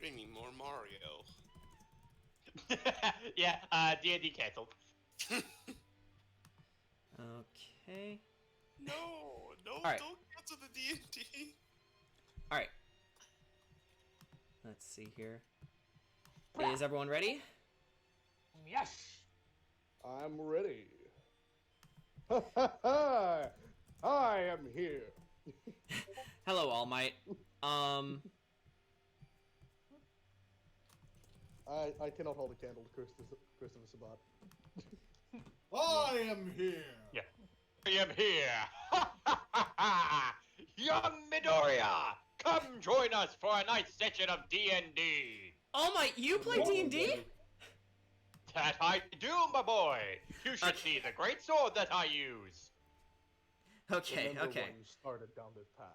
Any more Mario? Yeah, D&D canceled. Okay. No, right. don't cancel the D&D. Alright. Let's see here. Is everyone ready? Yes! I'm ready. I am here. Hello, All Might. I cannot hold a candle to Christopher Sabat. I am here. Yeah. I am here! Young Midoriya! Come join us for a nice session of D&D! All Might, you play D&D? That I do, my boy! You should see the great sword that I use! Okay, Remember okay. when you started down this path.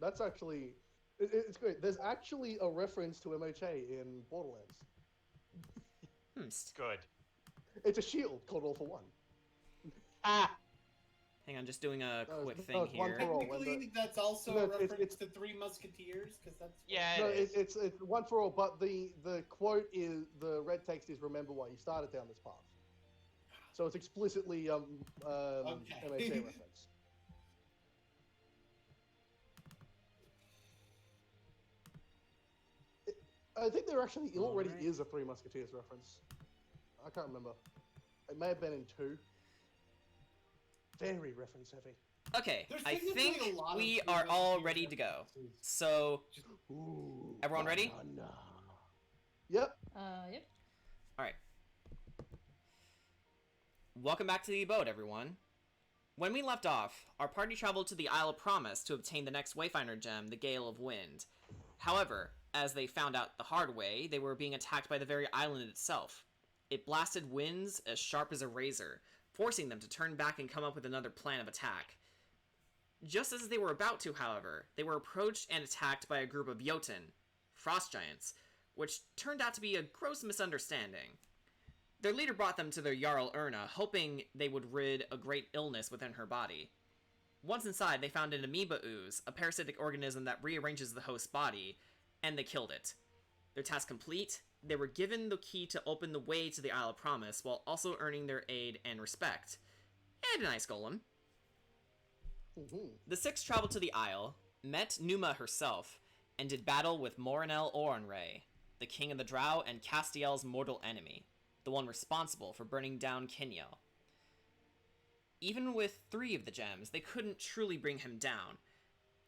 That's actually... It's great. There's actually a reference to MHA in Borderlands. Good. It's a shield called All for One. Ah! Hang on, just doing a quick it's thing one here. for all. Technically, that's also No, a reference it's to Three Musketeers, because that's... Yeah, No, it is. it's one for all, but the quote is, the red text is, remember why you started down this path. So it's explicitly MHA reference. I think there actually already is a Three Musketeers reference. I can't remember. It may have been in 2. Very reference heavy. Okay, There's I technically think a lot of we Three are all Musketeers ready to go. references. So, Ooh, everyone ready? banana. Yep. Yep. Alright. Welcome back to the abode, everyone. When we left off, our party traveled to the Isle of Promise to obtain the next Wayfinder gem, the Gale of Wind. However, as they found out the hard way, they were being attacked by the very island itself. It blasted winds as sharp as a razor, forcing them to turn back and come up with another plan of attack. Just as they were about to, however, they were approached and attacked by a group of Jotun, frost giants, which turned out to be a gross misunderstanding. Their leader brought them to their Jarl Erna, hoping they would rid a great illness within her body. Once inside, they found an amoeba ooze, a parasitic organism that rearranges the host's body, and they killed it. Their task complete, they were given the key to open the way to the Isle of Promise, while also earning their aid and respect. And a nice golem. The 6 traveled to the Isle, met Numa herself, and did battle with Morinel Oranray, the king of the Drow and Castiel's mortal enemy, the one responsible for burning down Kinyel. Even with 3 of the gems, they couldn't truly bring him down.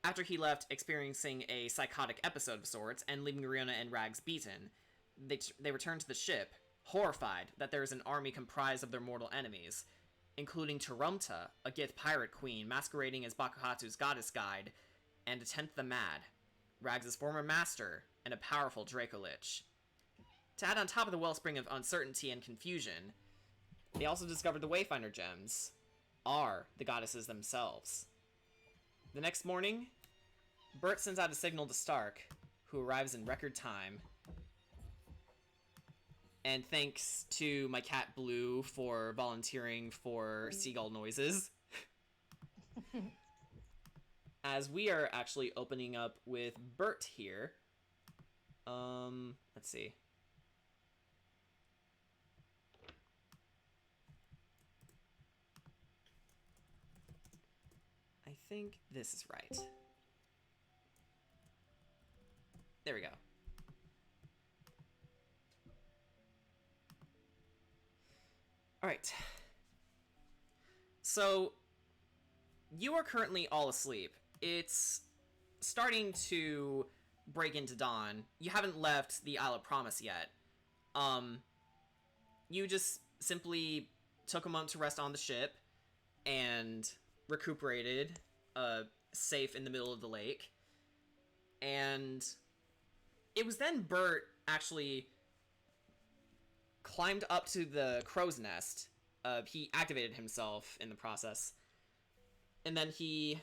After he left experiencing a psychotic episode of sorts and leaving Riona and Rags beaten, they returned to the ship, horrified that there is an army comprised of their mortal enemies, including Tarumta, a Gith pirate queen masquerading as Bakuhatsu's goddess guide, and a 10th the Mad, Rags' former master, and a powerful Dracolich. To add on top of the wellspring of uncertainty and confusion, they also discovered the Wayfinder gems are the goddesses themselves. The next morning, Bert sends out a signal to Stark, who arrives in record time. And thanks to my cat Blue for volunteering for seagull noises. As we are actually opening up with Bert here. Let's see. I think this is right. There we go. Alright. So, you are currently all asleep. It's starting to break into dawn. You haven't left the Isle of Promise yet. You just simply took a moment to rest on the ship and recuperated, safe in the middle of the lake. And it was then Bert actually climbed up to the crow's nest. He activated himself in the process. And then he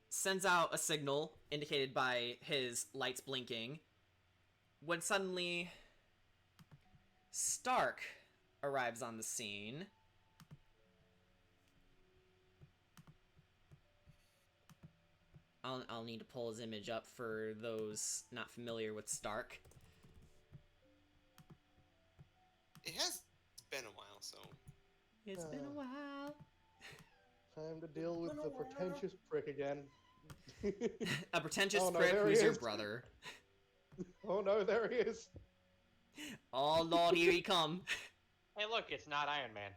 sends out a signal indicated by his lights blinking, when suddenly Stark arrives on the scene. I'll need to pull his image up for those not familiar with Stark. It has been a while, so. It's been a while. Time to deal with the pretentious prick again. A pretentious Oh, no, prick there he who's your is. brother. Oh no, there he is. Oh lord, here he come. Hey, look, it's not Iron Man.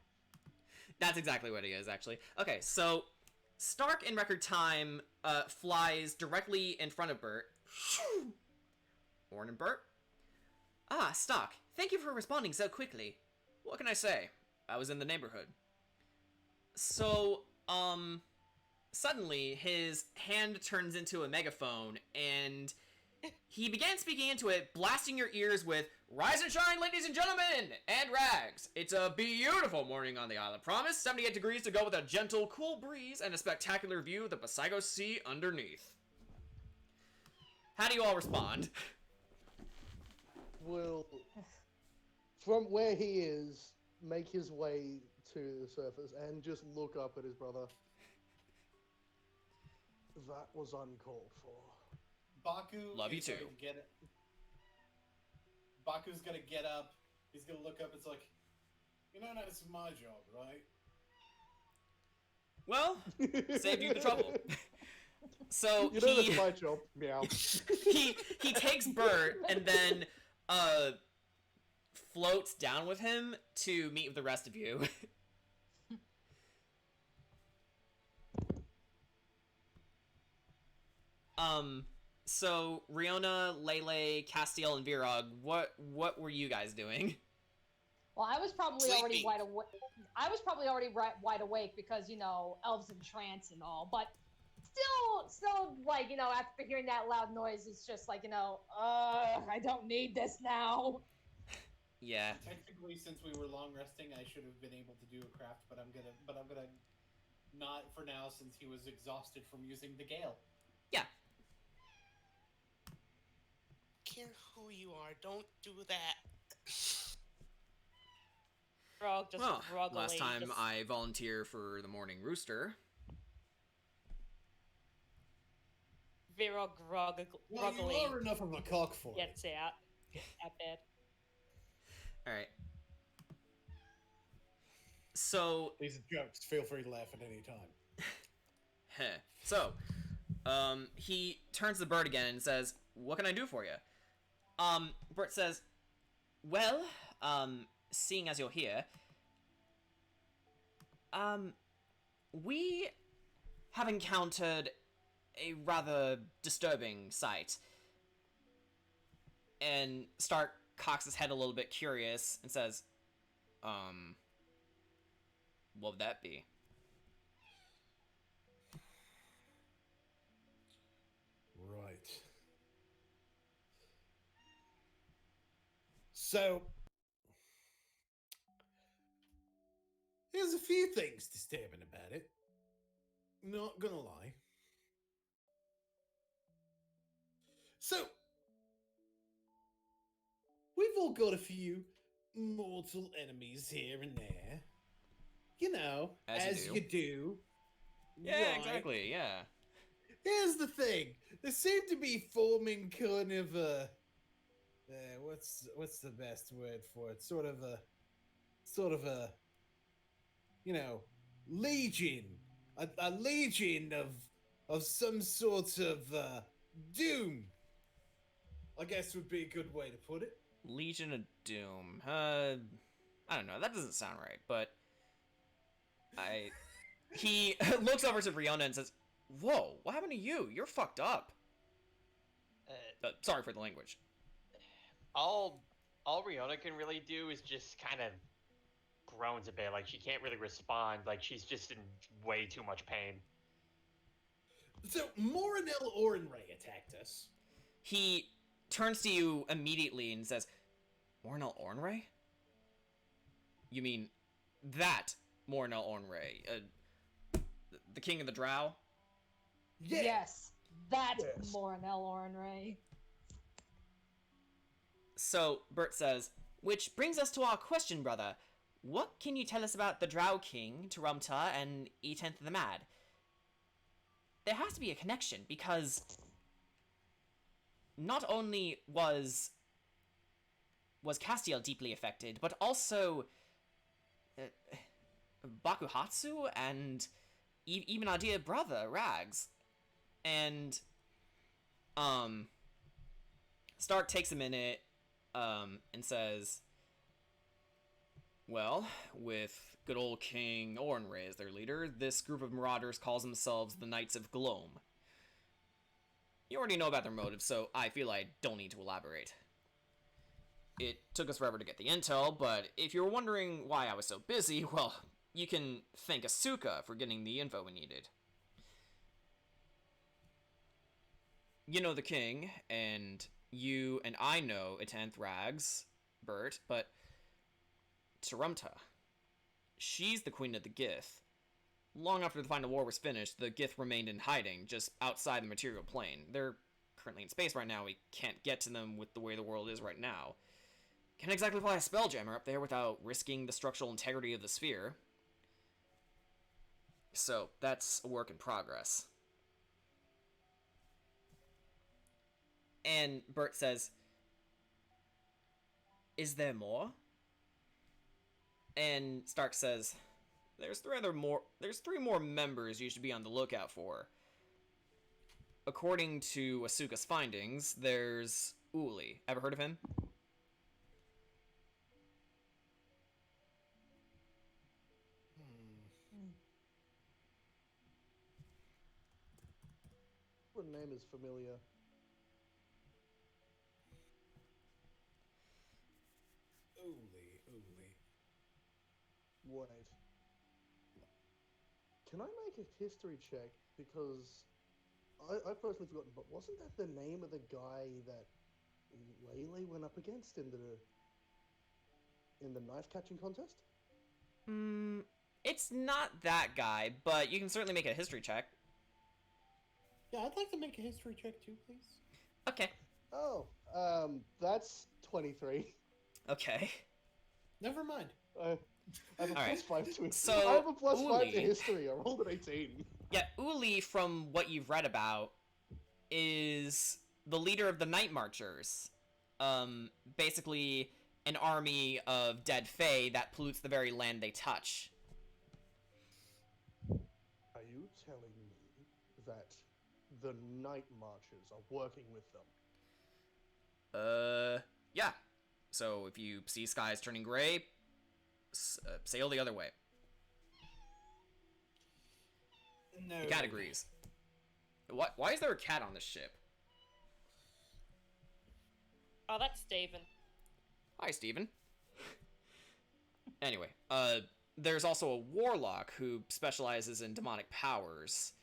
That's exactly what he is, actually. Okay, so Stark in record time flies directly in front of Bert. Morning, Bert. Ah, Stark. Thank you for responding so quickly. What can I say? I was in the neighborhood. So, suddenly his hand turns into a megaphone, and he began speaking into it, blasting your ears with, "Rise and shine, ladies and gentlemen, and rags. It's a beautiful morning on the Isle of Promise, 78 degrees to go with a gentle, cool breeze, and a spectacular view of the Pacific Sea underneath." How do you all respond? Will, from where he is, make his way to the surface and just look up at his brother. That was uncalled for. Baku. Love you is too. gonna Get it. Baku's gonna get up. He's gonna look up. It's like, you know, that's my job, right? Well, saved you the trouble. So You know that's my job. Meow. he takes Bert and then floats down with him to meet with the rest of you. So Riona, Lele, Castiel, and Virog, what were you guys doing? Well, I was probably already Sleeping. wide awake. Wide awake because, you know, elves in trance and all. But still, like, you know, after hearing that loud noise, it's just like, you know, I don't need this now. Yeah. Technically, since we were long resting, I should have been able to do a craft, but I'm gonna not for now since he was exhausted from using the gale. Yeah. Care who you are, don't do that. Frog just Well, groggily. last time just... I volunteer for the morning rooster. Vero Well, groggily you are enough of a cock for it. gets out at bed. All right. So These are jokes. Feel free to laugh at any time. Heh. So, he turns to Bert again and says, "What can I do for you?" Bert says, "Well, seeing as you're here, we have encountered a rather disturbing sight." And Stark cocks his head a little bit curious and says, what would that be? Right. So, there's a few things disturbing about it. Not gonna lie. So, we've all got a few mortal enemies here and there. You know, As you do. Yeah, Right. exactly, yeah. Here's the thing. There seem to be forming kind of a what's the best word for it? Sort of a you know, legion. A legion of some sort of doom. I guess would be a good way to put it. Legion of Doom. I don't know, that doesn't sound right, but he looks over to Riona and says, "Whoa, what happened to you? You're fucked up." Sorry for the language. All Riona can really do is just kind of groans a bit, like she can't really respond, like she's just in way too much pain. So Morinel Orenray attacked us. He turns to you immediately and says, "Mornell Ornray? You mean that Mornell Ornray? The king of the drow?" Yeah. Yes, that Yes. Morinel Ornray. So Bert says, "Which brings us to our question, brother. What can you tell us about the Drow King, Tarumta, and E10th the Mad?" there has to be a connection, because not only was Castiel deeply affected, but also uh, Bakuhatsu and even our dear brother, Rags. And, Stark takes a minute, and says, well, with good old King Orenray as their leader, this group of marauders calls themselves the Knights of Gloam. You already know about their motives, so I feel I don't need to elaborate. It took us forever to get the intel, but if you were wondering why I was so busy, well, you can thank Asuka for getting the info we needed. You know the king, and you and I know a 10th Rags, Bert, but Tarumta, she's the queen of the Gith. Long after the final war was finished, the Gith remained in hiding, just outside the material plane. They're currently in space right now. We can't get to them with the way the world is right now. Can't exactly fly a spelljammer up there without risking the structural integrity of the sphere. So, that's a work in progress. And Bert says, is there more? And Stark says, there's three more members you should be on the lookout for. According to Asuka's findings, there's Uli. Ever heard of him? The name is familiar. Uli. Wait. Can I make a history check? Because I've personally forgotten, but wasn't that the name of the guy that Lele went up against in the knife catching contest? It's not that guy, but you can certainly make a history check. Yeah, I'd like to make a history check too, please. Okay. Oh, that's 23. Okay. Never mind. I have a Alright. +5 to it. So, I have a +5 Uli- to history. I rolled an 18. Yeah, Uli, from what you've read about, is the leader of the Night Marchers. Basically an army of dead fae that pollutes the very land they touch. Are you telling me that the Night Marchers are working with them? Yeah. So if you see skies turning gray, sail the other way. No. The cat agrees. What? Why is there a cat on this ship? Oh, that's Steven. Hi, Steven. Anyway, there's also a warlock who specializes in demonic powers.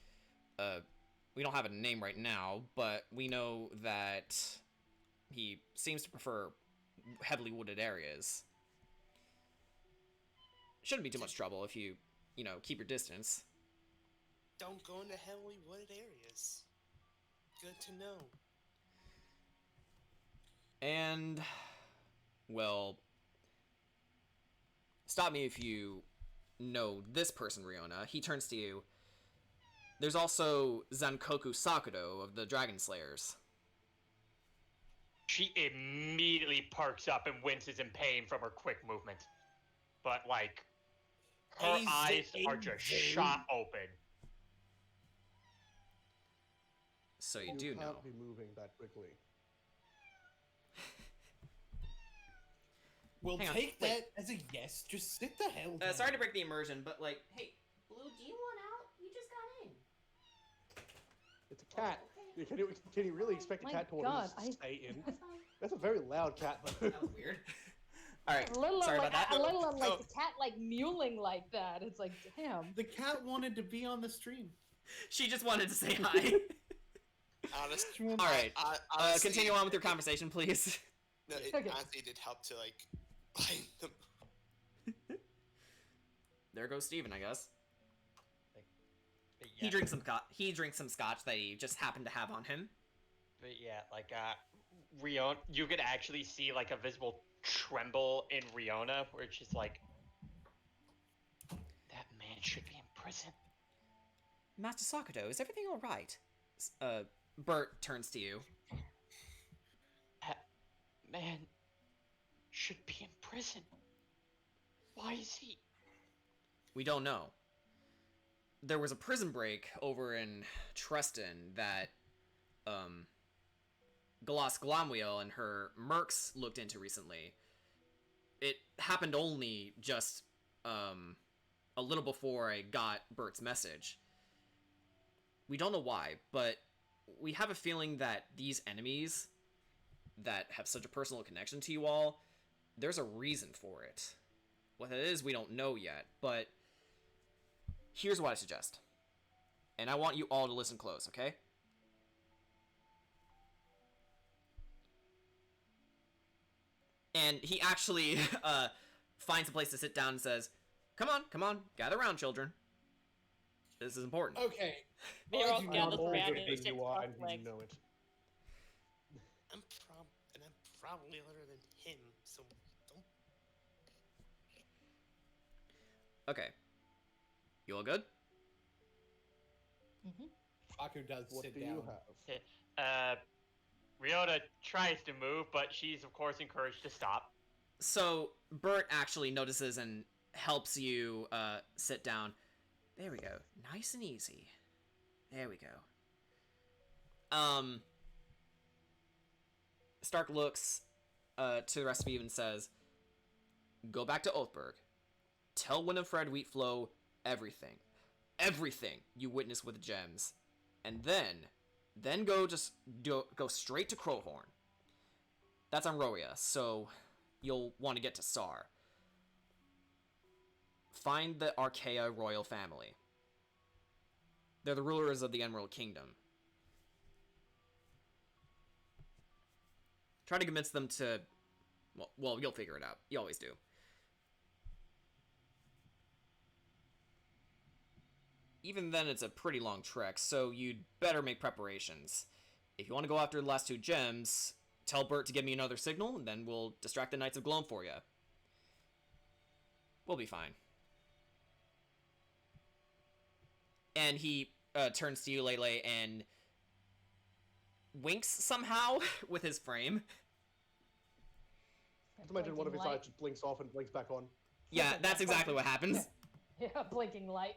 We don't have a name right now, but we know that he seems to prefer heavily wooded areas. Shouldn't be too much trouble if you keep your distance. Don't go into heavily wooded areas. Good to know. And, well, stop me if you know this person, Riona. He turns to you. There's also Zankoku Sakudo of the Dragon Slayers. She immediately perks up and winces in pain from her quick movement. But, like, her Is eyes it are just in shot open. So you do know. Can't be moving that quickly. We'll Hang on, take wait. that as a yes. Just sit the hell down. Sorry to break the immersion, but like, hey, Blue, do you want out? You just got in. It's a cat. Can you really expect a My cat to God, want to stay in? It's fine. That's a very loud cat, though. that was weird. All right, Let sorry alone, about that. let alone like Oh. the cat like mewling like that. It's like, damn. The cat wanted to be on the stream. She just wanted to say hi. Honestly, All right, honestly, continue on with your conversation, please. No, it Okay. honestly did help to like find them. There goes Steven, I guess. But He yeah, drinks some scotch that he just happened to have on him. but yeah, like, Riona, you could actually see, like, a visible tremble in Riona, where it's just like, that man should be in prison. Master Sakato, is everything alright? Bert turns to you. That man should be in prison. Why is he? We don't know. There was a prison break over in Treston that, Galas Glamwheel and her mercs looked into recently. It happened only just, a little before I got Bert's message. We don't know why, but we have a feeling that these enemies that have such a personal connection to you all, there's a reason for it. What it is, we don't know yet, but here's what I suggest. And I want you all to listen close, okay? And he actually finds a place to sit down and says, come on, gather around, children. This is important. Okay. They're all do gathered not around get and it. sits you are, and cross-legged. you know it. I'm probably older than him, so don't. Okay. You all good? Baku does What sit do down. you have? Ryota tries to move, but she's of course encouraged to stop. So, Bert actually notices and helps you sit down. There we go. Nice and easy. There we go. Stark looks to the rest of you and says, go back to Oathburg. Tell Winifred Wheatflow everything. Everything you witnessed with the gems. And then go straight to Crowhorn. That's on Roya, so you'll want to get to Sar. Find the Archaea royal family. They're the rulers of the Emerald Kingdom. Try to convince them to... Well, you'll figure it out. You always do. Even then, it's a pretty long trek, so you'd better make preparations. If you want to go after the last 2 gems, tell Bert to give me another signal, and then we'll distract the Knights of Gloam for you. We'll be fine. And he turns to you, Lele, and winks somehow with his frame. Just imagine one of his eyes just blinks off and blinks back on. Yeah, that's exactly what happens. Yeah, blinking light.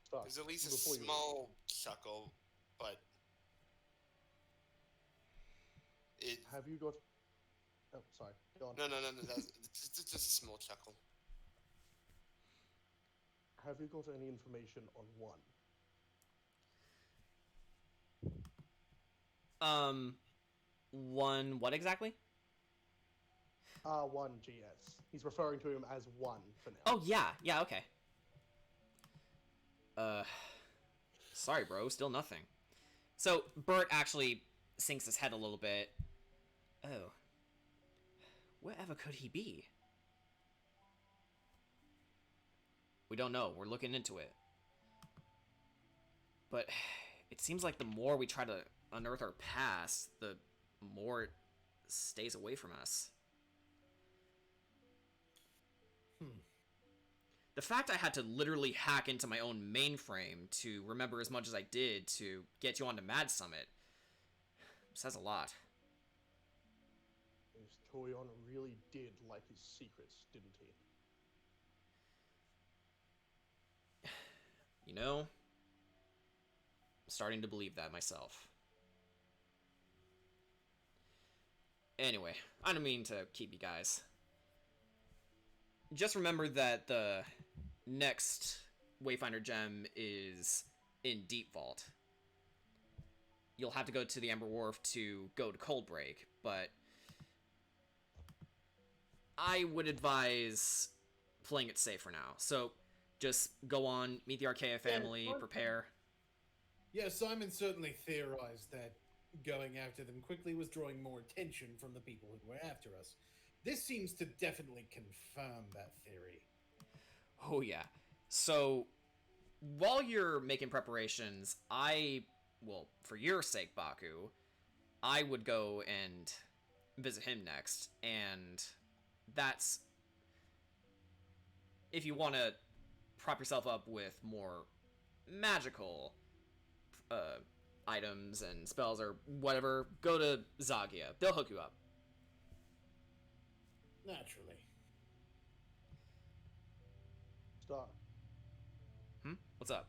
Stark, There's at least a before you- small chuckle, but it. Have you got... Oh, sorry. Go on. No. That's just a small chuckle. Have you got any information on 1? One, what exactly? R1 GS. He's referring to him as 1 for now. Oh, yeah, okay. Sorry, bro, still nothing. So, Bert actually sinks his head a little bit. Oh. Wherever could he be? We don't know. We're looking into it. But it seems like the more we try to unearth our past, the more it stays away from us. The fact I had to literally hack into my own mainframe to remember as much as I did to get you onto Mad Summit says a lot. This Torion really did like his secrets, didn't he? You know, I'm starting to believe that myself. Anyway, I don't mean to keep you guys. Just remember that the next Wayfinder gem is in Deep Vault. You'll have to go to the Ember Wharf to go to Coldbreak, but I would advise playing it safe for now. So just go on, meet the Archaea family, prepare. Yeah, Simon certainly theorized that going after them quickly was drawing more attention from the people who were after us. This seems to definitely confirm that theory. Oh yeah. So while you're making preparations, well, for your sake, Baku, I would go and visit him next, and that's if you want to prop yourself up with more magical items and spells or whatever, go to Zagia. They'll hook you up. Naturally. Star, What's up?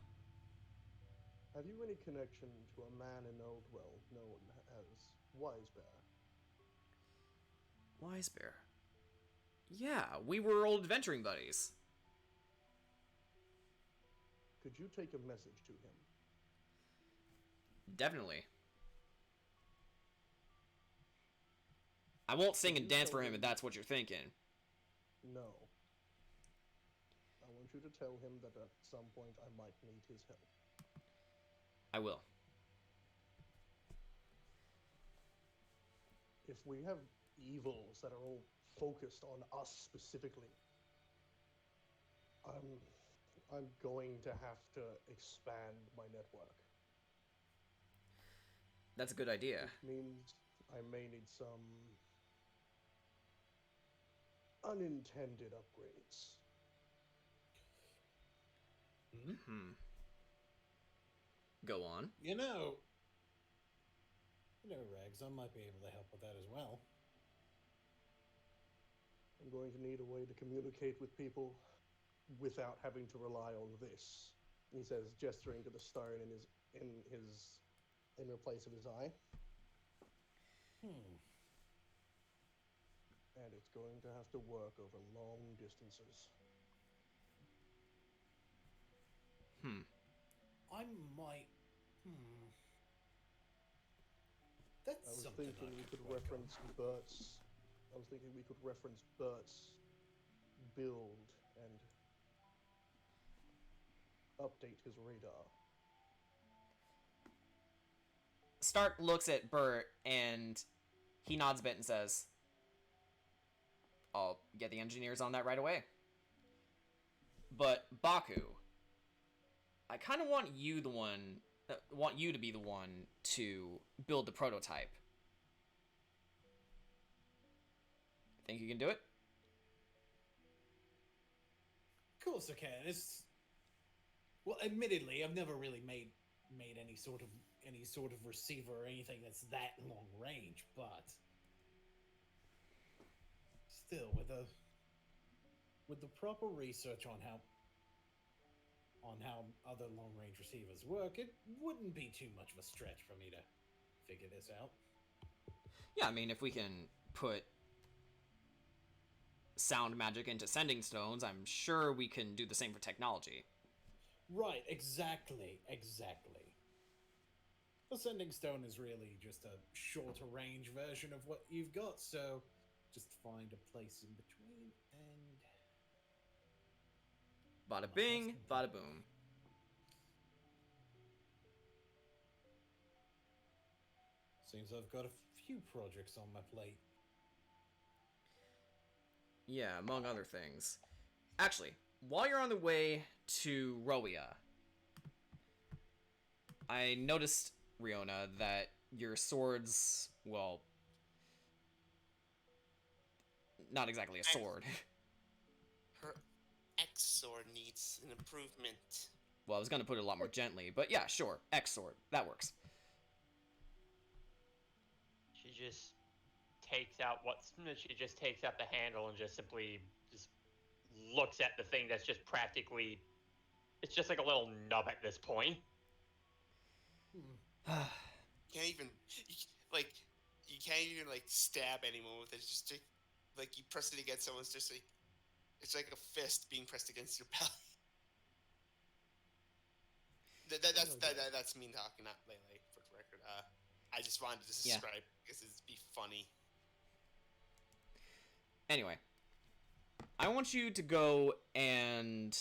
have you any connection to a man in Oldwell known as Wisebear? Wisebear. Yeah, we were old adventuring buddies. Could you take a message to him? Definitely. I won't sing and dance for him if that's what you're thinking. No. I want you to tell him that at some point I might need his help. I will. If we have evils that are all focused on us specifically, I'm going to have to expand my network. That's a good idea. Which means I may need some unintended upgrades. Go on. You know, Regs, I might be able to help with that as well. I'm going to need a way to communicate with people without having to rely on this. He says, gesturing to the stone in place of his eye. And it's going to have to work over long distances. I might. That's I was something thinking I we could work on. reference Bert's. I was thinking we could reference Bert's build and update his radar. Stark looks at Bert and he nods a bit and says, I'll get the engineers on that right away. But Baku, I kind of want you to be the one to build the prototype. Think you can do it? Of course I can. Well, admittedly, I've never really made any sort of receiver or anything that's that long range, but still, with the proper research on how other long range receivers work, it wouldn't be too much of a stretch for me to figure this out. Yeah, I mean, if we can put sound magic into sending stones, I'm sure we can do the same for technology. Right, exactly. The sending stone is really just a shorter range version of what you've got, so just find a place in between and... Bada bing, bada boom. Seems I've got a few projects on my plate. Yeah, among other things. Actually, while you're on the way to Roia, I noticed, Riona, that your sword's, well, not exactly a sword. Her X-sword needs an improvement. Well, I was going to put it a lot more gently, but yeah, sure, X-sword. That works. She just takes out the handle and just simply looks at the thing that's just practically, it's just like a little nub at this point. Can't even you can't even stab anyone with it. It's just like you press it against someone's just like it's like a fist being pressed against your belly. That's me talking, not Lele, for the record. I just wanted to describe because it'd be funny. Anyway, I want you to go and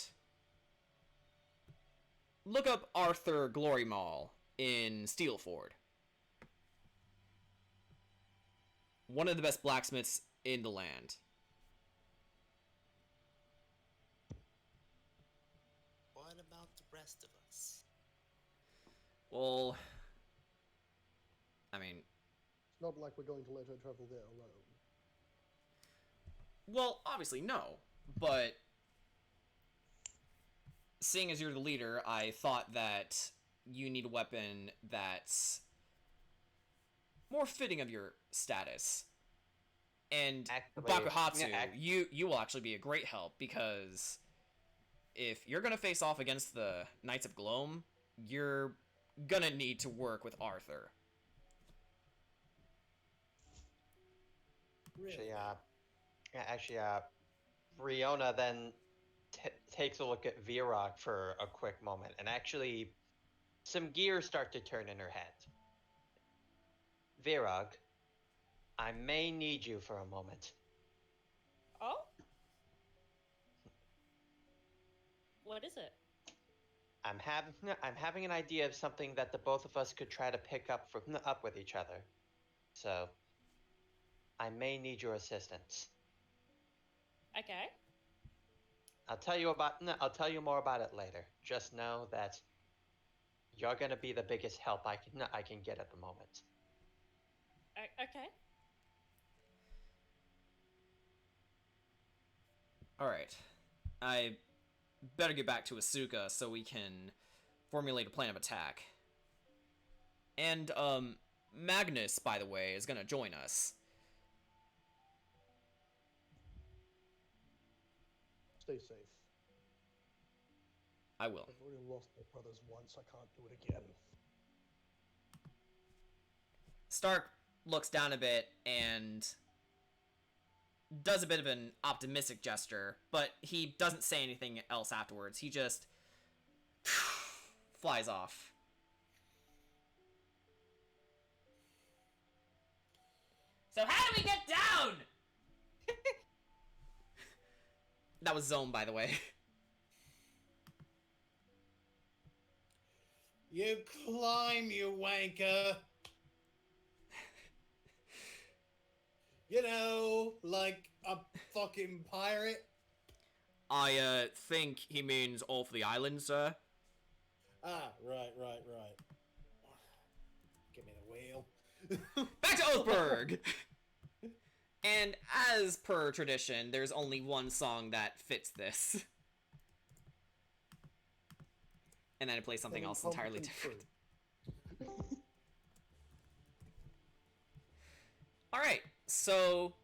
look up Arthur Glory Mall in Steelford. One of the best blacksmiths in the land. What about the rest of us? Well, I mean, It's not like we're going to let her travel there alone. well, obviously no, but seeing as you're the leader, I thought that you need a weapon that's more fitting of your status. And Actually, Bakuhatsu, yeah, you will actually be a great help, because if you're gonna face off against the Knights of Gloam, you're gonna need to work with Arthur. Actually, Riona then takes a look at Virog for a quick moment, and actually, some gears start to turn in her head. Virog, I may need you for a moment. Oh? What is it? I'm having an idea of something that the both of us could try to pick up with each other. So, I may need your assistance. Okay. I'll tell you more about it later. Just know that you're gonna be the biggest help I can get at the moment. Okay. Alright. I better get back to Asuka so we can formulate a plan of attack. And, Magnus, by the way, is gonna join us. Stay safe. I will. I've already lost my brothers once. I can't do it again. Stark looks down a bit and does a bit of an optimistic gesture, but he doesn't say anything else afterwards. He just flies off. So how do we get down? That was Zone, by the way. You climb, you wanker. You know, like a fucking pirate. I think he means off the island, sir. Ah, right. Give me the wheel. Back to Oathburg! And as per tradition, there's only one song that fits this. And then I play something else entirely different. Alright, so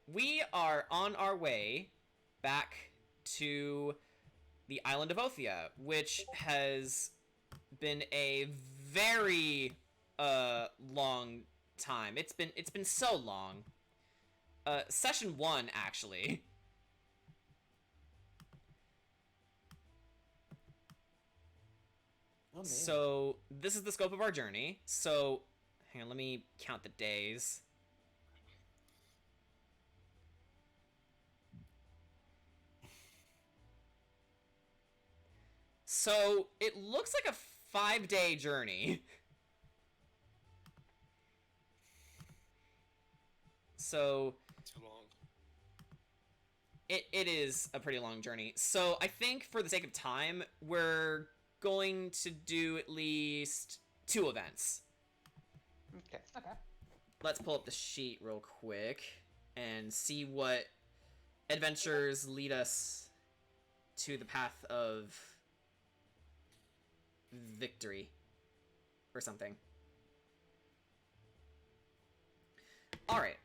we are on our way back to the island of Othia, which has been a very long time. It's been so long. Session 1, actually. Oh, man. So, this is the scope of our journey. So, hang on, let me count the days. So, it looks like a 5-day journey. So, Too long. it is a pretty long journey. So, I think for the sake of time, we're going to do at least 2 events. Okay. Okay. Let's pull up the sheet real quick and see what adventures lead us to the path of victory or something. Alright.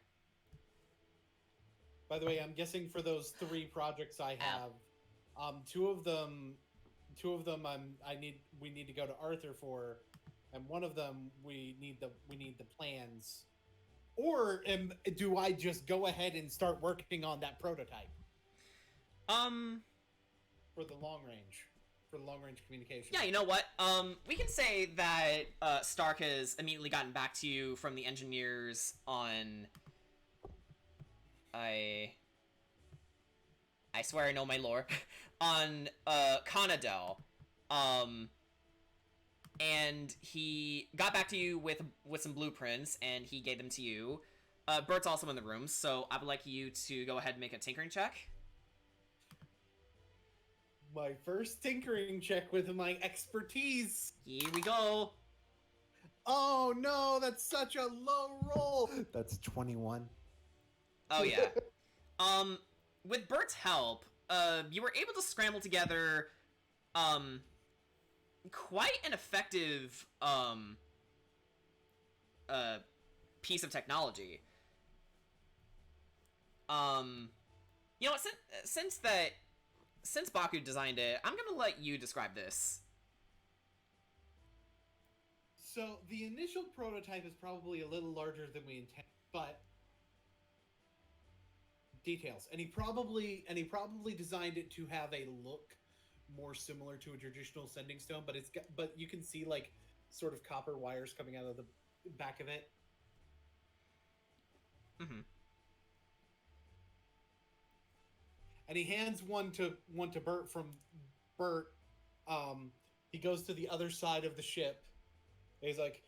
By the way, I'm guessing for those 3 projects I have, two of them we need to go to Arthur for, and one of them we need the plans. Or do I just go ahead and start working on that prototype for the long range communication? Yeah, you know what? We can say that Stark has immediately gotten back to you from the engineers on. I swear I know my lore. On Conadel. And he got back to you with some blueprints, and he gave them to you. Bert's also in the room, so I would like you to go ahead and make a tinkering check. My first tinkering check with my expertise. Here we go. Oh no, that's such a low roll. That's 21. Oh yeah. With Bert's help, you were able to scramble together quite an effective piece of technology. You know what? Since Baku designed it, I'm gonna let you describe this. So the initial prototype is probably a little larger than we intended, but details. And he probably designed it to have a look more similar to a traditional sending stone, but you can see like sort of copper wires coming out of the back of it. Mm-hmm. And he hands one to Bert. From Bert, he goes to the other side of the ship. He's like,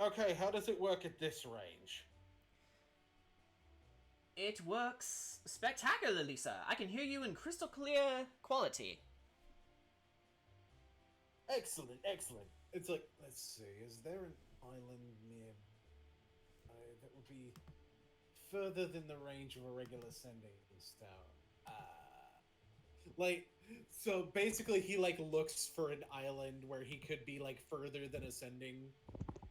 okay, how does it work at this range? It works spectacularly, sir. I can hear you in crystal clear quality. Excellent. It's like, let's see, is there an island near that would be further than the range of a regular sending stone? So basically he like looks for an island where he could be like further than a sending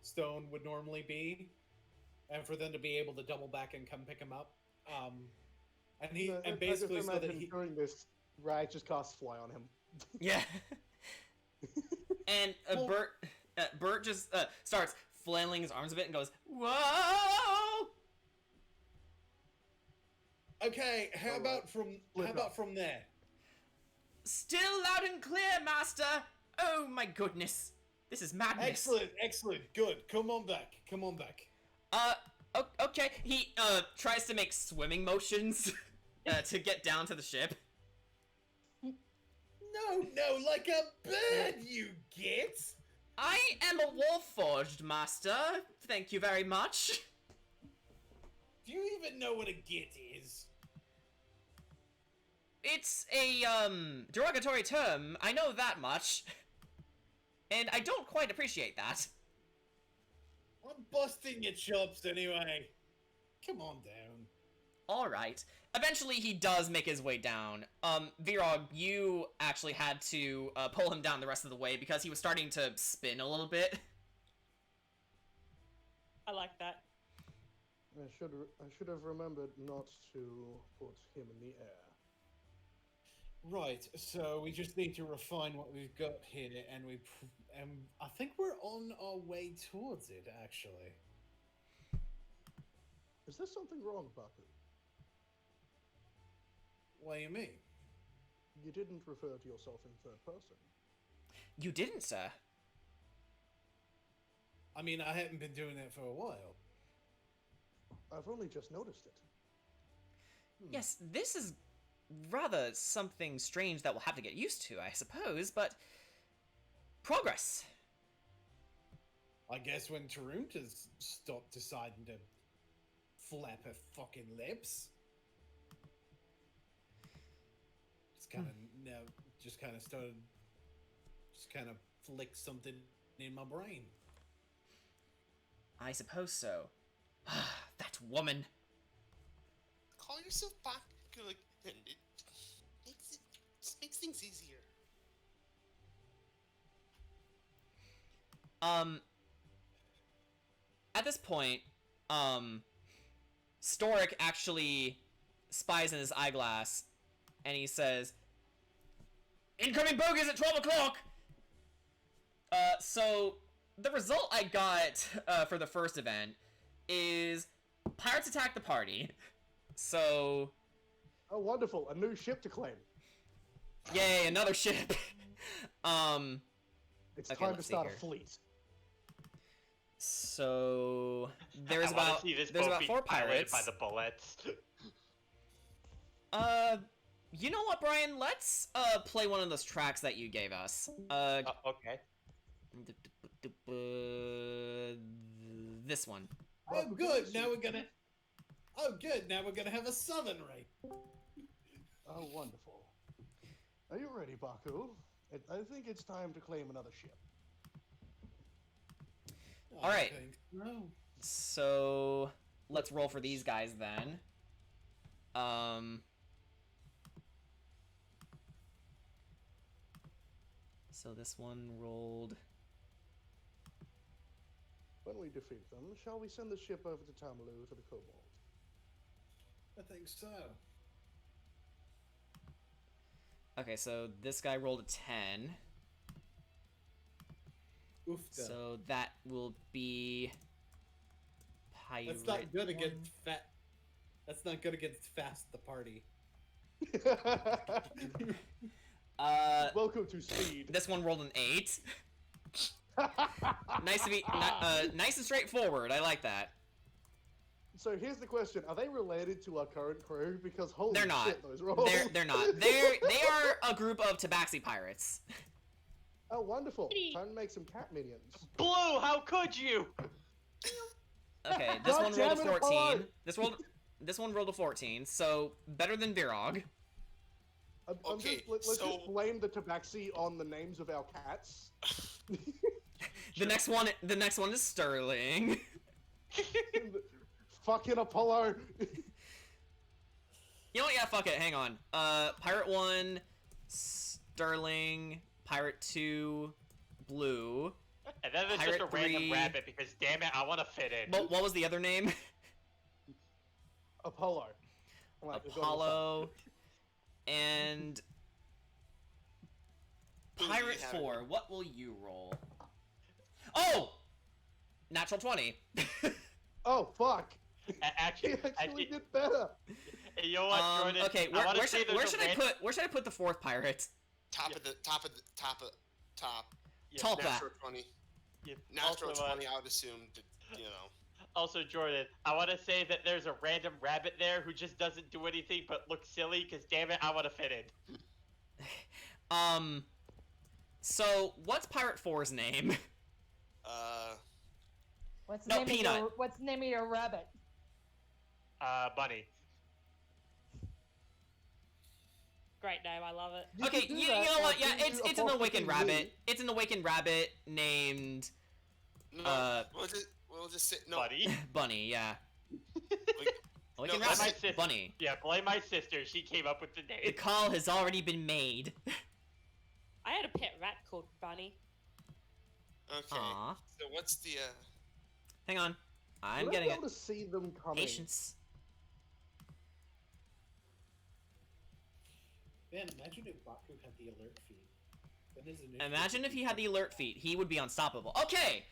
stone would normally be, and for them to be able to double back and come pick him up. And basically so that he during this, Rag just casts fly on him. Yeah. And Bert just starts flailing his arms a bit and goes, "Whoa!" Okay, how about from there? Still loud and clear, master. Oh my goodness, this is madness. Excellent, good. Come on back. Okay. He tries to make swimming motions to get down to the ship. No, like a bird, you get. I am a Warforged, master. Thank you very much. Do you even know what a git is? It's a derogatory term. I know that much. And I don't quite appreciate that. I'm busting your chops anyway. Come on down. Alright. Eventually he does make his way down. Virog, you actually had to pull him down the rest of the way because he was starting to spin a little bit. I like that. I should have remembered not to put him in the air. Right, so we just need to refine what we've got here, and I think we're on our way towards it, actually. Is there something wrong, Baku? What do you mean? You didn't refer to yourself in third person. You didn't, sir. I mean, I haven't been doing that for a while. I've only just noticed it. Yes, this is rather something strange that we'll have to get used to, I suppose, but progress. I guess when Tarunta's stopped deciding to flap her fucking lips. Just kind of flicked something in my brain. I suppose so. That woman. Call yourself back. Like, it just makes things easier. At this point, Storic actually spies in his eyeglass, and he says, "Incoming bogies at 12 o'clock!" So, the result I got for the first event is pirates attack the party. So... Oh, wonderful. A new ship to claim. Yay, another ship! It's Okay, time to let's see start here. a fleet. So there's I wanna about see this there's boat about being 4 piloted pirates. by the bullets. You know what, Brian? Let's play one of those tracks that you gave us. Okay. This one. Oh, good. Now we're gonna have a southern raid. Oh, wonderful. Are you ready, Baku? I think it's time to claim another ship. All right. No. So let's roll for these guys then. So this one rolled. When we defeat them, shall we send the ship over to Tamalu for the Kobold? I think so. Okay, so this guy rolled a 10. Oof. So that will be pirate. That's not good one. against fat. That's not good against fast the party. Welcome to Speed. This one rolled an 8. Nice to be nice and straightforward. I like that. So here's the question: are they related to our current crew? Because holy They're not. shit, those rolls. They're not. They are a group of tabaxi pirates. Oh, wonderful! Time to make some cat minions. Blue, how could you? Okay, this God one damn rolled a it, 14. Apollo! This one rolled a 14. So better than Virog. Okay, Let's so- just blame the tabaxi on the names of our cats. The next one is Sterling. Fucking Apollo. You know what? Yeah, fuck it. Hang on. Pirate 1, Sterling, Pirate 2, Blue. And then there's Pirate just a random 3. rabbit because damn it, I want to fit in. What was the other name? Apollo. Like, the god of Apollo. And Who do you Pirate have? 4. What will you roll? Oh! Natural 20. Oh fuck! He Actually, actually did better. you know what, Jordan? Okay, I wanna where say should there's a random- where should I put the fourth pirate? Top. Yeah, Top that. Natural 20. yeah, Natural also, 20, I would assume, you know. Also, Jordan, I want to say that there's a random rabbit there who just doesn't do anything but look silly because damn it, I want to fit in. So what's Pirate 4's name? What's the No, name Peanut. Of your, what's the name of your rabbit? Bunny. Great name, I love it. You Okay, could do you that, know or what? Yeah, you could it's do an awakened apostrophe rabbit. me. It's an awakened rabbit named No, we'll just say, no. Bunny? Bunny. Yeah, Like, awakened No, rabbit. my sis- Bunny. Yeah, blame my sister. She came up with the The name. call has already been made. I had a pet rat called Bunny. okay. Aw. So what's the, Hang on. I'm Would I getting be it. able to see them coming. Patience. Man, imagine if Baku had the alert feed. Then his initiative Imagine would if be he had the alert feat. He would be unstoppable. Okay.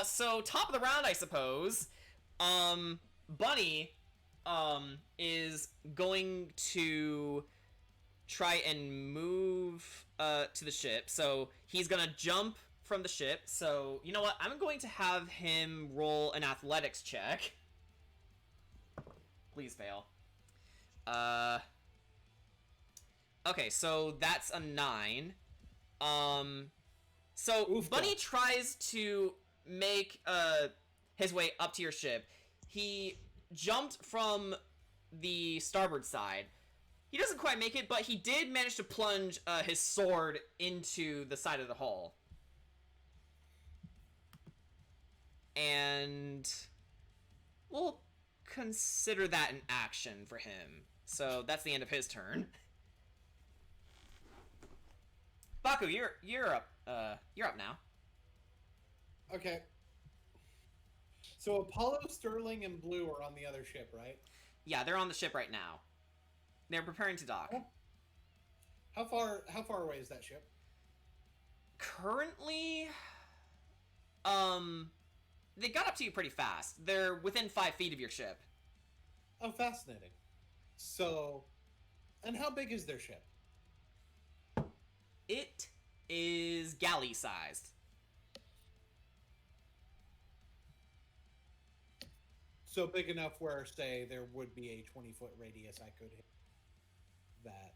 So top of the round, I suppose. Bunny, is going to try and move, to the ship. So he's gonna jump from the ship. So, you know what? I'm going to have him roll an athletics check. Please fail. Okay, so that's a 9. So Oofda. Bunny tries to make his way up to your ship. He jumped from the starboard side. He doesn't quite make it, but he did manage to plunge his sword into the side of the hull. And we'll consider that an action for him. So that's the end of his turn. Baku, you're up. You're up now. Okay. So Apollo, Sterling, and Blue are on the other ship, right? Yeah, they're on the ship right now. They're preparing to dock. How far away is that ship? Currently, they got up to you pretty fast. They're within 5 feet of your ship. Oh, fascinating. So, and how big is their ship? It is galley sized. So big enough where, say, there would be a 20-foot radius I could hit that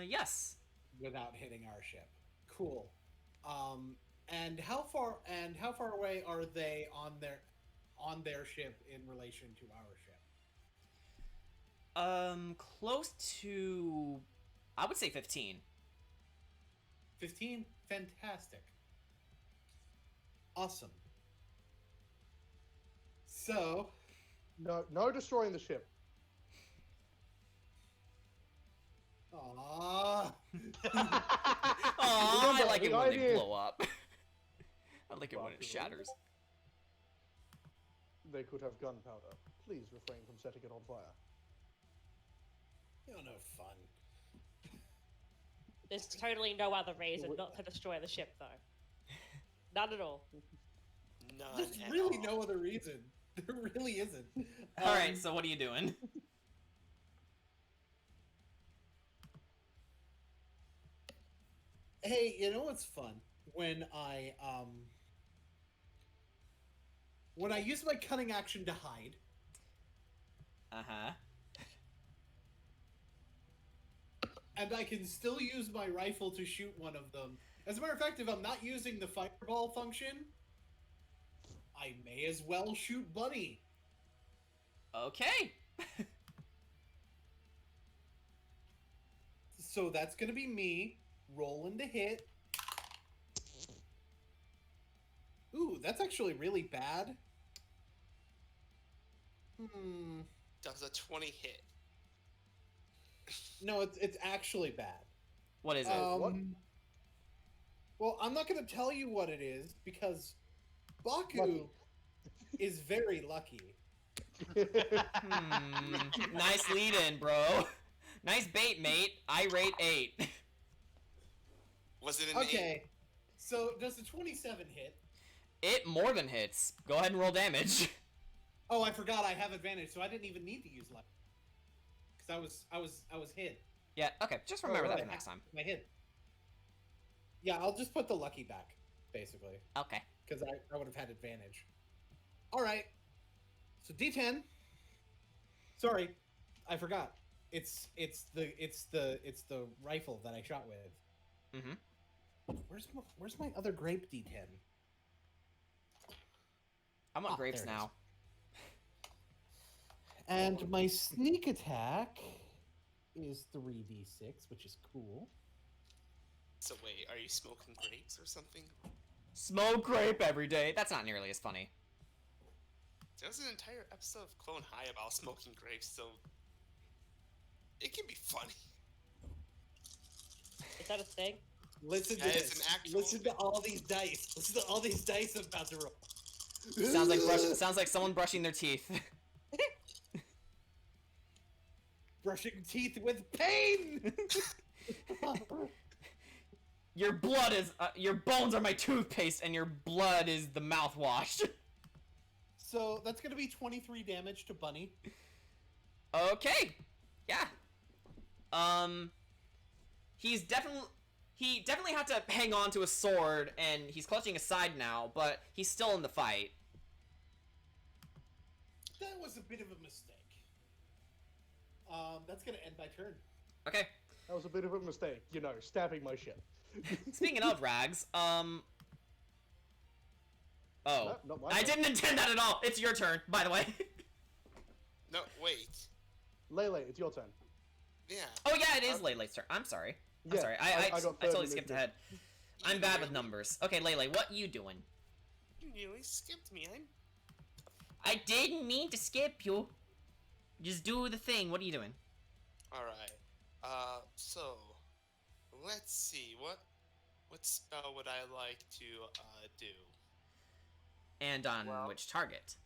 Yes. without hitting our ship. Cool. And how far away are they on their ship in relation to our ship? Close to, I would say 15. 15? Fantastic. Awesome. So, No destroying the ship. Aww. Aw, I Remember, like it the when they idea- blow up. I like it when it Buckaroo. shatters. They could have gunpowder. Please refrain from setting it on fire. You're no fun. There's totally no other reason Wh- not to destroy the ship, though. None at all. None There's at really all. no other reason. There really isn't. All right, so what are you doing? Hey, you know what's fun? When I use my cunning action to hide, Uh-huh. and I can still use my rifle to shoot one of them. As a matter of fact, if I'm not using the fireball function, I may as well shoot Bunny. Okay. So that's gonna be me rolling to hit. Ooh, that's actually really bad. Does a 20 hit? No, it's actually bad. What is it? What? Well, I'm not gonna tell you what it is because Baku Lucky. is very lucky. Nice lead in, bro. Nice bait, mate. I rate 8. Was it an Okay, so does the 27 hit? It more than hits. Go ahead and roll damage. Oh, I forgot I have advantage, so I didn't even need to use luck. Because I was hit. Yeah, okay. Just remember that right. for next time. I hit. Yeah, I'll just put the lucky back, basically, Okay. because I would have had advantage. All right. So D10. Sorry, I forgot. It's the rifle that I shot with. Mm-hmm. Where's my other grape D10? I'm on Ah, grapes there it is. now. And my sneak attack is 3d6, which is cool. So wait, are you smoking grapes or something? Smoke grape every day. That's not nearly as funny. There was an entire episode of Clone High about smoking grapes, so it can be funny. Is that a thing? Listen to That is this. an actual- Listen to all these dice. Listen to all these dice I'm about to roll. Sounds like someone brushing their teeth. Brushing teeth with pain. Your blood is your bones are my toothpaste, and your blood is the mouthwash. So that's gonna be 23 damage to Bunny. Okay. Yeah. He definitely had to hang on to a sword, and he's clutching his side now, but he's still in the fight. That was a bit of a mistake. That's gonna end my turn. Okay. That was a bit of a mistake, stabbing my ship. Speaking of Rags, Oh. No, not my I turn. didn't intend that at all. It's your turn, by the way. No, wait. Lele, it's your turn. Yeah. Oh yeah, it is Lele's turn. I'm sorry. I'm Yeah, sorry. I I got totally 30 skipped minutes. ahead. I'm bad with numbers. Okay, Lele, what you doing? You nearly skipped me. I didn't mean to skip you. Just do the thing. What are you doing? Alright. So let's see. What spell would I like to do? And on Well- which target?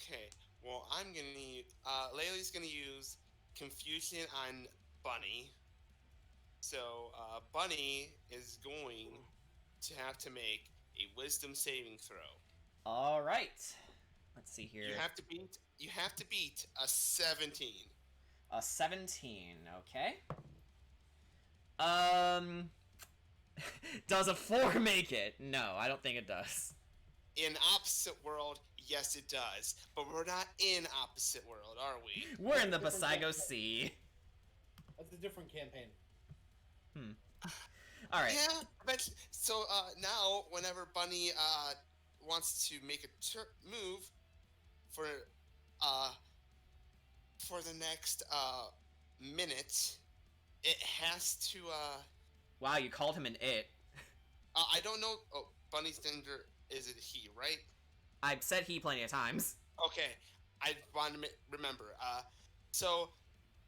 Okay. Well, I'm gonna use, Laylee's gonna use Confusion on Bunny. So, Bunny is going to have to make a Wisdom saving throw. All right. Let's see here. You have to beat a 17. A 17. Okay. Does a 4 make it? No, I don't think it does. In Opposite World, yes it does. But we're not in Opposite World, are we? We're in the Different Basigo campaign. Sea. That's a different campaign. All right. Yeah, but so now whenever Bunny wants to make a move for the next minute, it has to Wow, you called him an it. I don't know. Oh, Bunny's gender is it he, right? I've said he plenty of times. Okay, I want to remember. So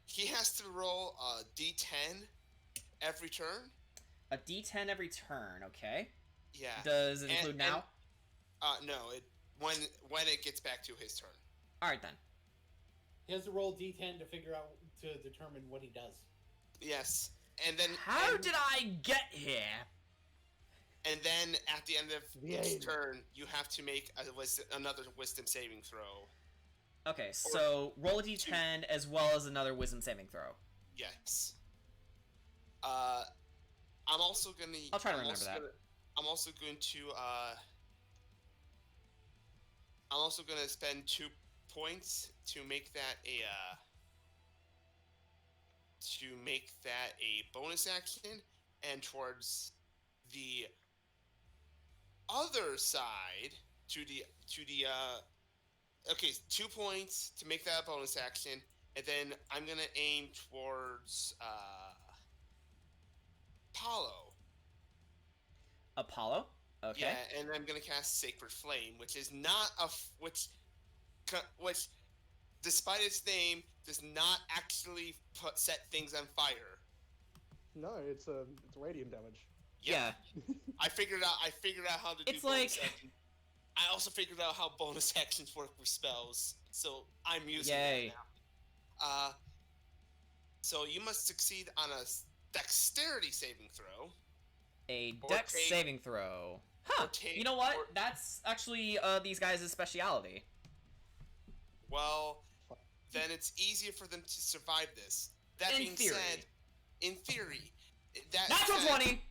he has to roll a d10 every turn. A D10 every turn. Okay. Yeah. Does it include now? No. When it gets back to his turn. All right then. He has to roll D10 to figure out to determine what he does. Yes. And then How did I get here? And then at the end of Yeah. each turn, you have to make another wisdom saving throw. Okay, so roll a D10 as well as another wisdom saving throw. Yes. I'm also gonna. I'll try to remember that. I'm also going to. I'm also gonna spend 2 points to make that a bonus action, and towards the other side okay, 2 points to make that a bonus action, and then I'm gonna aim towards Apollo? Okay. Yeah, and I'm gonna cast Sacred Flame, which is not which, despite its name, does not actually set things on fire. No, it's radiant damage. Yeah. I figured out how to do It's bonus like- action. I also figured out how bonus actions work with spells, so I'm using Yay. that now. So you must succeed on a dexterity saving throw. A Or dex take- saving throw. Huh. take- You know what? or- That's actually these guys' speciality. Well, then it's easier for them to survive this. That In being theory. said, in theory, that Natural said- 20!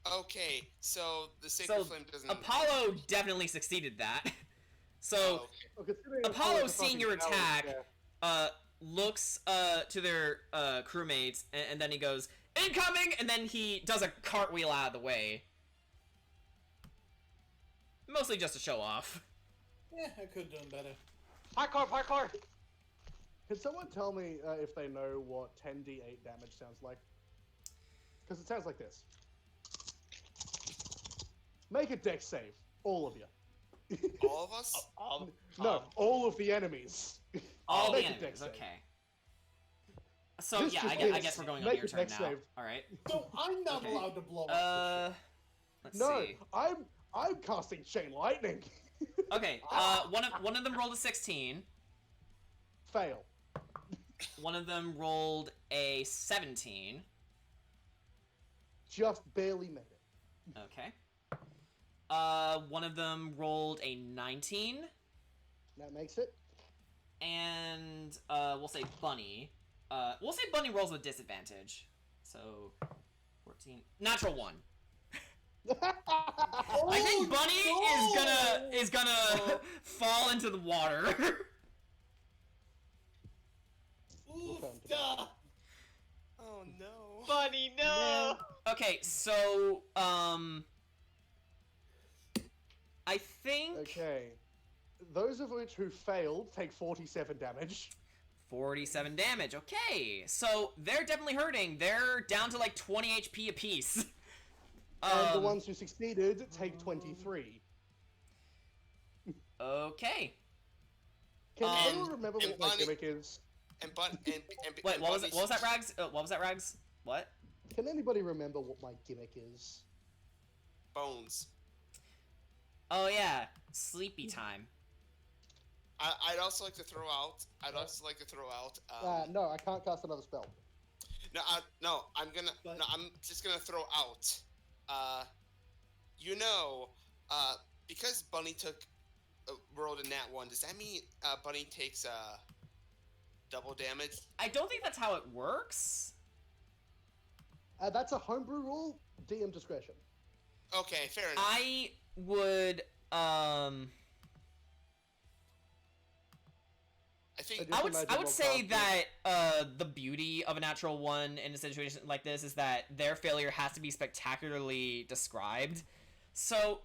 Okay, so the Sacred So Flame doesn't. Apollo definitely succeeded that. Oh, So okay. Well, considering Apollo Apollo's a seeing your fucking coward, attack, yeah. looks to their crewmates and then he goes, "Incoming!" and then he does a cartwheel out of the way. Mostly just to show off. Yeah, I could have done better. Parkour! Can someone tell me if they know what 10d8 damage sounds like? Because it sounds like this. Make a dex save, all of you. All of us? No, all of the enemies. All the Make a enemies, dex save. okay. So Just yeah, for I kids, guess we're going on make your a turn dex now. save. Alright. So I'm not Okay. allowed to blow up the ship. Let's No, see. I'm casting chain lightning. Okay, one of them rolled a 16. Fail. One of them rolled a 17. Just barely made it. Okay. One of them rolled a 19. That makes it. And we'll say Bunny. We'll say Bunny rolls with disadvantage. So 14. Natural 1. I think Bunny is gonna fall into the water. Oof, come to duh. Oh no. Bunny, no! Okay, so I think Okay. Those of which who failed take 47 damage. 47 damage. Okay, so they're definitely hurting. They're down to like 20 HP apiece. And the ones who succeeded take 23. Okay. Can Um, anyone remember and what my Bonnie- gimmick is? And Wait, and what was it? Bunny's- What was that, Rags? What was that, Rags? What? Can anybody remember what my gimmick is? Bones. Oh yeah, sleepy time. I'd also like to throw out. No, I can't cast another spell. No, I'm just gonna throw out. Because Bunny rolled a nat 1. Does that mean Bunny takes double damage? I don't think that's how it works. That's a homebrew rule. DM discretion. Okay, fair enough. I would I think I I would imagine say what that the beauty of a natural one in a situation like this is that their failure has to be spectacularly described. So,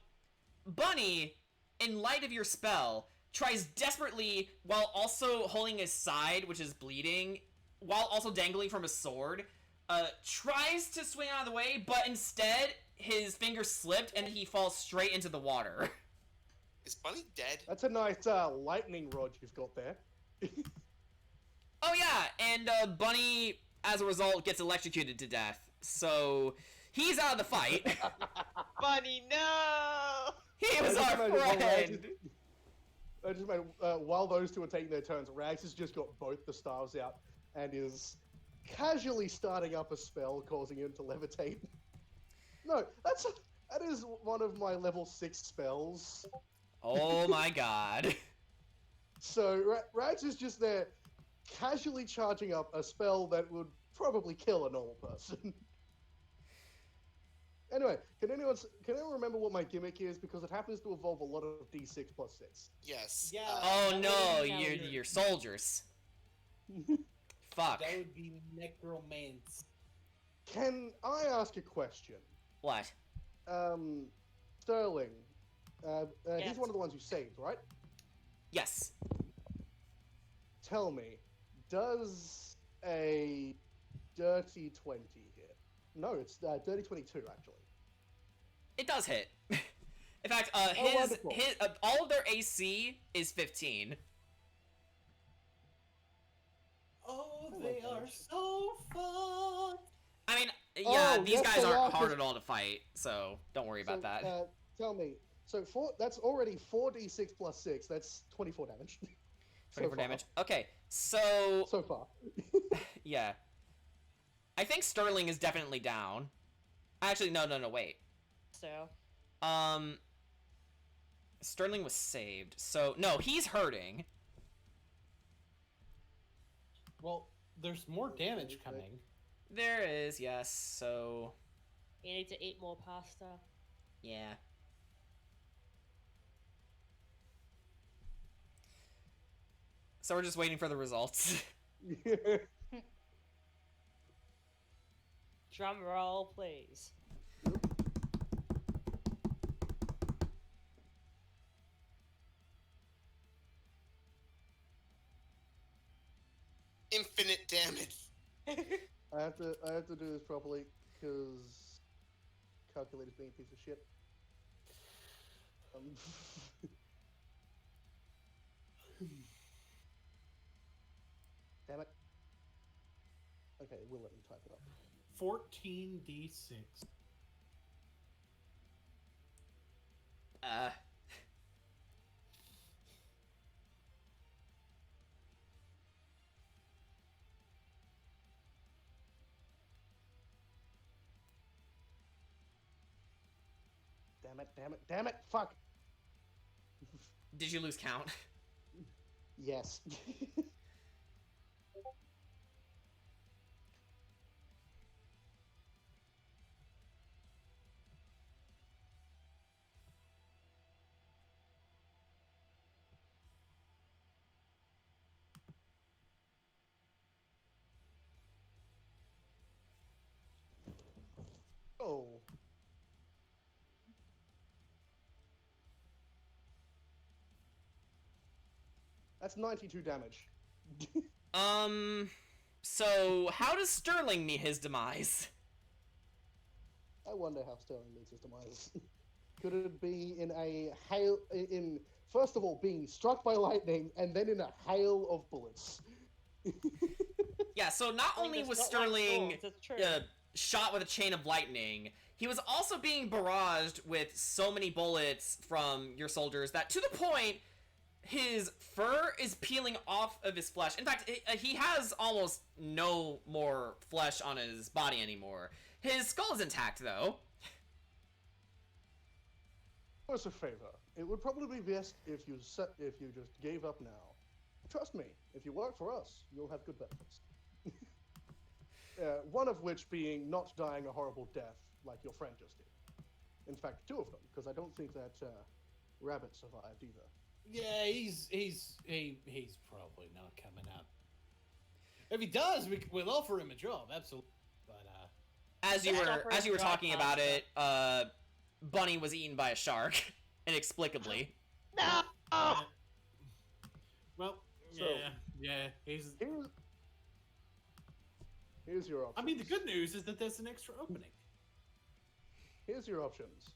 Bunny, in light of your spell, tries desperately, while also holding his side, which is bleeding, while also dangling from his sword, tries to swing out of the way, but instead his finger slipped and he falls straight into the water. is Bunny dead? That's a nice lightning rod you've got there. Oh yeah, and Bunny, as a result, gets electrocuted to death. So he's out of the fight. Bunny, no! He was our friend. I just made while those two are taking their turns, Rags has just got both the staves out and is casually starting up a spell, causing him to levitate. No, that is one of my level 6 spells. Oh my god. So Rags is just there, casually charging up a spell that would probably kill a normal person. Anyway, can anyone remember what my gimmick is? Because it happens to involve a lot of D6 plus 6. Yes. Yeah. Oh That no, would be you're soldiers. Fuck. That would be necromance. Can I ask a question? What? Sterling, he's Yes. one of the ones you saved, right? Yes. Tell me, does a dirty 20 hit? No, it's dirty 22, actually. It does hit. In fact, wonderful. his all of their AC is 15. Oh, I they like are that. so fun. I mean, yeah, Oh, these yes, guys they aren't are, hard 'cause- at all to fight, so don't worry about that. Tell me, so that's already 4d6 plus 6, that's 24 damage. 24 far. damage. Okay, so So far. yeah, I think Sterling is definitely down. Actually, no, wait. So, Sterling was saved, so no, he's hurting. Well, there's more damage coming. There is, yes. So you need to eat more pasta. yeah. So we're just waiting for the results. Drum roll, please. Infinite damage. I have to do this properly because calculator's being a piece of shit. Damn it. Okay, we'll let me type it up. 14d6. Uh. Damn it, fuck! Did you lose count? Yes. Oh. That's 92 damage. So how does Sterling meet his demise? I wonder how Sterling meets his demise. Could it be in a hail, in first of all being struck by lightning, and then in a hail of bullets? Yeah, so not I mean, only there's was not like Sterling swords, it's true. shot with a chain of lightning, he was also being barraged with so many bullets from your soldiers that to the point his fur is peeling off of his flesh. In fact, he has almost no more flesh on his body anymore. His skull is intact, though. Do us a favor. It would probably be best if you just gave up now. Trust me, if you work for us, you'll have good benefits. One of which being not dying a horrible death like your friend just did. In fact, two of them, because I don't think that Rabbit survived either. Yeah, he's probably not coming out. If he does, we'll offer him a job, absolutely. But As you were talking about it, Bunny was eaten by a shark inexplicably. No! well, So- yeah, Here's your options. I mean, the good news is that there's an extra opening. Here's your options.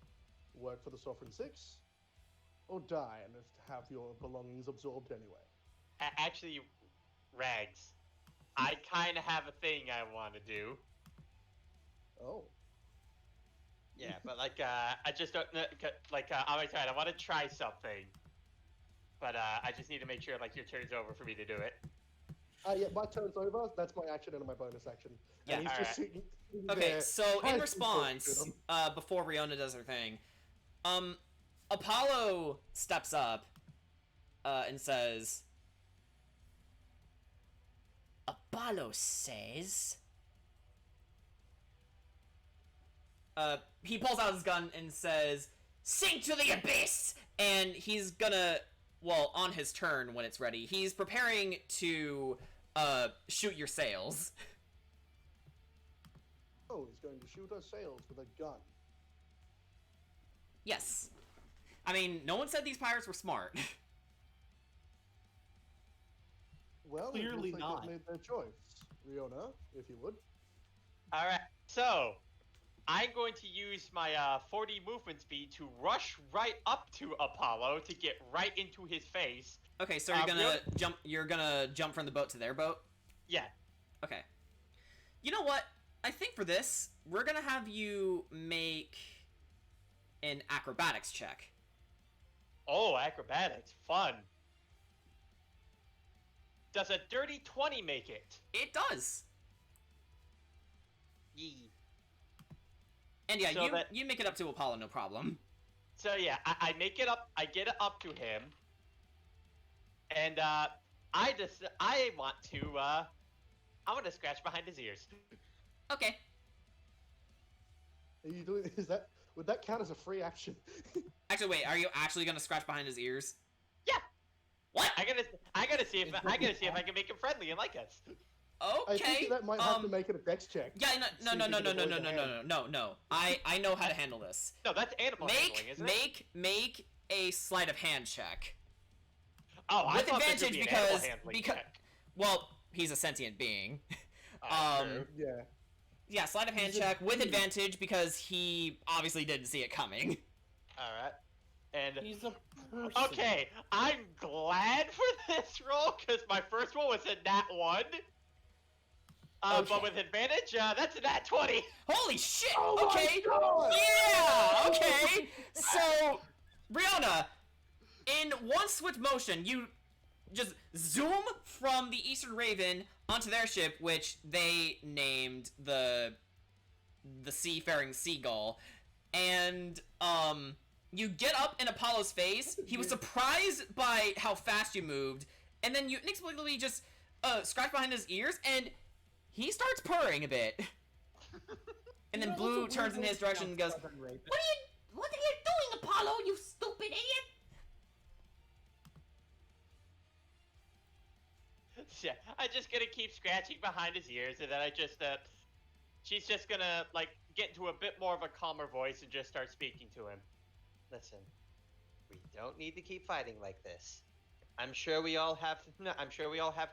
Work for the Sovereign Six, or die and have your belongings absorbed anyway. Actually, Rags, I kind of have a thing I want to do. Oh. Yeah, but like, I just don't know. Like, on my side, I want to try something, but I just need to make sure like your turn's over for me to do it. Yeah, my turn's over. That's my action and my bonus action. Yeah. And he's just Alright. sitting Okay, there, so in casually response, talking to before Riona does her thing, Apollo steps up, and says, Apollo says... he pulls out his gun and says, sink to the abyss! And he's gonna, well, on his turn when it's ready, he's preparing to, shoot your sails. Oh, he's going to shoot our sails with a gun. Yes. I mean, no one said these pirates were smart. Well, Clearly it looks like not. they've made their choice. Riona, if you would. All right, so I'm going to use my 40 movement speed to rush right up to Apollo to get right into his face. Okay, so you're gonna jump. You're gonna jump from the boat to their boat. Yeah. Okay. You know what? I think for this, we're gonna have you make an acrobatics check. Oh, acrobatics, fun. Does a dirty 20 make it? It does. Yee. And yeah, So you make it up to Apollo, no problem. So yeah, I make it up. I get it up to him, and I want to. I want to scratch behind his ears. Okay. Are you doing? Would that count as a free action? Actually, wait. Are you actually gonna scratch behind his ears? Yeah. What? I gotta see if I can make him friendly and like us. I Okay. think that might have to make it a dex check. Yeah. See No. if you can avoid the hand. No. I know how to handle this. No, that's animal handling, isn't it? Make a sleight of hand check. Oh, I with thought this would advantage be an animal because handling because check. well, he's a sentient being. True. Yeah. Yeah, sleight of hand He's a check with being. advantage because he obviously didn't see it coming. All right. And He's a person. okay, I'm glad for this roll because my first one was a nat 1. Okay. But with advantage, that's a nat 20. Holy shit! Oh my Okay. God! Yeah. Okay. So, Brianna, in one swift motion, you just zoom from the Eastern Raven onto their ship, which they named the Seafaring Seagull, and you get up in Apollo's face. He was surprised by how fast you moved, and then you inexplicably just scratch behind his ears, and he starts purring a bit. And then You know, Blue that's a turns in weird his direction and goes, Southern Raven. What are you doing, Apollo, you stupid idiot? Yeah, I'm just gonna keep scratching behind his ears, and then she's just gonna like get into a bit more of a calmer voice and just start speaking to him. Listen, we don't need to keep fighting like this. I'm sure we all have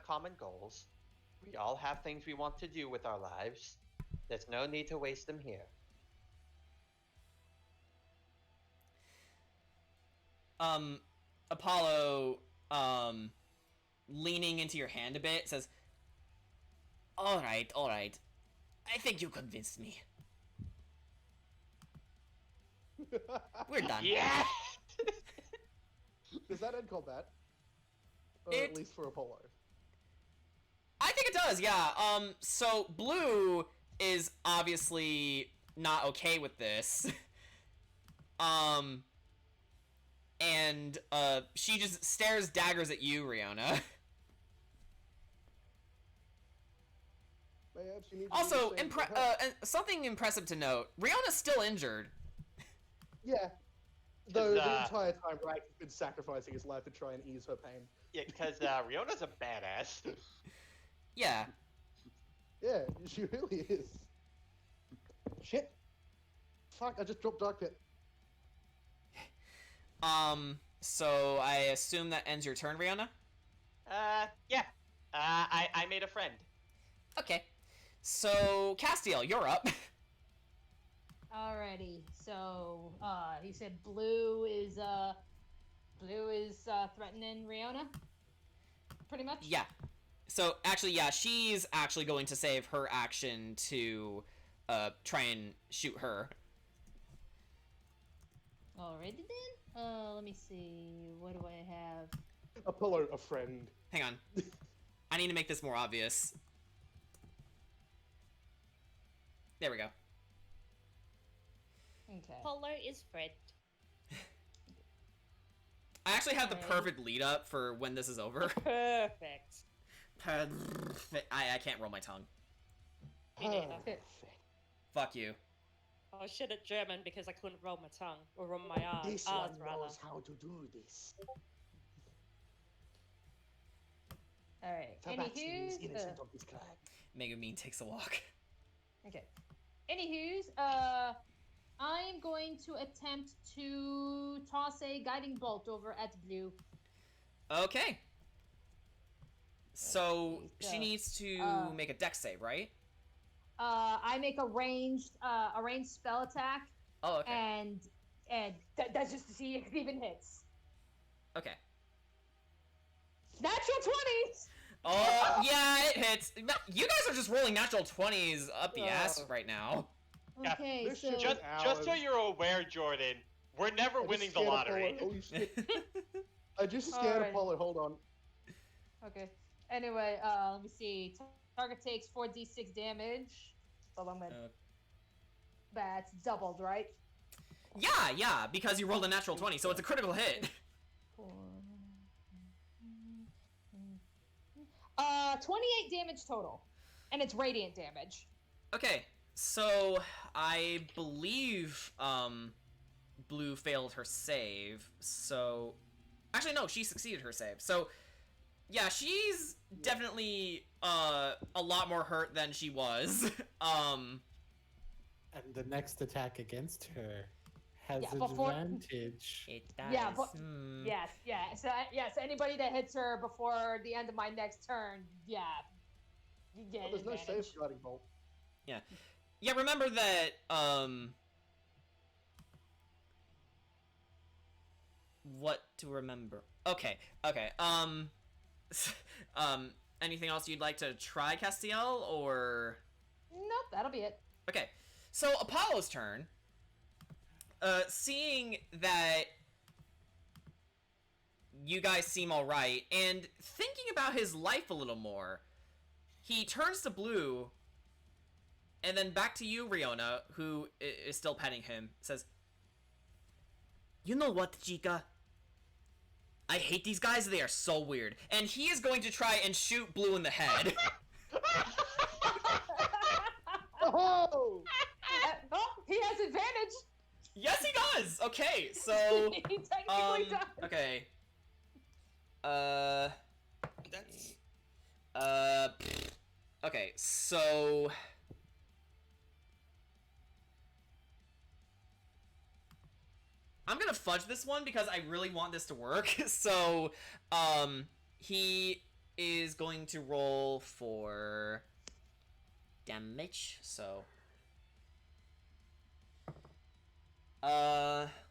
common goals. We all have things we want to do with our lives. There's no need to waste them here. Apollo, leaning into your hand a bit, says, Alright. I think you convinced me. We're done. Yeah. Does that end combat? Or at It- least for Apollo. I think it does, yeah. So Blue is obviously not okay with this. And, she just stares daggers at you, Riona. Perhaps you need to Also, use the same for her. something impressive to note, Riona's still injured. Yeah. Though the 'Cause, entire time Rack has been sacrificing his life to try and ease her pain. Yeah, because Riona's a badass. Yeah. Yeah, she really is. Shit. Fuck, I just dropped Dark Pit. So I assume that ends your turn, Riona? Yeah. I made a friend. Okay. So, Castiel, you're up. Alrighty, so he said Blue is threatening Riona, pretty much. Yeah. So actually, yeah, she's actually going to save her action to try and shoot her. Alrighty then. Let me see. What do I have? Apollo, a friend. Hang on. I need to make this more obvious. There we go. Okay. Apollo is Fred. I actually have the Okay. perfect lead up for when this is over. Perfect. Perfect. I can't roll my tongue. Me neither. Fuck you. I was shit at German because I couldn't roll my tongue. Or roll my R's, This one rather. knows how to do this. Alright. Tabaxi is Anywho's, innocent of this crime. Megumin takes a walk. okay. Anywho's, I'm going to attempt to toss a guiding bolt over at Blue. Okay. So Okay, she so, needs to make a dex save, right? I make a ranged spell attack, Oh, okay. and that's just to see if it even hits. Okay. Natural 20s. Oh, yeah, it hits. You guys are just rolling natural 20s up the ass right now. Yeah, Okay, this so shit Just so you're aware, Jordan, we're never I just winning the scared lottery. Apollo. Holy shit. I just scared Alright. Apollo. Hold on. okay. Anyway, let me see. Target takes 4d6 damage. But I'm gonna. That's doubled, right? Yeah, because you rolled a natural 20, so it's a critical hit. 28 damage total, and it's radiant damage. Okay, so I believe Blue failed her save, so actually no, she succeeded her save. So yeah, she's definitely a lot more hurt than she was. And the next attack against her has Yeah, before- advantage. It does. Yeah, but yes, yeah. So yes, anybody that hits her before the end of my next turn, yeah, you get Oh, there's no advantage. safeguarding bolt. Yeah, remember that what to remember. Okay. Anything else you'd like to try, Castiel, or Nope, that'll be it. okay. So Apollo's turn. Seeing that you guys seem alright, and thinking about his life a little more, he turns to Blue, and then back to you, Riona, who is still petting him, says, "You know what, Chica? I hate these guys, they are so weird." And he is going to try and shoot Blue in the head. Oh! Oh, he has advantage. Yes, he does! Okay, so... he technically does. Okay. That's Okay, so... I'm gonna fudge this one because I really want this to work. So, he is going to roll for damage, so...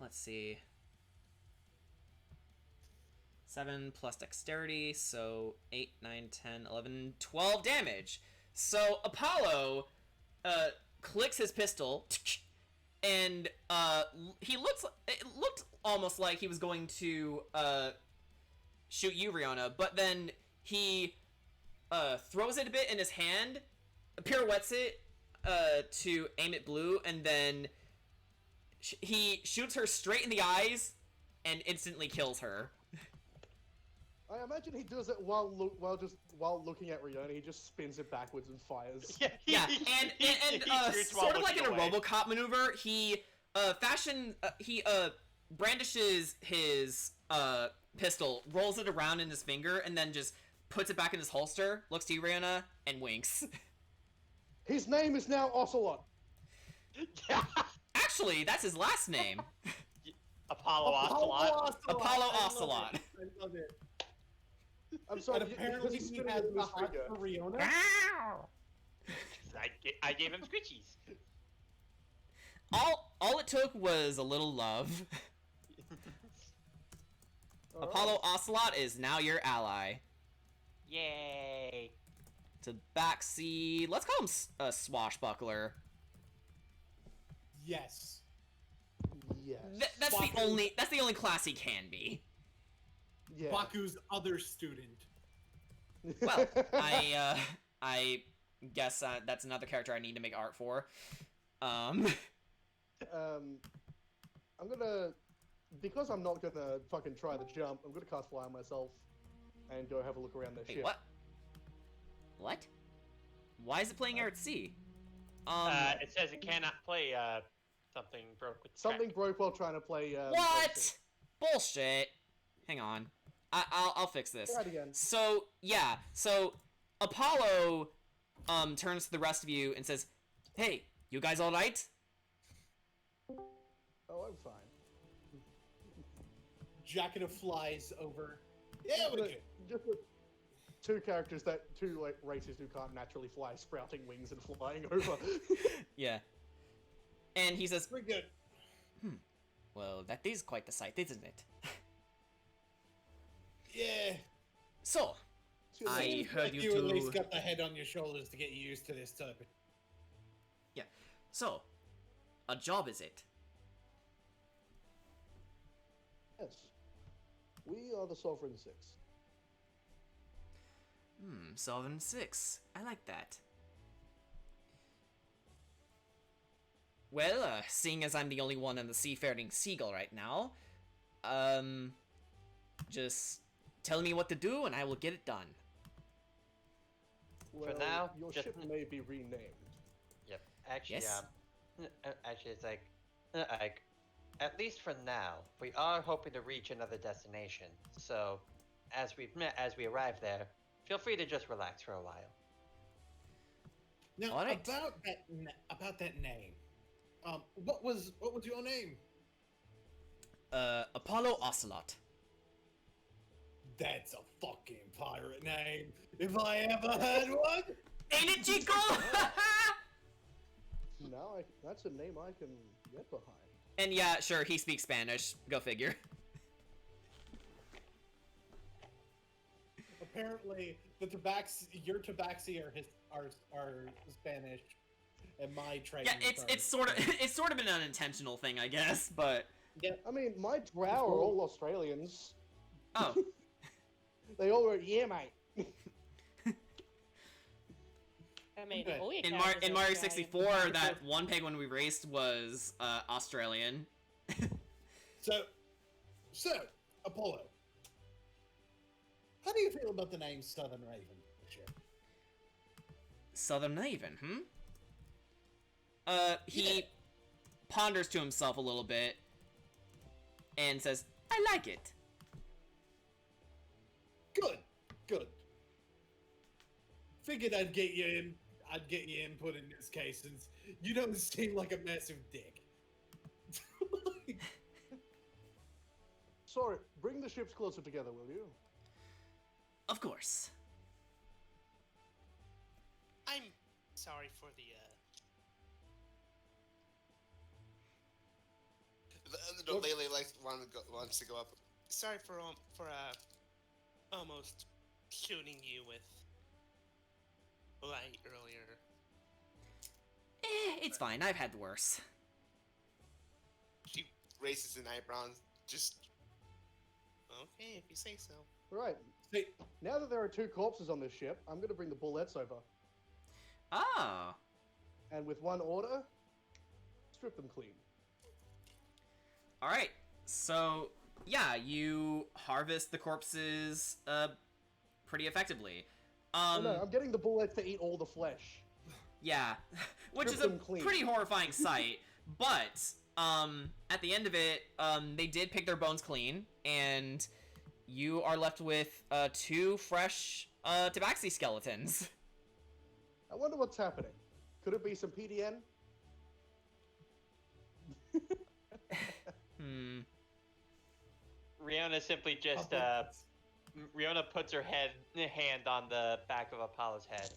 let's see. 7 plus dexterity, so 8, 9, 10, 11, 12 damage. So Apollo clicks his pistol, and it looked almost like he was going to shoot you, Riona, but then he throws it a bit in his hand, pirouettes it to aim at Blue, and then he shoots her straight in the eyes and instantly kills her. I imagine he does it while looking at Riona. He just spins it backwards and fires. Yeah, and shoots while sort of like in a looking away. RoboCop maneuver, he brandishes his pistol, rolls it around in his finger, and then just puts it back in his holster, looks to you, Rihanna, and winks. His name is now Ocelot. Yeah. Actually, that's his last name. Apollo Ocelot. Apollo I love Ocelot. it. I love it. I'm sorry. And apparently he's he spinning has it in the his heart finger. for Riona. I gave him scritchies. All it took was a little love. All right. Apollo Ocelot is now your ally. Yay! Tabaxi. Let's call him a swashbuckler. Yes. Yes. That's Baku. the only class he can be. Yeah. Baku's other student. Well, I guess that's another character I need to make art for. I'm gonna, because I'm not gonna fucking try the jump, I'm gonna cast Fly on myself and go have a look around their Wait, ship. what? What? Why is it playing air at sea? It says it cannot play. Something broke with the Something track. broke while trying to play. What? Racing. Bullshit. Hang on. I'll fix this. Try it again. So yeah, so Apollo turns to the rest of you and says, "Hey, you guys all right?" Oh, I'm fine. Jacket flies over. Yeah, we're good. Just two characters two like races who can't naturally fly, sprouting wings and flying over. Yeah. And he says, We're good. "Well, that is quite the sight, isn't it?" Yeah. So, I Seems heard like you you at least two. got the head on your shoulders to get you used to this type of. Yeah. So, a job is it? Yes. We are the Sovereign Six. Sovereign 6. I like that. Well, seeing as I'm the only one in the seafaring seagull right now, just tell me what to do and I will get it done. Well, now, your just- ship may be renamed. Yep. Actually, Yes? actually, it's like, at least for now, we are hoping to reach another destination. So, as we arrive there, feel free to just relax for a while. Now All right. about that name. What was your name? Apollo Ocelot. That's a fucking pirate name, if I ever heard one. Ain't it, Chico? Now, that's a name I can get behind. And yeah, sure, he speaks Spanish. Go figure. Apparently, your tabaxi are Spanish, and my trade. Yeah, it's sort of an unintentional thing, I guess, but I mean, my drow are all Australians. oh, They all wrote, yeah, mate. I mean, Okay. all your in characters are Mario Australian. 64, that one penguin we raced was Australian. So, Apollo, how do you feel about the name Southern Raven? Southern Raven, he ponders to himself a little bit and says, "I like it." Good. Figured I'd get you input in this case, since you don't seem like a massive dick. Sorry, bring the ships closer together, will you? Of course. I'm sorry for the Lele wants to go up. Sorry for almost shooting you with light earlier. It's fine. I've had worse. She raises an eyebrow and just okay, if you say so. Right. See, Now that there are two corpses on this ship, I'm going to bring the bullets over. Ah. And with one order, strip them clean. All right. So, yeah, you harvest the corpses pretty effectively. Oh, no, I'm getting the bullets to eat all the flesh. Yeah, which Strip is a them clean. pretty horrifying sight. But at the end of it, they did pick their bones clean, and you are left with 2 fresh tabaxi skeletons. I wonder what's happening. Could it be some PDN? Riona simply just Puppets. Riona puts her hand on the back of Apollo's head.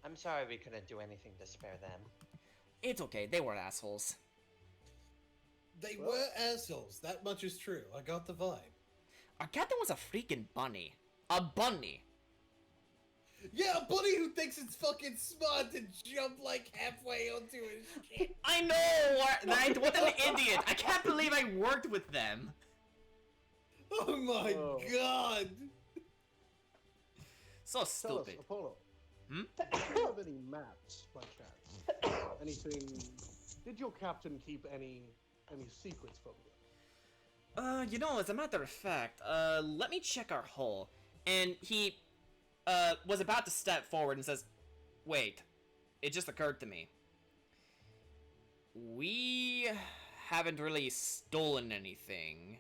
I'm sorry we couldn't do anything to spare them. It's okay. They were assholes. they Well- were assholes. That much is true. I got the vibe. Our captain was a freaking bunny. A bunny. Yeah, a buddy who thinks it's fucking smart to jump like halfway onto his shit. I know! What an idiot! I can't believe I worked with them! Oh my Oh. god! So Tell us, stupid. Apollo. Hmm? Do you have any maps, by chance? Anything? Did your captain keep any secrets from you? You know, as a matter of fact, let me check our hull. And he, was about to step forward and says, wait, it just occurred to me. We haven't really stolen anything,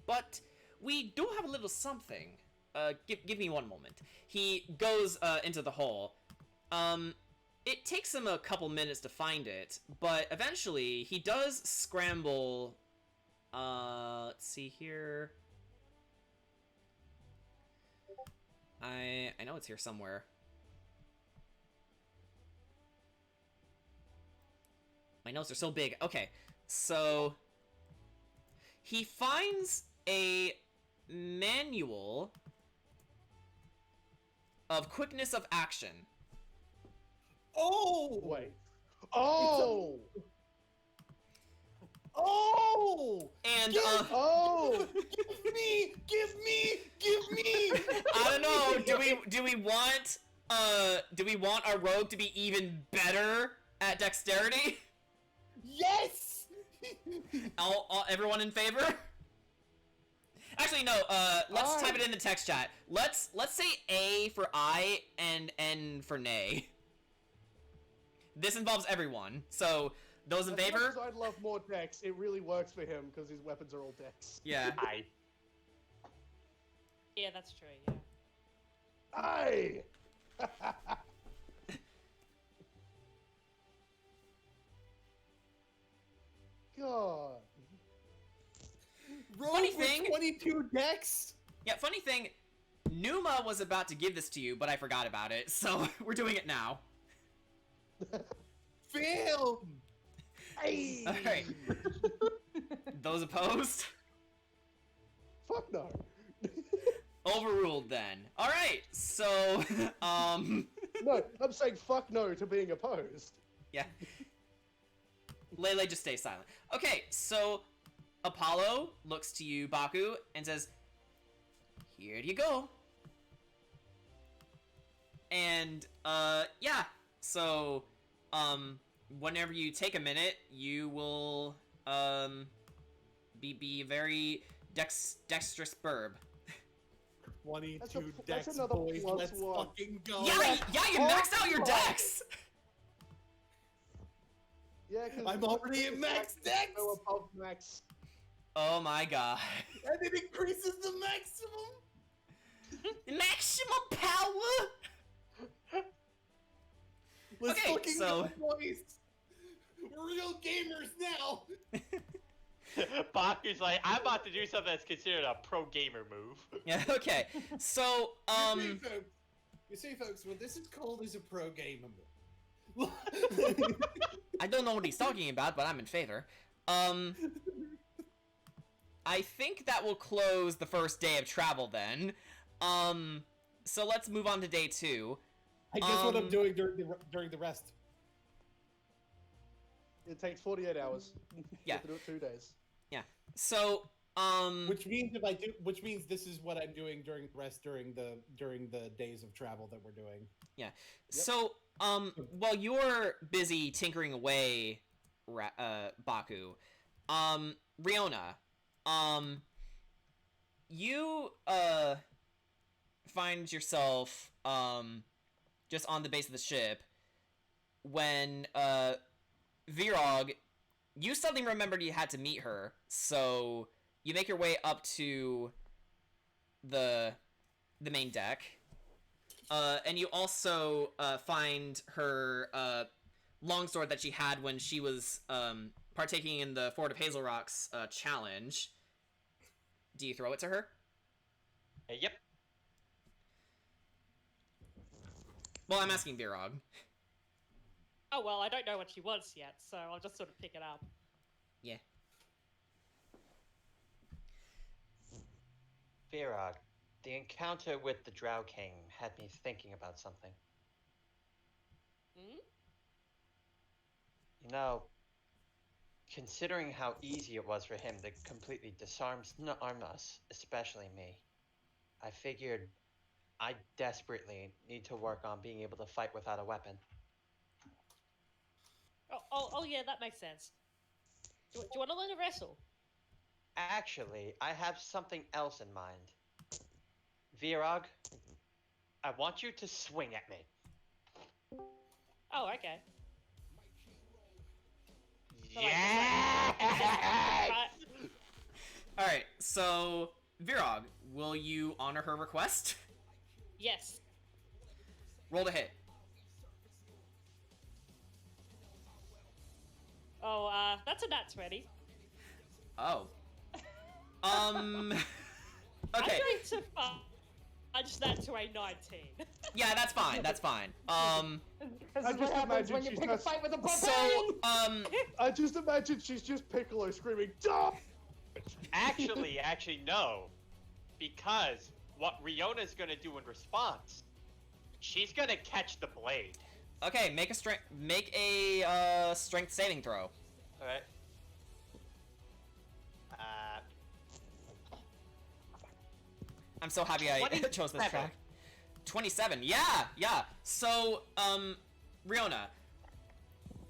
but we do have a little something. Give me one moment. He goes, into the hull. It takes him a couple minutes to find it, but eventually he does scramble. Let's see here. I know it's here somewhere. My notes are so big. Okay, so he finds a manual of quickness of action. Oh! Wait. Oh! Oh! And Oh! Give me! Give me! Give me! I don't know. Do we want our rogue to be even better at dexterity? Yes! Everyone in favor? Actually, no. Let's type it in the text chat. Let's say A for I and N for nay. This involves everyone. So those in As much favor? as I'd love more dex, it really works for him because his weapons are all dex. Yeah. I. Yeah, that's true. Yeah. Aye! God. Rogue Funny with thing- 22 decks? Yeah. Funny thing, Numa was about to give this to you, but I forgot about it. So we're doing it now. Fail! Aye! All right. Those opposed? Fuck no. Overruled then. All right. So No, I'm saying fuck no to being opposed. yeah. Lele, just stay silent. Okay, so Apollo looks to you, Baku, and says, "Here you go." And yeah. So whenever you take a minute, you will be a very dexterous burb. 22 that's decks, another boys. plus Let's one. fucking go. Yeah, you maxed out your Oh, dex. Yeah, because I'm already at max dex! Go above max. Oh my god. And it increases the maximum! Maximum power. Let's Okay, fucking so- go, boys! We're real gamers now! Baku's like, I'm about to do something that's considered a pro gamer move. Yeah. Okay. So You see, folks, what this is called is a pro gamer move. I don't know what he's talking about, but I'm in favor. I think that will close the first day of travel then. So let's move on to day 2. I guess what I'm doing during the rest. It takes 48 hours. Yeah. You have to do it 2 days. So Which means this is what I'm doing during the rest during the days of travel that we're doing. So while you're busy tinkering away, Baku, Riona, you find yourself just on the base of the ship when Virog, you suddenly remembered you had to meet her, so you make your way up to the main deck. And you also find her longsword that she had when she was partaking in the Fort of Hazel Rocks challenge. Do you throw it to her? Yep. Well, I'm asking Virog. Oh well, I don't know what she wants yet, so I'll just sort of pick it up. Yeah. Virog, The encounter with the Drow King had me thinking about something. Hmm? You know, considering how easy it was for him to completely disarm us, especially me, I figured I desperately need to work on being able to fight without a weapon. Oh, yeah, that makes sense. Do you want to learn to wrestle? Actually, I have something else in mind. Virog, I want you to swing at me. Oh, okay. Yeah! All right, so Virog, will you honor her request? Yes. Roll to hit. Oh, that's a nat 20. Oh. Okay. I'm going to fudge that to a 19. Yeah, that's fine. That's fine. This I is what just happens imagine when you she's pick not- a fight with a So, barbarian. I just imagine she's just Piccolo screaming, "Duh!" Actually, no. Because what Riona's gonna do in response, she's gonna catch the blade. okay, make a strength saving throw. Alright. I'm so happy I chose this 27. track. 27. Yeah. So, Riona,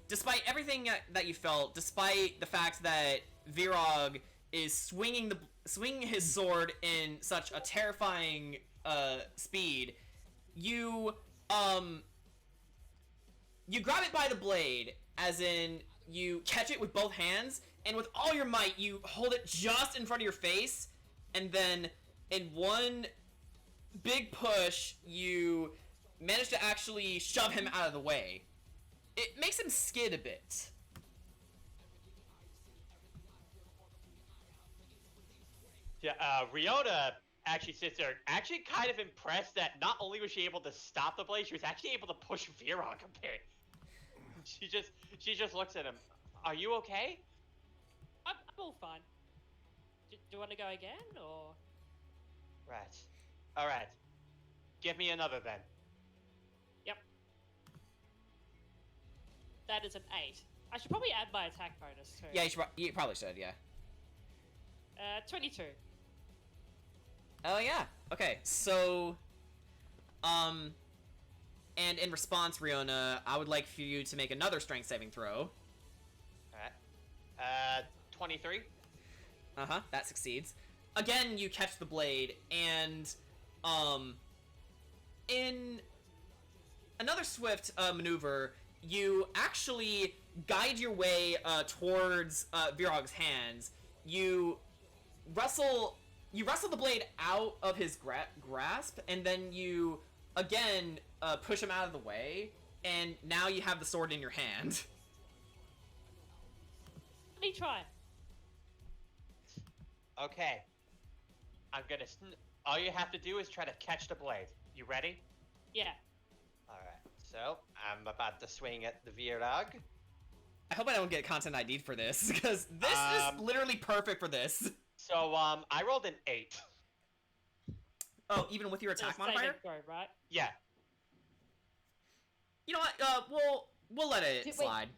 despite everything that you felt, despite the fact that Virog is swinging his sword in such a terrifying speed, you grab it by the blade, as in you catch it with both hands, and with all your might you hold it just in front of your face, and then in one big push you manage to actually shove him out of the way. It makes him skid a bit. Yeah, Riona actually sits there, actually kind of impressed that not only was she able to stop the blade, she was actually able to push Virog a bit. She just looks at him. Are you okay? I'm all fine. Do you want to go again, or? Right. Alright. Give me another then. Yep. That is an 8. I should probably add my attack bonus too. Yeah, you probably should, yeah. 22. Oh yeah. Okay, so and in response, Riona, I would like for you to make another strength saving throw. Alright. 23. Uh-huh, that succeeds. Again, you catch the blade, and in another swift maneuver, you actually guide your way towards Virog's hands. You wrestle the blade out of his grasp, and then you again push him out of the way, and now you have the sword in your hand. Let me try. Okay. I'm gonna. All you have to do is try to catch the blade. You ready? Yeah. Alright. So, I'm about to swing at the Virog. I hope I don't get content ID'd for this, because this is literally perfect for this. So, I rolled an 8. Oh, even with your attack Saving modifier? throw, right? Yeah. You know what? We'll let it Wait. slide.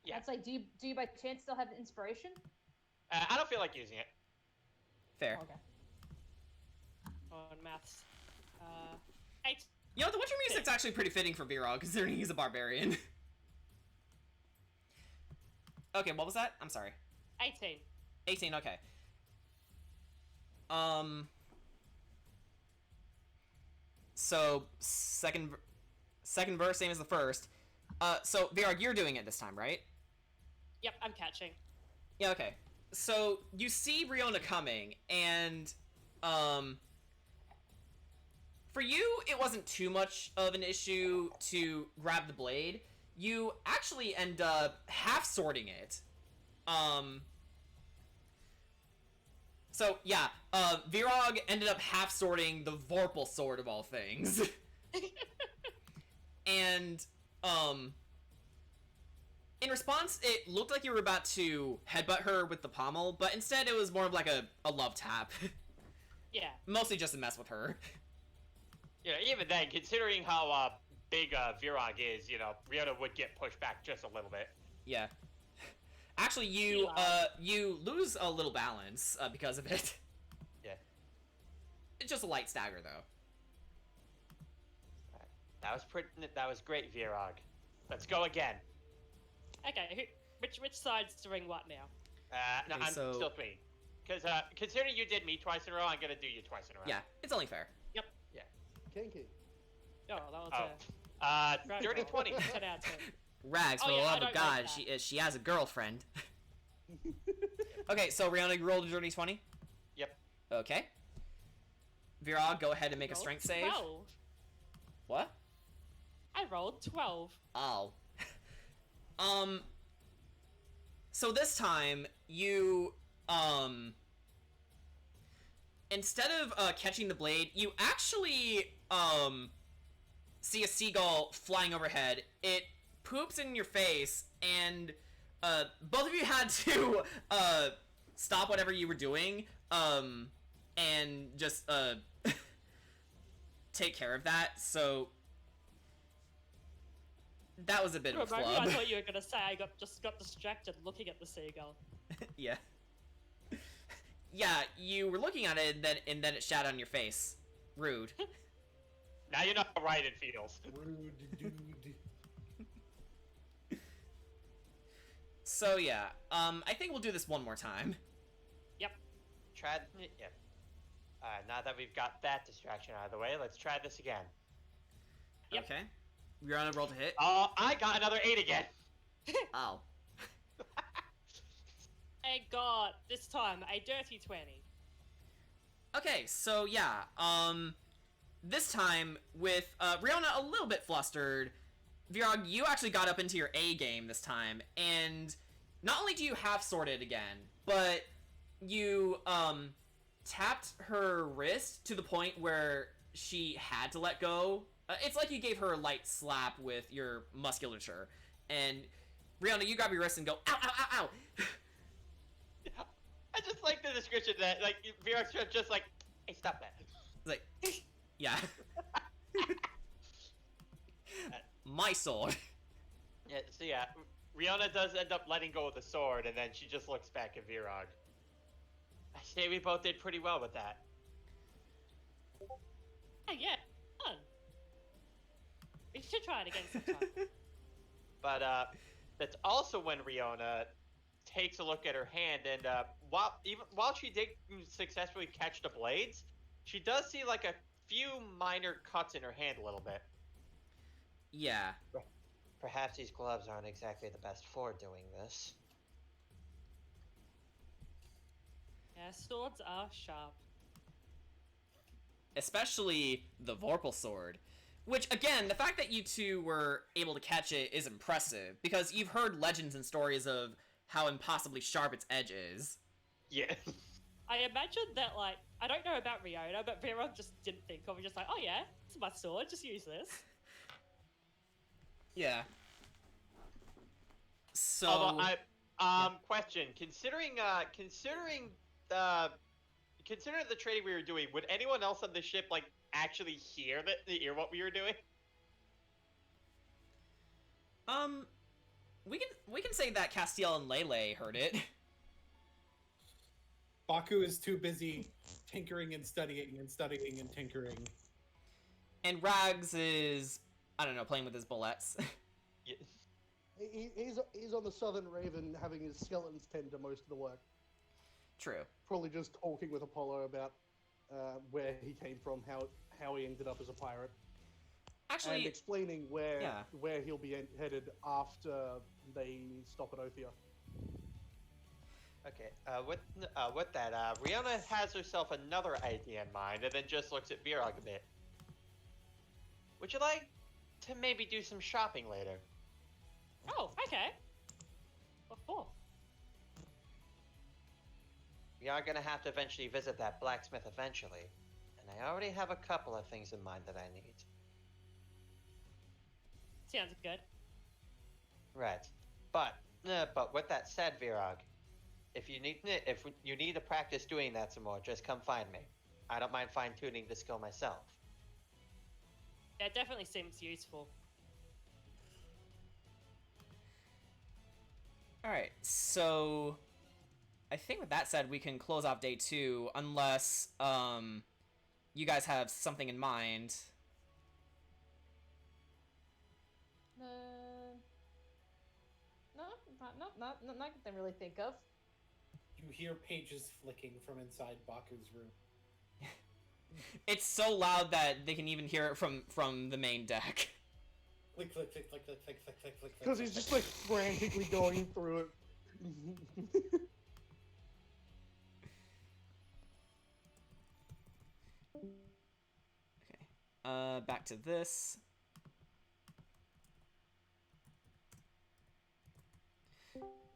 Yeah. That's like, do you by chance still have inspiration? I don't feel like using it. Fair. Okay. On maths. 8. You know, the Witcher music's actually pretty fitting for Virog, considering he's a barbarian. Okay, what was that? I'm sorry. 18. 18, okay. So, second verse, same as the first. So, Virog, you're doing it this time, right? Yep, I'm catching. Yeah, okay. So, you see Riona coming, and, for you, it wasn't too much of an issue to grab the blade. You actually end up half-sorting it. So, yeah, Virog ended up half-sorting the Vorpal sword of all things. And, in response, it looked like you were about to headbutt her with the pommel, but instead it was more of like a love tap. Yeah. Mostly just to mess with her. You know, even then, considering how big Virog is, you know, Riona would get pushed back just a little bit. Yeah. Actually, you lose a little balance because of it. Yeah. It's just a light stagger, though. That was great, Virog. Let's go again. Okay, which side's doing what now? No, Okay, I'm so- still clean. Because considering you did me twice in a row, I'm gonna do you twice in a row. Yeah, it's only fair. Kinky. Oh, that was Oh. Dirty 20. 10 out of 10. Rags, Oh, for the yeah, I love of don't God, like that. she has a girlfriend. Okay, so Rihanna, you rolled a dirty 20? Yep. Okay. Virag, go ahead and make a Rolled strength save. 12. What? I rolled 12. Oh. So this time, you, instead of, catching the blade, you actually, see a seagull flying overhead. It poops in your face, and, both of you had to, stop whatever you were doing, and just, take care of that, so... That was a bit of a Remember, flub. I thought you were gonna say I just got distracted looking at the seagull. Yeah. Yeah, you were looking at it, and then it shat on your face. Rude. Now you know how right it feels. Rude dude. So yeah, I think we'll do this one more time. Try. Yeah. Alright, now that we've got that distraction out of the way, let's try this again. Yep. Okay. You're on a roll to hit. Oh, I got another 8 again. Oh. I got, this time, a dirty 20. Okay, so yeah, this time, with, Rihanna a little bit flustered, Virag, you actually got up into your A game this time, and not only do you have sorted again, but you, tapped her wrist to the point where she had to let go. It's like you gave her a light slap with your musculature, and Rihanna, you grab your wrist and go, ow, ow, ow, ow! I just like the description that, like, Virog's just like, hey, stop that. It's like, yeah. My sword. Yeah, so yeah, Rihanna does end up letting go of the sword, and then she just looks back at Virog. I say we both did pretty well with that. Oh yeah, fun. We should try it again sometime. But that's also when Rihanna takes a look at her hand, and while she did successfully catch the blades, she does see like a few minor cuts in her hand a little bit. Yeah. Perhaps these gloves aren't exactly the best for doing this. Yeah, swords are sharp. Especially the Vorpal sword. Which, again, the fact that you two were able to catch it is impressive, because you've heard legends and stories of how impossibly sharp its edge is. Yeah. I imagine that, like, I don't know about Riona, but Vera just didn't think of it, just like, oh yeah, it's my sword, just use this. Yeah. So... Although question, considering the trading we were doing, would anyone else on the ship, like, actually hear what we were doing? We can say that Castiel and Lele heard it. Baku is too busy tinkering and studying and studying and tinkering. And Rags is, I don't know, playing with his bullets. Yeah. He's on the Southern Raven having his skeletons tend to most of the work. True. Probably just talking with Apollo about where he came from, how he ended up as a pirate, and Actually, explaining where Yeah. he'll be headed after they stop at Othia. Okay, with that, Rihanna has herself another idea in mind, and then just looks at Virog a bit. Would you like to maybe do some shopping later? Oh, okay. What for? We are gonna have to eventually visit that blacksmith eventually, and I already have a couple of things in mind that I need. Sounds good. Right, but with that said, Virog, if you need to practice doing that some more, just come find me. I don't mind fine tuning the skill myself. Yeah, it definitely seems useful. All right, so I think with that said, we can close off day 2, unless you guys have something in mind. No, not that I really think of. You hear pages flicking from inside Baku's room. It's so loud that they can even hear it from the main deck. Click, click, click, click, click, click, click, click, click. Because he's just like frantically going through it. Okay. Back to this.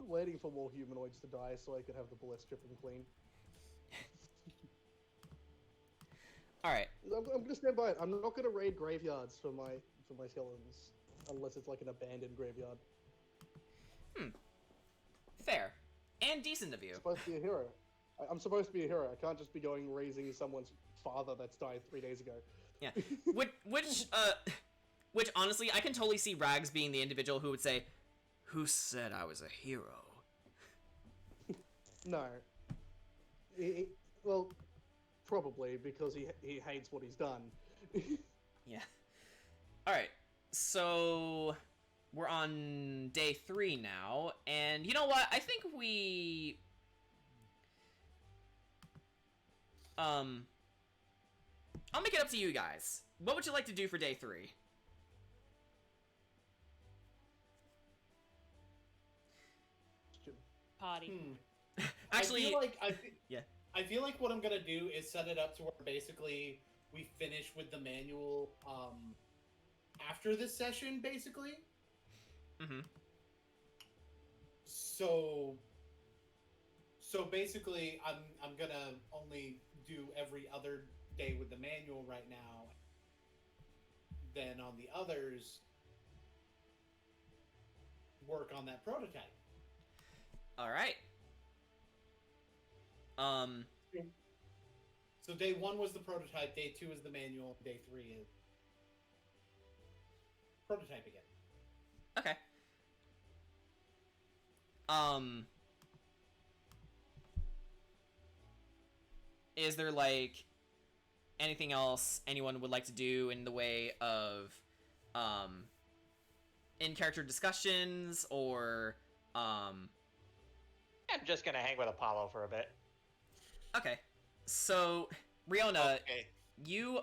Waiting for more humanoids to die so I could have the ballista strip them clean. All right. I'm gonna stand by it. I'm not gonna raid graveyards for my skeletons unless it's like an abandoned graveyard. Fair. And decent of you. I'm supposed to be a hero. I'm supposed to be a hero. I can't just be going raising someone's father that's died 3 days ago. Yeah. Which honestly, I can totally see Rags being the individual who would say, "Who said I was a hero?" No. Well, probably because he hates what he's done. Yeah. All right. So we're on day 3 now, and you know what? I think we I'll make it up to you guys. What would you like to do for day 3? Party. Actually, I feel like what I'm gonna do is set it up to where basically we finish with the manual after this session, basically. Mm-hmm. So basically, I'm gonna only do every other day with the manual right now. Then on the others, work on that prototype. All right. So day 1 was the prototype, day 2 is the manual, day 3 is prototype again. Okay. Is there like anything else anyone would like to do in the way of in-character discussions or I'm just gonna hang with Apollo for a bit. Okay. So, Riona, Okay. you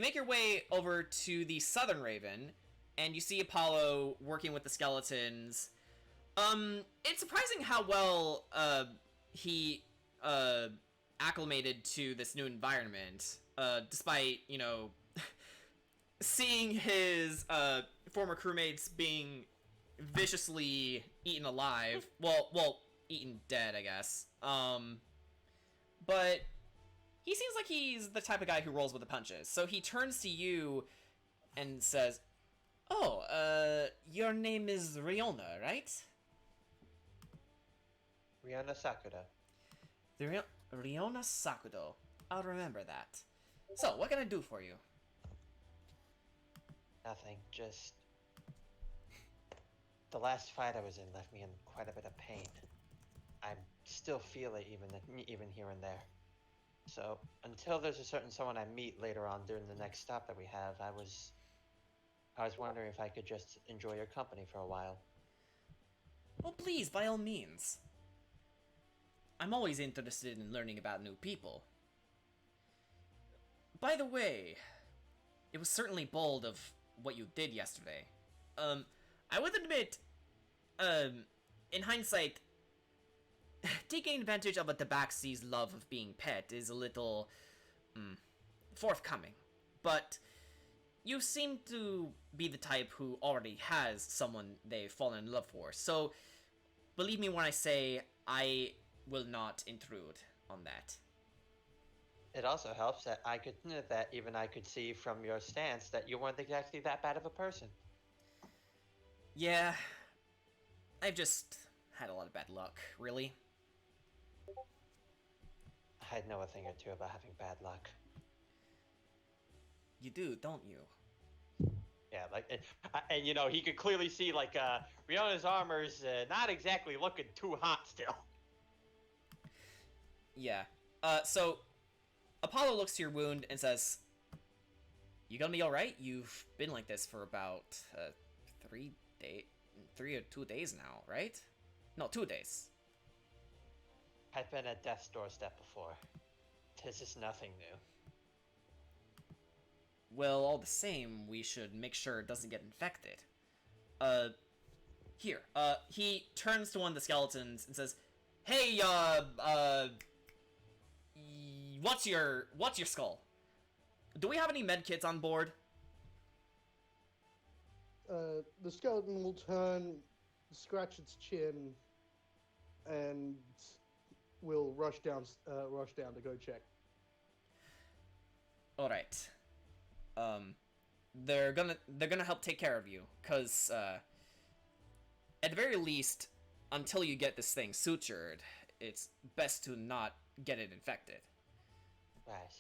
make your way over to the Southern Raven, and you see Apollo working with the skeletons. It's surprising how well he acclimated to this new environment, despite, you know, seeing his former crewmates being viciously eaten alive. Well, eaten dead, I guess. But he seems like he's the type of guy who rolls with the punches. So he turns to you and says, "Oh, your name is Riona, right?" Rihanna Sakuda. Riona Sakudo. I'll remember that. So, what can I do for you? Nothing, just... The last fight I was in left me in quite a bit of pain. I still feel it even here and there. So, until there's a certain someone I meet later on during the next stop that we have, I was wondering if I could just enjoy your company for a while. Well, please, by all means. I'm always interested in learning about new people. By the way, it was certainly bold of what you did yesterday. I would admit, in hindsight, taking advantage of a tabaxi's love of being pet is a little, forthcoming. But you seem to be the type who already has someone they've fallen in love for, so believe me when I say I will not intrude on that. It also helps that I could see from your stance that you weren't exactly that bad of a person. Yeah, I've just had a lot of bad luck, really. I know a thing or two about having bad luck. You do, don't you? Yeah, like, and you know, he could clearly see like Riona's armor's not exactly looking too hot still. Yeah. So Apollo looks to your wound and says, "You gonna be all right? You've been like this for about 3 or 2 days now, right? No, 2 days." I've been at death's doorstep before. This is nothing new. Well, all the same, we should make sure it doesn't get infected. Here. He turns to one of the skeletons and says, "Hey, what's your skull? Do we have any med kits on board?" The skeleton will turn, scratch its chin, and will rush down to go check. All right. They're gonna help take care of you, cause at the very least, until you get this thing sutured, it's best to not get it infected. Right.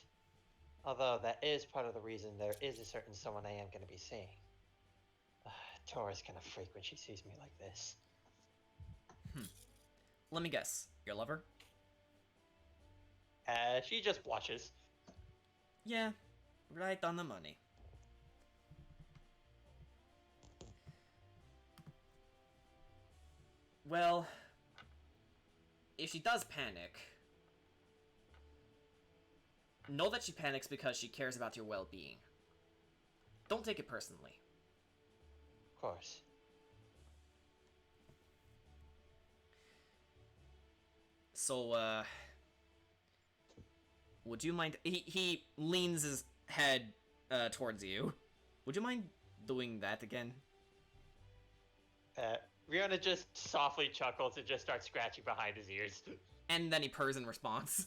Although that is part of the reason there is a certain someone I am going to be seeing. Tora's kind of freak when she sees me like this. Let me guess, your lover? She just blushes. Yeah, right on the money. Well, if she does panic, know that she panics because she cares about your well-being. Don't take it personally. Of course. So, would you mind... He leans his head towards you. Would you mind doing that again? Riona just softly chuckles and just starts scratching behind his ears. And then he purrs in response.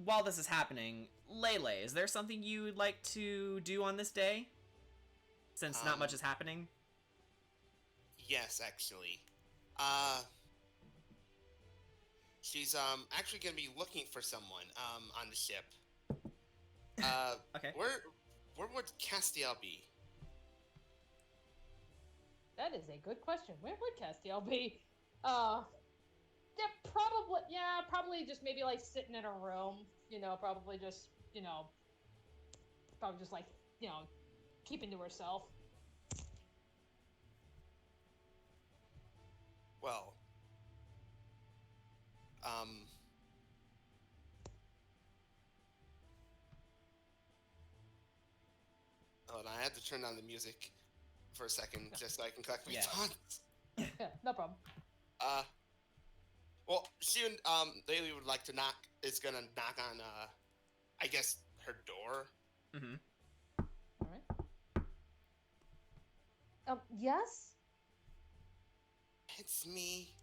While this is happening, Lele, is there something you'd like to do on this day? Since not much is happening? Yes, actually. She's actually gonna be looking for someone on the ship. Okay. Where would Castiel be? That is a good question. Where would Castiel be? They're probably just maybe like sitting in a room, probably just, like, keeping to herself. Well, hold on, I had to turn down the music for a second just so I can collect my thoughts. Yeah, no problem. Well, soon, Laylee would like to is gonna knock on, I guess, her door. Mm-hmm. All right. Yes? It's me.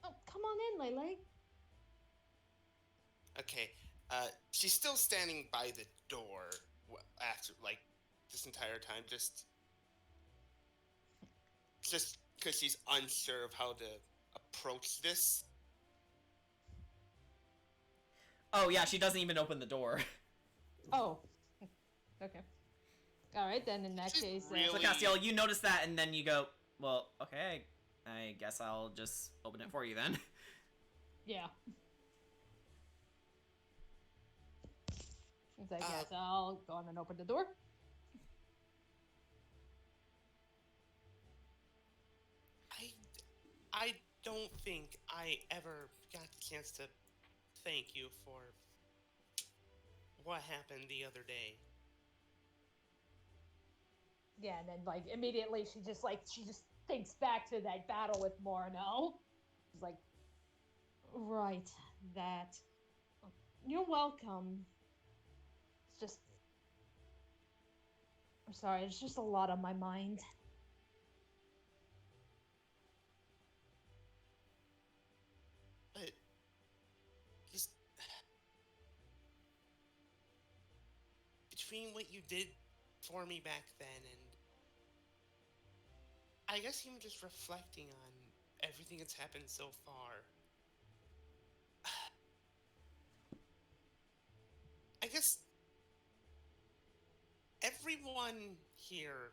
Oh, come on in, Lele. Okay, she's still standing by the door after, like, this entire time, just because she's unsure of how to approach this. Oh, yeah, she doesn't even open the door. Oh. Okay. Alright, then in that She's case... really- So, Castiel, you notice that, and then you go, well, okay, I guess I'll just open it for you then. Yeah. I guess I'll go on and open the door. I don't think I ever got the chance to thank you for what happened the other day. Yeah, and then like immediately she just thinks back to that battle with Morno. She's like, right, that. You're welcome. It's just, I'm sorry, it's just a lot on my mind. But just between what you did for me back then and I guess even just reflecting on everything that's happened so far. I guess everyone here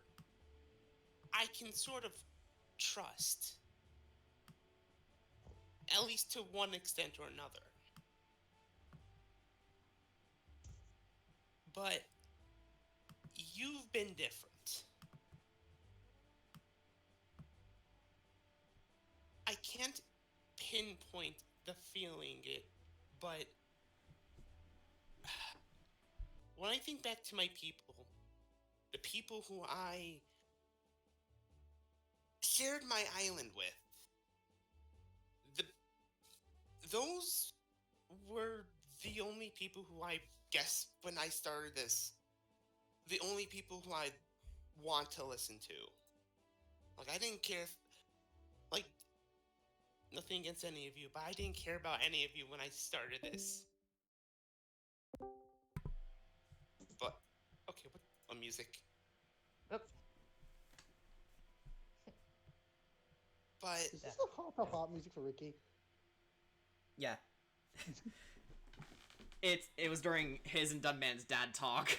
I can sort of trust. At least to one extent or another. But you've been different. I can't pinpoint the feeling but when I think back to my people, the people who I shared my island with, the those were the only people who I guess when I started this, the only people who I want to listen to. Like I didn't care if, like, nothing against any of you, but I didn't care about any of you when I started this. But okay, what music? Oop. But Is this the heart music for Ricky? Yeah. It was during his and Dunman's dad talk.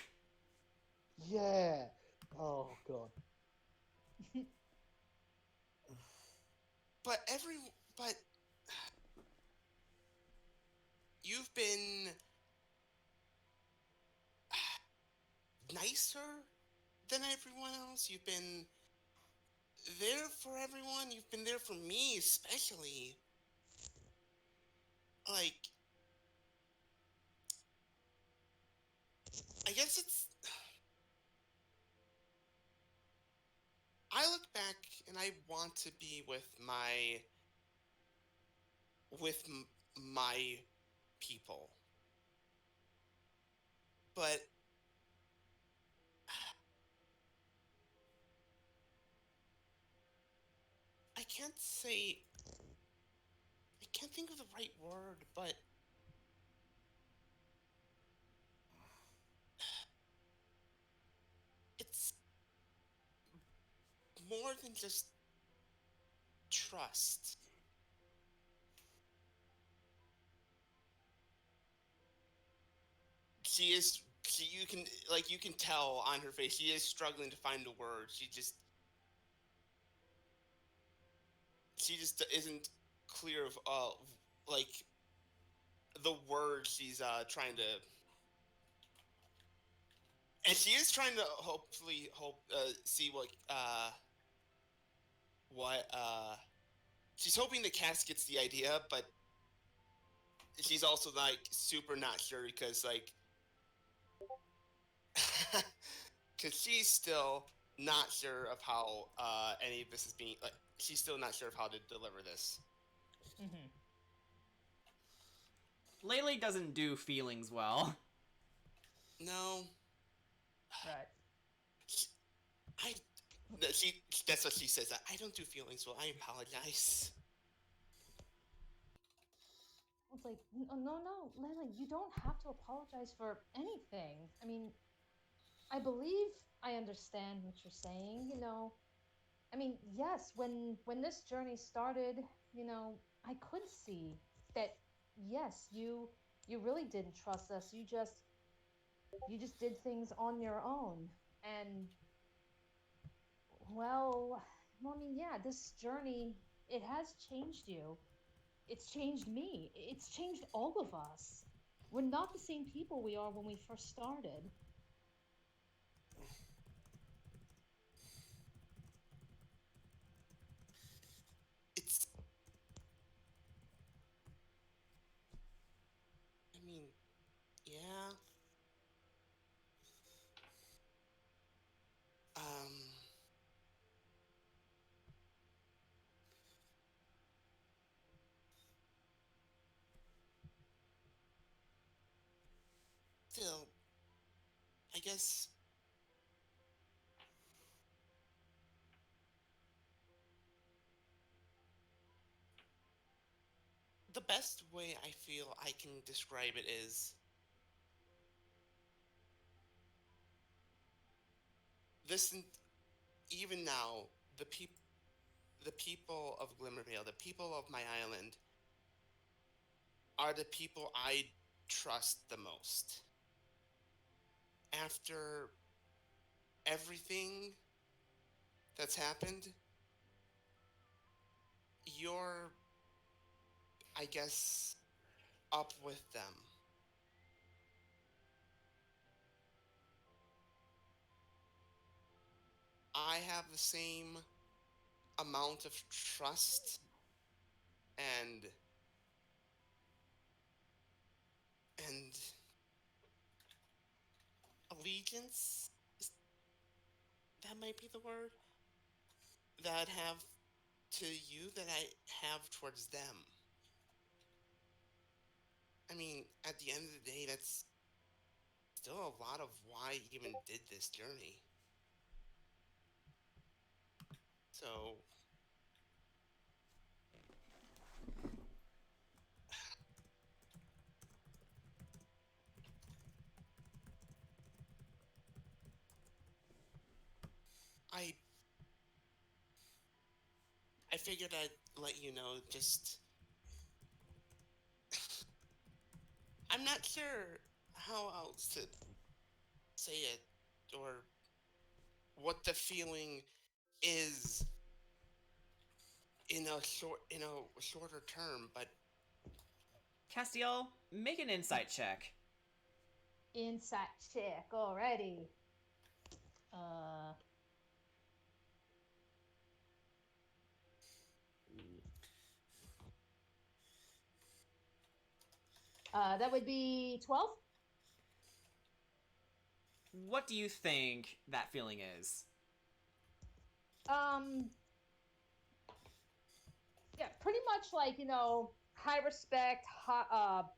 Yeah. Oh god. but you've been nicer than everyone else. You've been there for everyone. You've been there for me, especially. Like, I guess it's. I look back and I want to be with my people, but I can't say. I can't think of the right word, but it's more than just trust. You can, like, you can tell on her face, she is struggling to find a word. She just isn't clear of, like, the word she's, trying to, and she is trying to hopefully see she's hoping the cast gets the idea, but she's also, like, super not sure because, like, because she's still not sure of how any of this is being, like, she's still not sure of how to deliver this. Mm-hmm. Laylee doesn't do feelings well. No, Right. I. That's what she says. I don't do feelings well. I apologize. It's like, no, Lily, you don't have to apologize for anything. I mean, I believe I understand what you're saying, you know. I mean, yes, when this journey started, you know, I could see that yes, you really didn't trust us. You just did things on your own. And well, I mean, yeah, this journey it has changed you. It's changed me. It's changed all of us. We're not the same people we are when we first started. It's. I mean, yeah. Um. Still, I guess the best way I feel I can describe it is listen, even now, the people of Glimmervale, the people of my island, are the people I trust the most. After everything that's happened, you're, I guess, up with them. I have the same amount of trust and and allegiance. That might be the word that I'd have to you that I have towards them. I mean, at the end of the day, that's still a lot of why I even did this journey. So I I figured I'd let you know. Just I'm not sure how else to say it or what the feeling is in a shorter term, but Castiel, make an insight check. Insight check already. Uh. That would be 12. What do you think that feeling is? Yeah, pretty much like, high respect,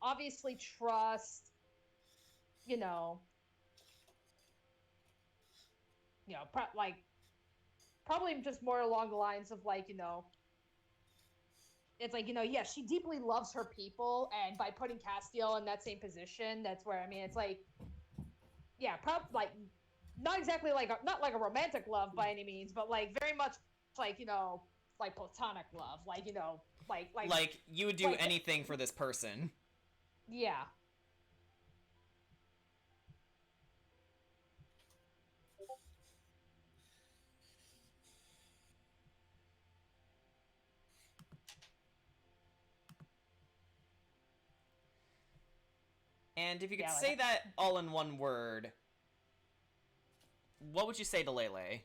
obviously trust, you know, like probably just more along the lines of like, it's like, yeah, she deeply loves her people, and by putting Castiel in that same position, that's where, I mean, it's like, yeah, like not exactly like not like a romantic love by any means, but like very much like, like platonic love, like, Like, you would do like, anything for this person. yeah. And if you could Yeah, say like, that all in one word, what would you say to Lele?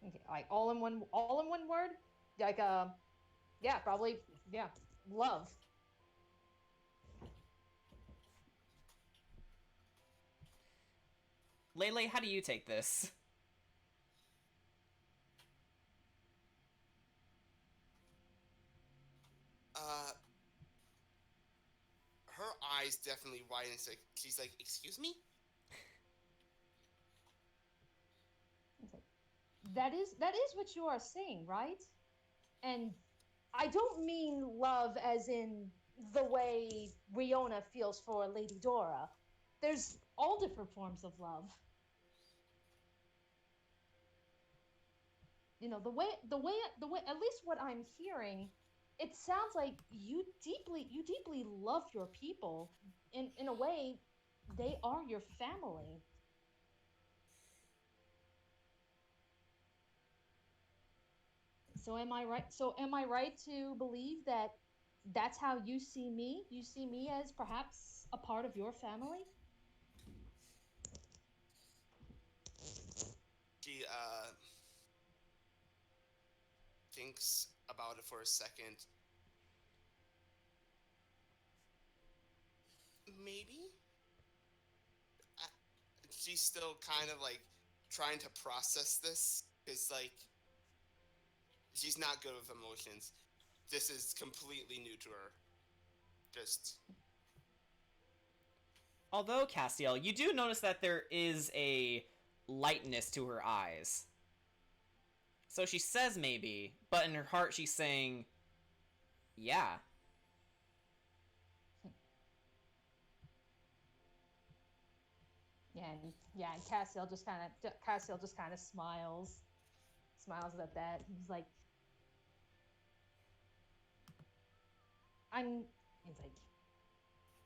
okay, like all in one word, like yeah, probably, yeah, love. Lele, how do you take this? uh her eyes definitely widen. It's like she's like, "Excuse me?" That is what you are saying, right? And I don't mean love as in the way Riona feels for Lady Dora. There's all different forms of love. The way at least what I'm hearing, it sounds like you deeply love your people. In a way, they are your family. So am I right to believe that that's how you see me? You see me as perhaps a part of your family? She thinks about it for a second. Maybe. I, she's still kind of like trying to process this because like she's not good with emotions. This is completely new to her. Just Although, Castiel, you do notice that there is a lightness to her eyes. So she says maybe, but in her heart she's saying, yeah. And Cassiel just kind of smiles at that. He's like, I'm. He's like,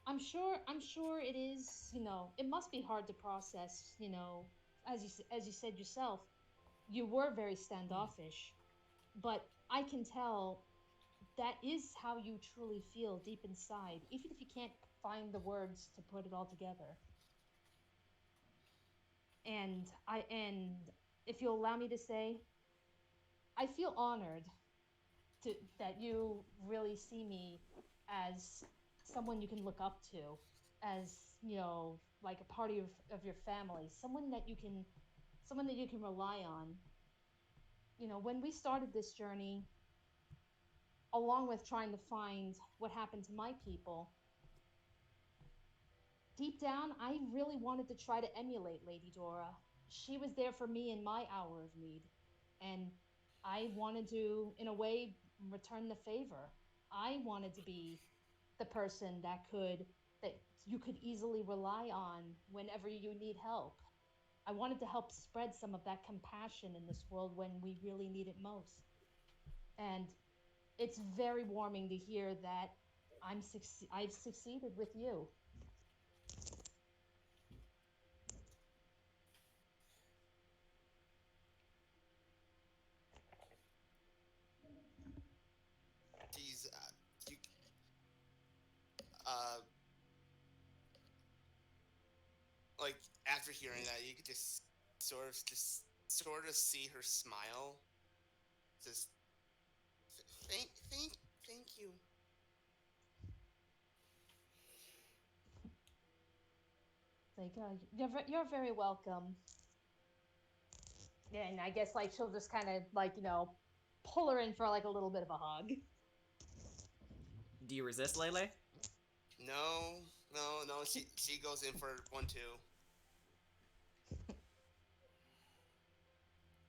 I'm sure it is. It must be hard to process. As you said yourself, you were very standoffish, but I can tell that is how you truly feel deep inside, even if you can't find the words to put it all together. And if you'll allow me to say, I feel honored that you really see me as someone you can look up to, as like a part of your family, someone that you can rely on. When we started this journey, along with trying to find what happened to my people, deep down, I really wanted to try to emulate Lady Dora. She was there for me in my hour of need, and I wanted to, in a way, return the favor. I wanted to be the person that you could easily rely on whenever you need help. I wanted to help spread some of that compassion in this world when we really need it most. And it's very warming to hear that I've succeeded with you. He's you uh like after hearing that, you could just sort of see her smile. Just thank you. Like, you're very welcome. Yeah, and I guess like she'll just kind of like pull her in for like a little bit of a hug. Do you resist, Lele? No, no. She goes in for one too.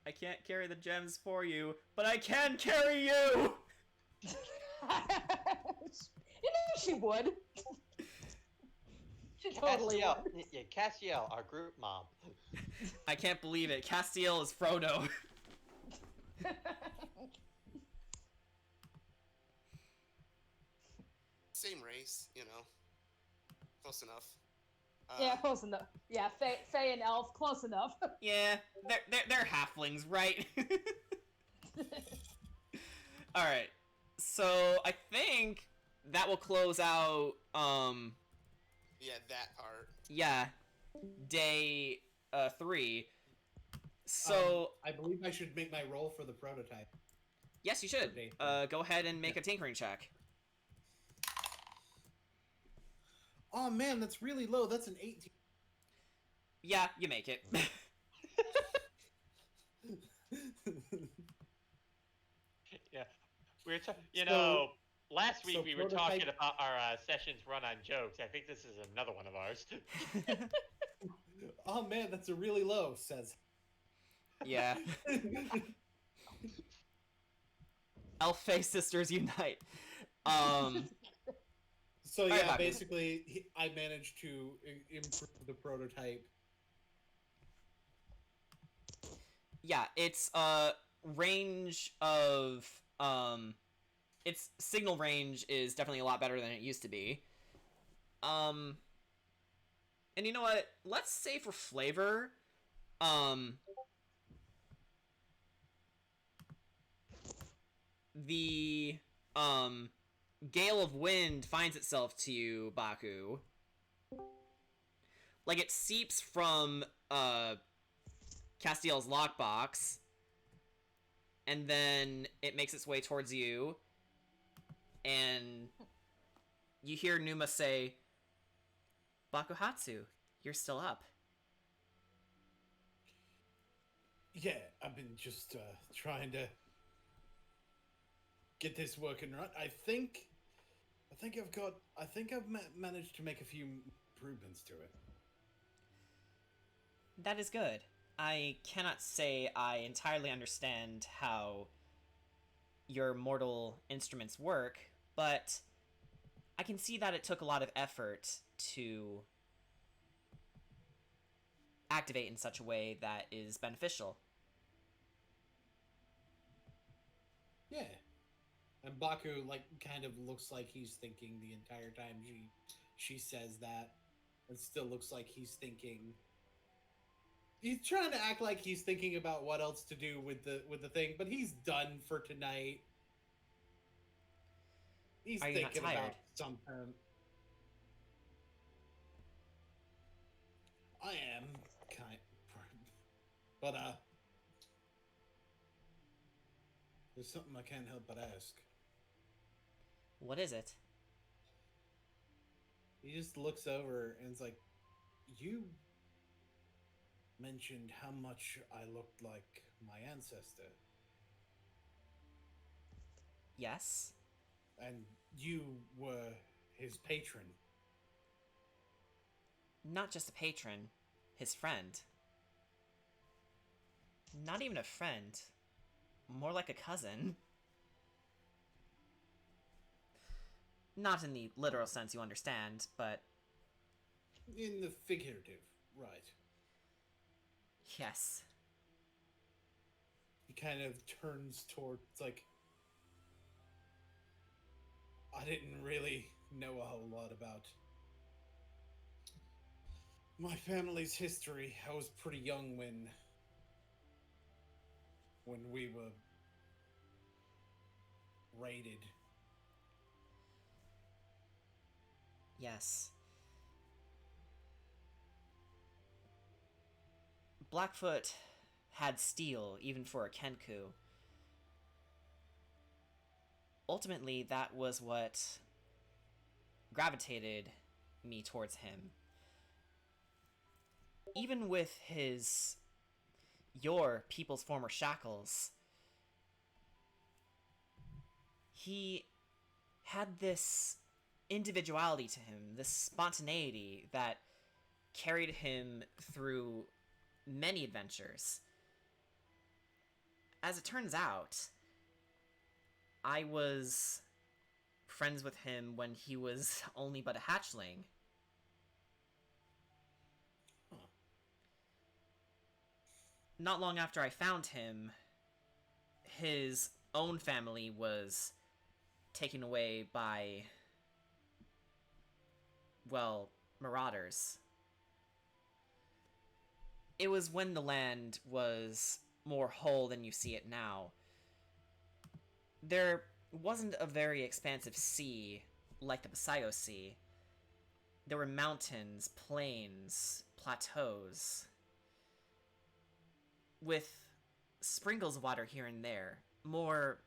I can't carry the gems for you, but I can carry you! She would. She totally Castiel, would. yeah, Castiel, our group mom. I can't believe it. Castiel is Frodo. Same race, close enough. Yeah, close enough. Yeah, Fae and Elf, close enough. Yeah, they're halflings, right? Alright, so I think that will close out, Yeah, that part. yeah, day 3. So, I believe I should make my roll for the prototype. yes, you should. day Go ahead and make a tinkering check. Oh man, that's really low. That's an 18. Yeah, you make it. Yeah, we were last week so we were prototype- talking about our sessions run on jokes. I think this is another one of ours. Oh man, that's a really low, says. Yeah. Elf-Fae Sisters Unite. So Alright, yeah, Baku. basically, I managed to improve the prototype. Yeah, its range of its signal range is definitely a lot better than it used to be. And you know what? Let's say for flavor, the gale of wind finds itself to you, Baku. Like it seeps from Castiel's lockbox, and then it makes its way towards you, and you hear Numa say, Bakuhatsu, you're still up. Yeah, I've been just trying to get this working right. I think I've managed to make a few improvements to it. That is good. I cannot say I entirely understand how your mortal instruments work, but I can see that it took a lot of effort to activate in such a way that is beneficial. Yeah. And Baku kind of looks like he's thinking the entire time she says that, and still looks like he's thinking. He's trying to act like he's thinking about what else to do with the thing, but he's done for tonight. He's Are you not thinking tired? about something. I am but there's something I can't help but ask. What is it? He just looks over and is like, "You mentioned how much I looked like my ancestor, Yes? and you were his patron." Not just a patron, his friend. Not even a friend. More like a cousin. Not in the literal sense you understand, but In the figurative, right. yes. He kind of turns towards, I didn't really know a whole lot about my family's history. I was pretty young when we were raided. Yes. Blackfoot had steel even for a Kenku. Ultimately, that was what gravitated me towards him. Even with your people's former shackles, he had this individuality to him, this spontaneity that carried him through many adventures. As it turns out, I was friends with him when he was only but a hatchling. Huh. Not long after I found him, his own family was taken away by, well, marauders. It was when the land was more whole than you see it now. There wasn't a very expansive sea like the Paseo Sea. There were mountains, plains, plateaus, with sprinkles of water here and there, more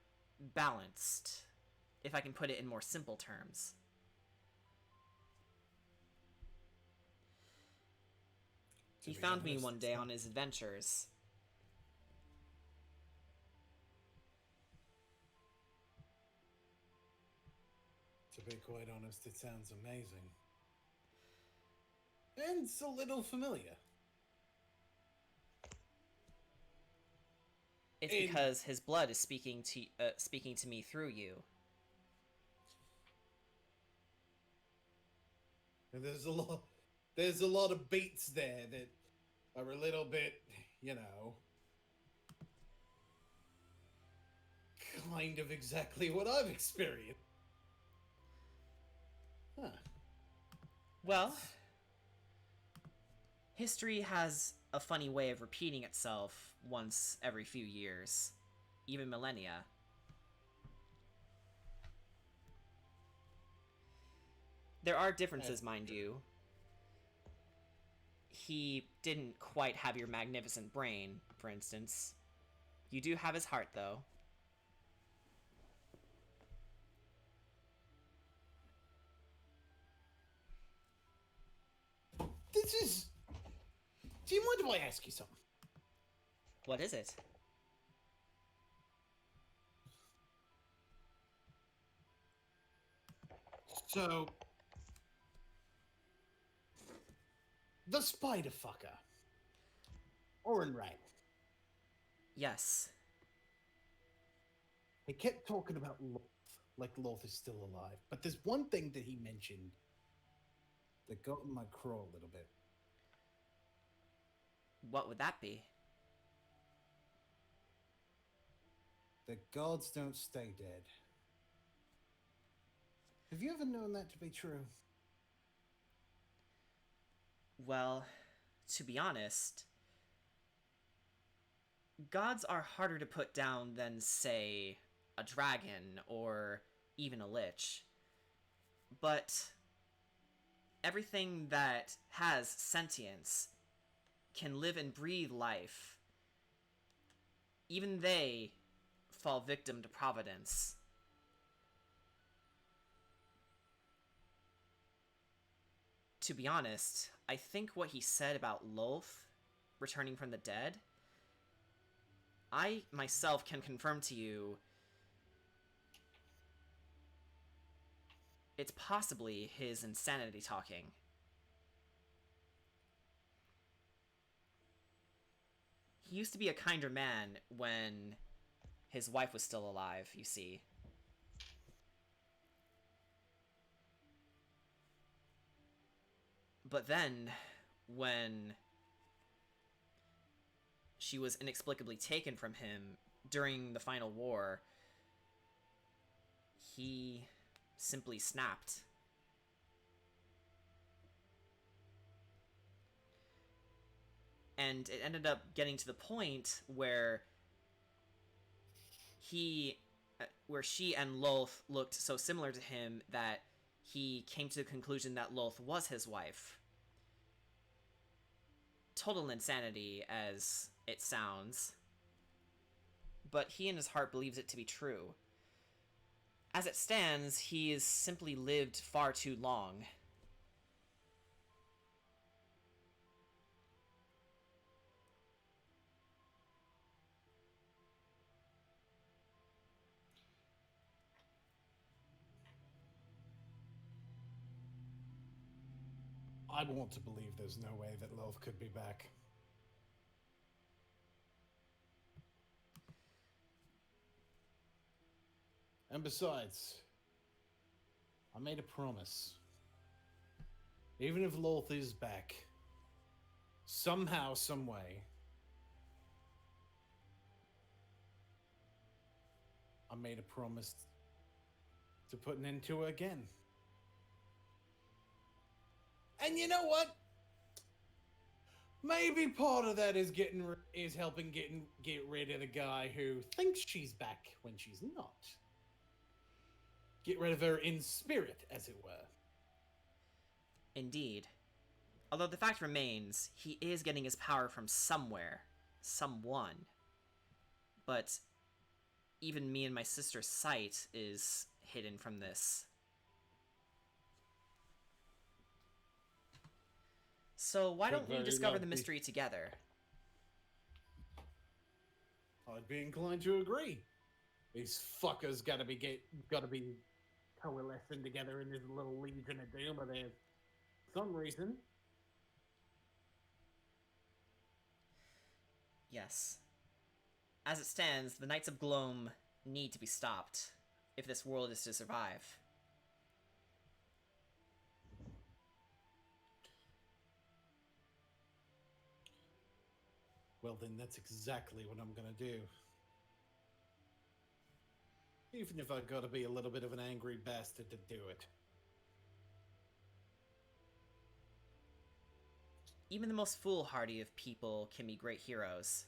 balanced, if I can put it in more simple terms. He be found me honest, one it's day not- on his adventures. To be quite honest, it sounds amazing. And it's a little familiar. It's In- because his blood is speaking to me through you. And there's a lot of beats there that are a little bit, kind of exactly what I've experienced. Huh. Well, history has a funny way of repeating itself once every few years, even millennia. There are differences, mind you. He didn't quite have your magnificent brain, for instance. You do have his heart, though. This is. Do you mind if I ask you something? What is it? So. The spider fucker. Orin Wright. Yes. He kept talking about Loth, like Loth is still alive. But there's one thing that he mentioned that got in my craw a little bit. What would that be? The gods don't stay dead. Have you ever known that to be true? Well, to be honest, gods are harder to put down than, say, a dragon or even a lich. But everything that has sentience can live and breathe life. Even they fall victim to providence. To be honest, I think what he said about Lolth returning from the dead, I myself can confirm to you it's possibly his insanity talking. He used to be a kinder man when his wife was still alive, you see. But then, when she was inexplicably taken from him during the final war, he simply snapped. And it ended up getting to the point where where she and Lolth looked so similar to him that he came to the conclusion that Lolth was his wife. Total insanity, as it sounds. But he in his heart believes it to be true. As it stands, he has simply lived far too long. I want to believe there's no way that Lolth could be back. And besides, I made a promise. Even if Lolth is back, somehow, someway, I made a promise to put an end to it again. And you know what? Maybe part of that is helping get rid of the guy who thinks she's back when she's not. Get rid of her in spirit, as it were. Indeed. Although the fact remains, he is getting his power from somewhere. Someone. But even me and my sister's sight is hidden from this. So why don't we discover the mystery together? I'd be inclined to agree. These fuckers gotta be coalescing together in this little Legion of Doom of theirs. For some reason. Yes. As it stands, the Knights of Gloam need to be stopped if this world is to survive. Well, then that's exactly what I'm gonna do. Even if I gotta be a little bit of an angry bastard to do it. Even the most foolhardy of people can be great heroes.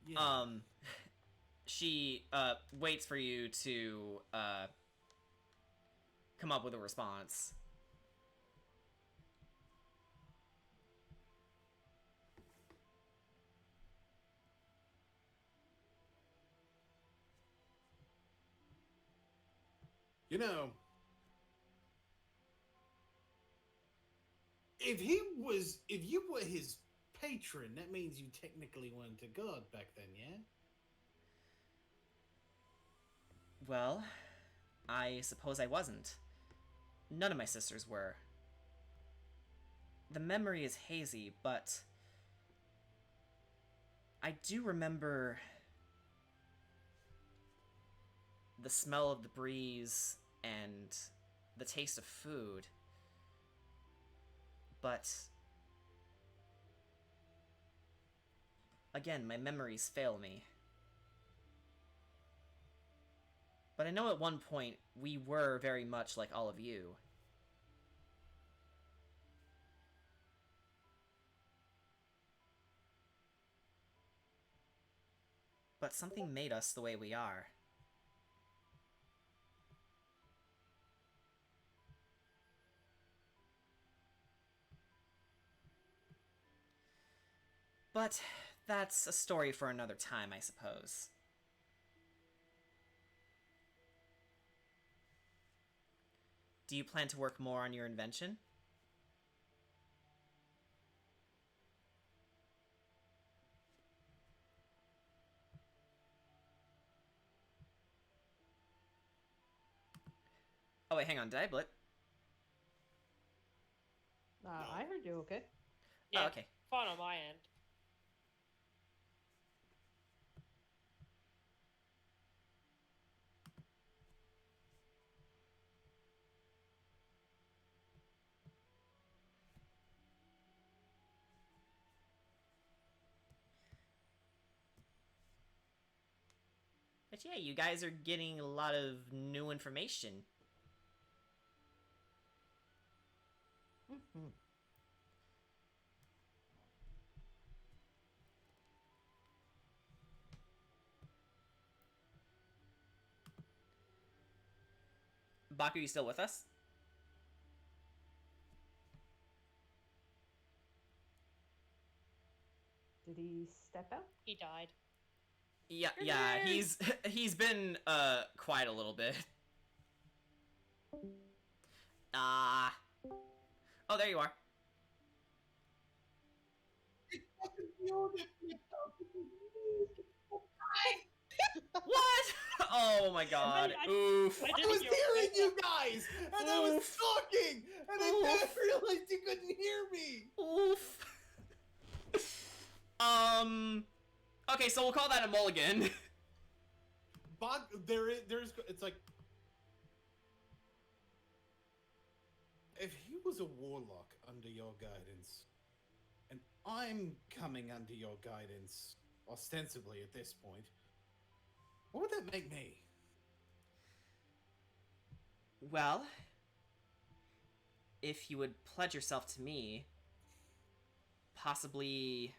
Yeah. She waits for you to come up with a response. You know, if you were his patron, that means you technically went to God back then, yeah? Well, I suppose I wasn't. None of my sisters were. The memory is hazy, but I do remember the smell of the breeze and the taste of food. But again, my memories fail me. But I know at one point we were very much like all of you. But something made us the way we are. But that's a story for another time, I suppose. Do you plan to work more on your invention? Oh wait, hang on, did I blip? I heard you okay. Yeah, Oh, okay. fine on my end. But yeah, you guys are getting a lot of new information. Mm-hmm. Baku, you still with us? Did he step out? He died. Yeah, You're yeah, there. he's been quiet a little bit. Oh, there you are. What? Oh my god. Oof. I I didn't was hear hearing it. you guys, and I was Oof. talking, and I Oof. realized you couldn't hear me. Oof. Okay, so we'll call that a mulligan. It's like, if he was a warlock under your guidance, and I'm coming under your guidance, ostensibly at this point, what would that make me? Well, if you would pledge yourself to me, possibly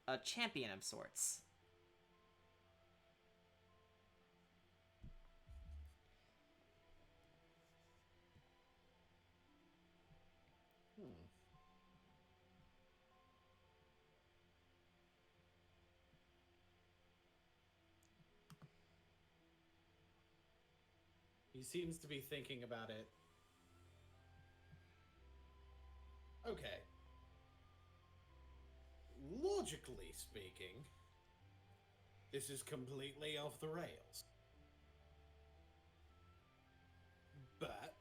a champion of sorts. He seems to be thinking about it. Okay. Logically speaking, this is completely off the rails. But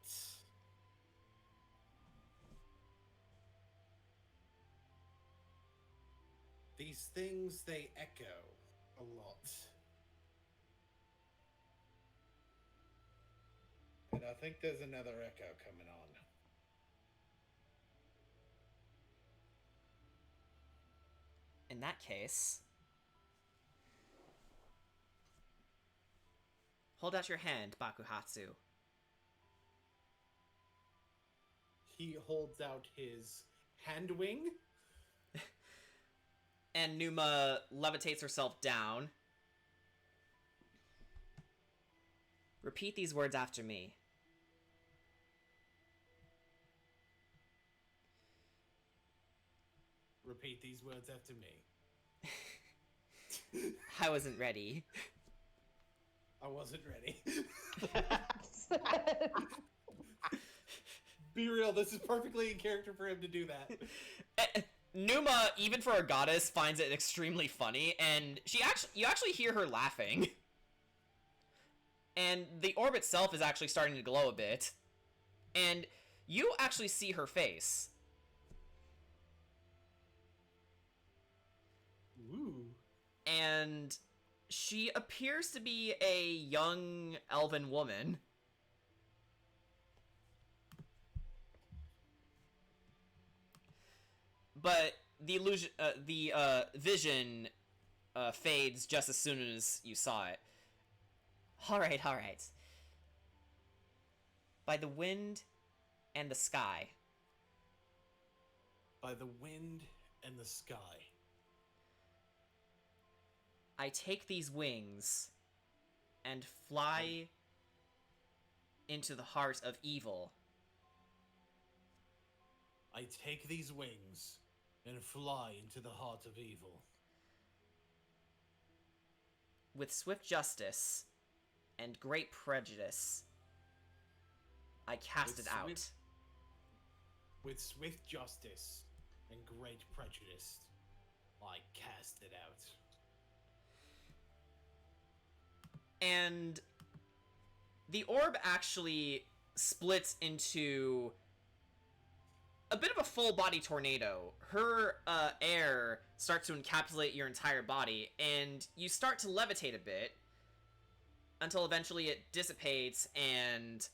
these things, they echo a lot. And I think there's another echo coming on. In that case, hold out your hand, Bakuhatsu. He holds out his hand wing. And Numa levitates herself down. Repeat these words after me. Repeat these words after me. I wasn't ready. I wasn't ready. Be real, this is perfectly in character for him to do that. Numa, even for a goddess, finds it extremely funny, and you actually hear her laughing. And the orb itself is actually starting to glow a bit. And you actually see her face. Ooh. And she appears to be a young elven woman. But the illusion, vision fades just as soon as you saw it. All right. By the wind and the sky. By the wind and the sky. I take these wings and fly into the heart of evil. I take these wings and fly into the heart of evil. With swift justice and great prejudice, I cast it out. With swift justice and great prejudice, I cast it out. And the orb actually splits into a bit of a full body tornado. Her air starts to encapsulate your entire body, and you start to levitate a bit until eventually it dissipates and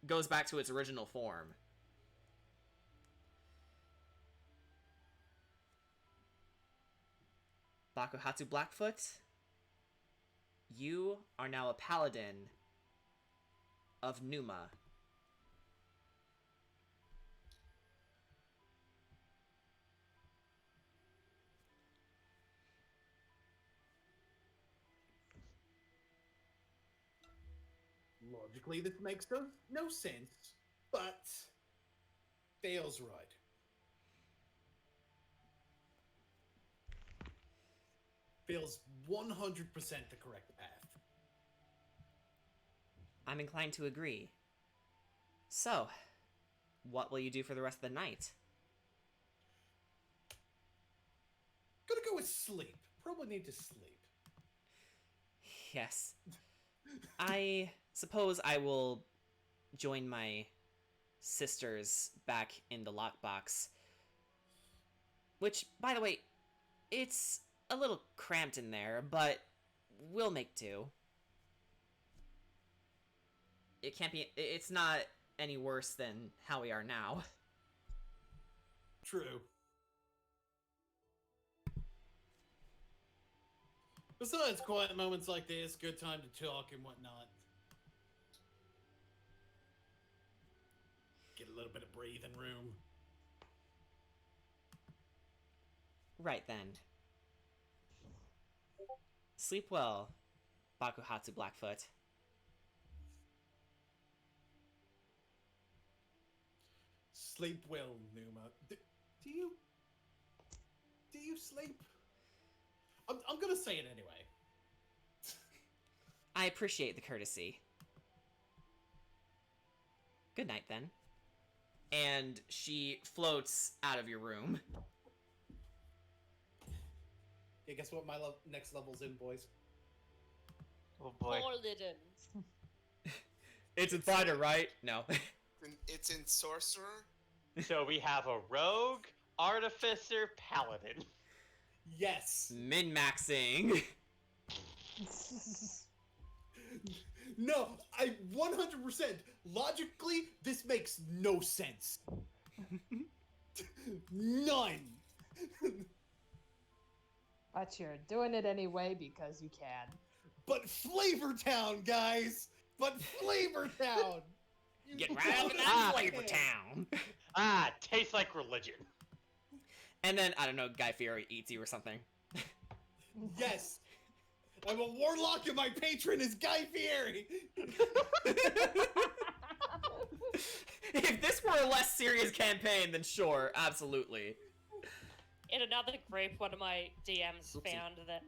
goes back to its original form. Bakuhatsu Blackfoot, you are now a paladin of Numa. Logically, this makes no sense, but feels right. Feels 100% the correct path. I'm inclined to agree. So, what will you do for the rest of the night? Gonna go with sleep. Probably need to sleep. Yes. I suppose I will join my sisters back in the lockbox. Which, by the way, it's a little cramped in there, but we'll make do. It's not any worse than how we are now. True. Besides, quiet moments like this, good time to talk and whatnot. Get a little bit of breathing room. Right then. Sleep well, Bakuhatsu Blackfoot. Sleep well, Numa. Do you sleep? I'm gonna say it anyway. I appreciate the courtesy. Good night, then. And she floats out of your room. Yeah, guess what? My next level's in, boys. Oh boy. Paladin. It's in fighter, right? No. It's in sorcerer. So we have a rogue, artificer, paladin. Yes. Min-maxing. No, I 100%. Logically, this makes no sense. None. But you're doing it anyway because you can. But Flavor Town, guys. But Flavor Town. You Get know right up in that Flavor Town. Ah, tastes like religion. And then, I don't know, Guy Fieri eats you or something. Yes. I'm a warlock and my patron is Guy Fieri. If this were a less serious campaign, then sure, absolutely. In another group, one of my DMs Oopsie. found that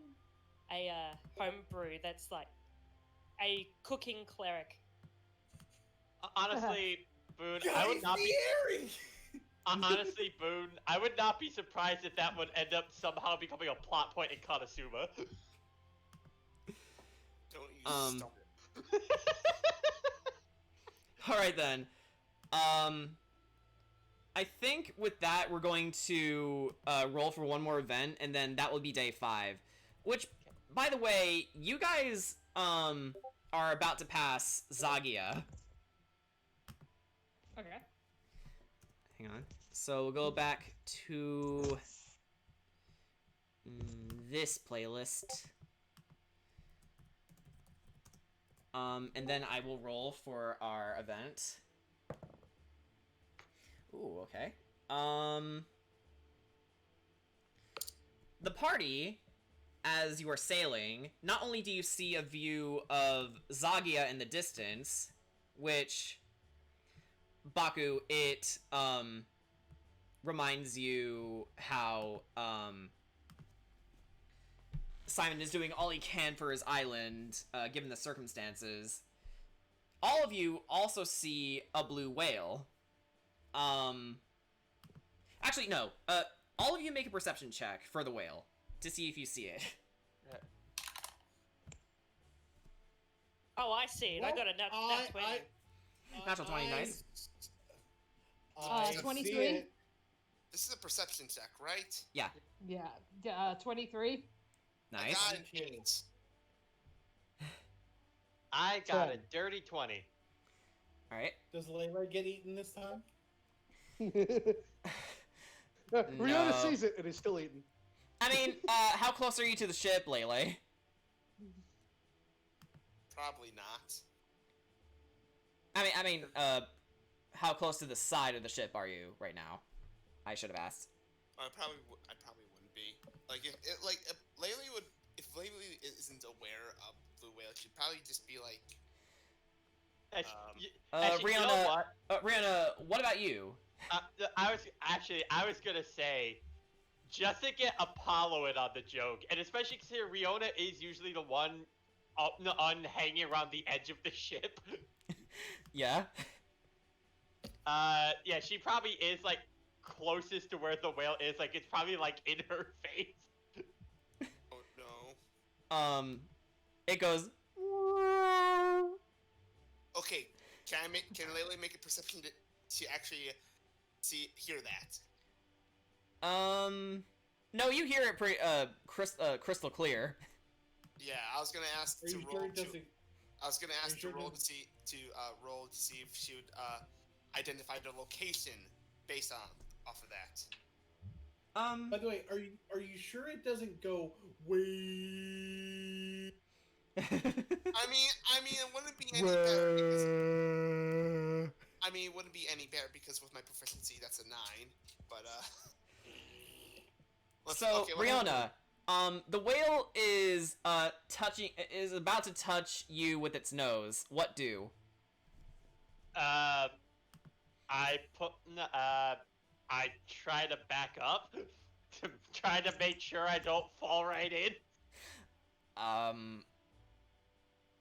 a homebrew that's like a cooking cleric. Honestly, Boone, Guy I would not be. Fieri. Honestly, Boone, I would not be surprised if that would end up somehow becoming a plot point in Konosuba. Don't you stop it. Alright then. I think with that, we're going to roll for one more event, and then that will be day 5. Which, by the way, you guys are about to pass Zagia. Okay. Hang on. So we'll go back to this playlist. And then I will roll for our event. Ooh, okay. The party, as you are sailing, not only do you see a view of Zagia in the distance, which, Baku, it, reminds you how, Simon is doing all he can for his island, given the circumstances. All of you also see a blue whale. Actually, no. All of you make a perception check for the whale to see if you see it. Oh, I see it. I got a nat 20. Natural 20, nice. 23? see it. This is a perception check, right? Yeah, Yeah, 23. I nice. got an 8. I got a 10. dirty 20. All right. Does Layla get eaten this time? Rihanna sees it and is still eaten. I mean, how close are you to the ship, Lele? Probably not. I mean, how close to the side of the ship are you right now? I should have asked. I probably wouldn't be. Like if Laylee would, if Laylee isn't aware of blue whale, she'd probably just be like, Actually, you know Rihanna, what? Rihanna, what about you? I was gonna say, just to get Apollo in on the joke, and especially considering Riona is usually the one hanging around the edge of the ship. Yeah. Yeah, she probably is like closest to where the whale is. Like it's probably like in her face. oh no. It goes. Okay, can Laylee make a perception to actually hear that? No, you hear it pretty crystal clear. Yeah, I was gonna ask Are to you roll. sure it doesn't? I was gonna ask sure to it roll doesn't- roll to see if she would identify the location based off of that. By the way, are you sure it doesn't go way? I mean, it wouldn't be any better because it wouldn't be any better because with my proficiency, that's a 9. But Rihanna, the whale is is about to touch you with its nose. What do? I try to back up to try to make sure I don't fall right in.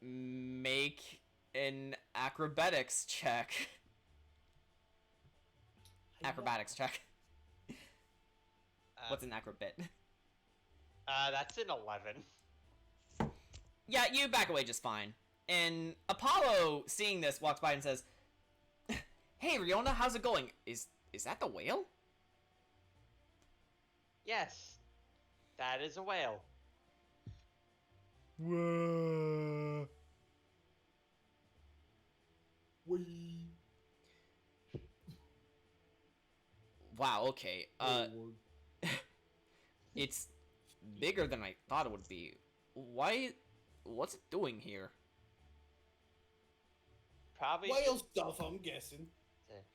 Make an acrobatics check. Acrobatics check. What's an acrobat? That's an 11. Yeah, you back away just fine. And Apollo, seeing this, walks by and says, "Hey, Riona, how's it going? Is that the whale?" Yes, that is a whale. Whoa. Wow, okay. It's bigger than I thought it would be. What's it doing here? Probably Whale stuff, I'm guessing.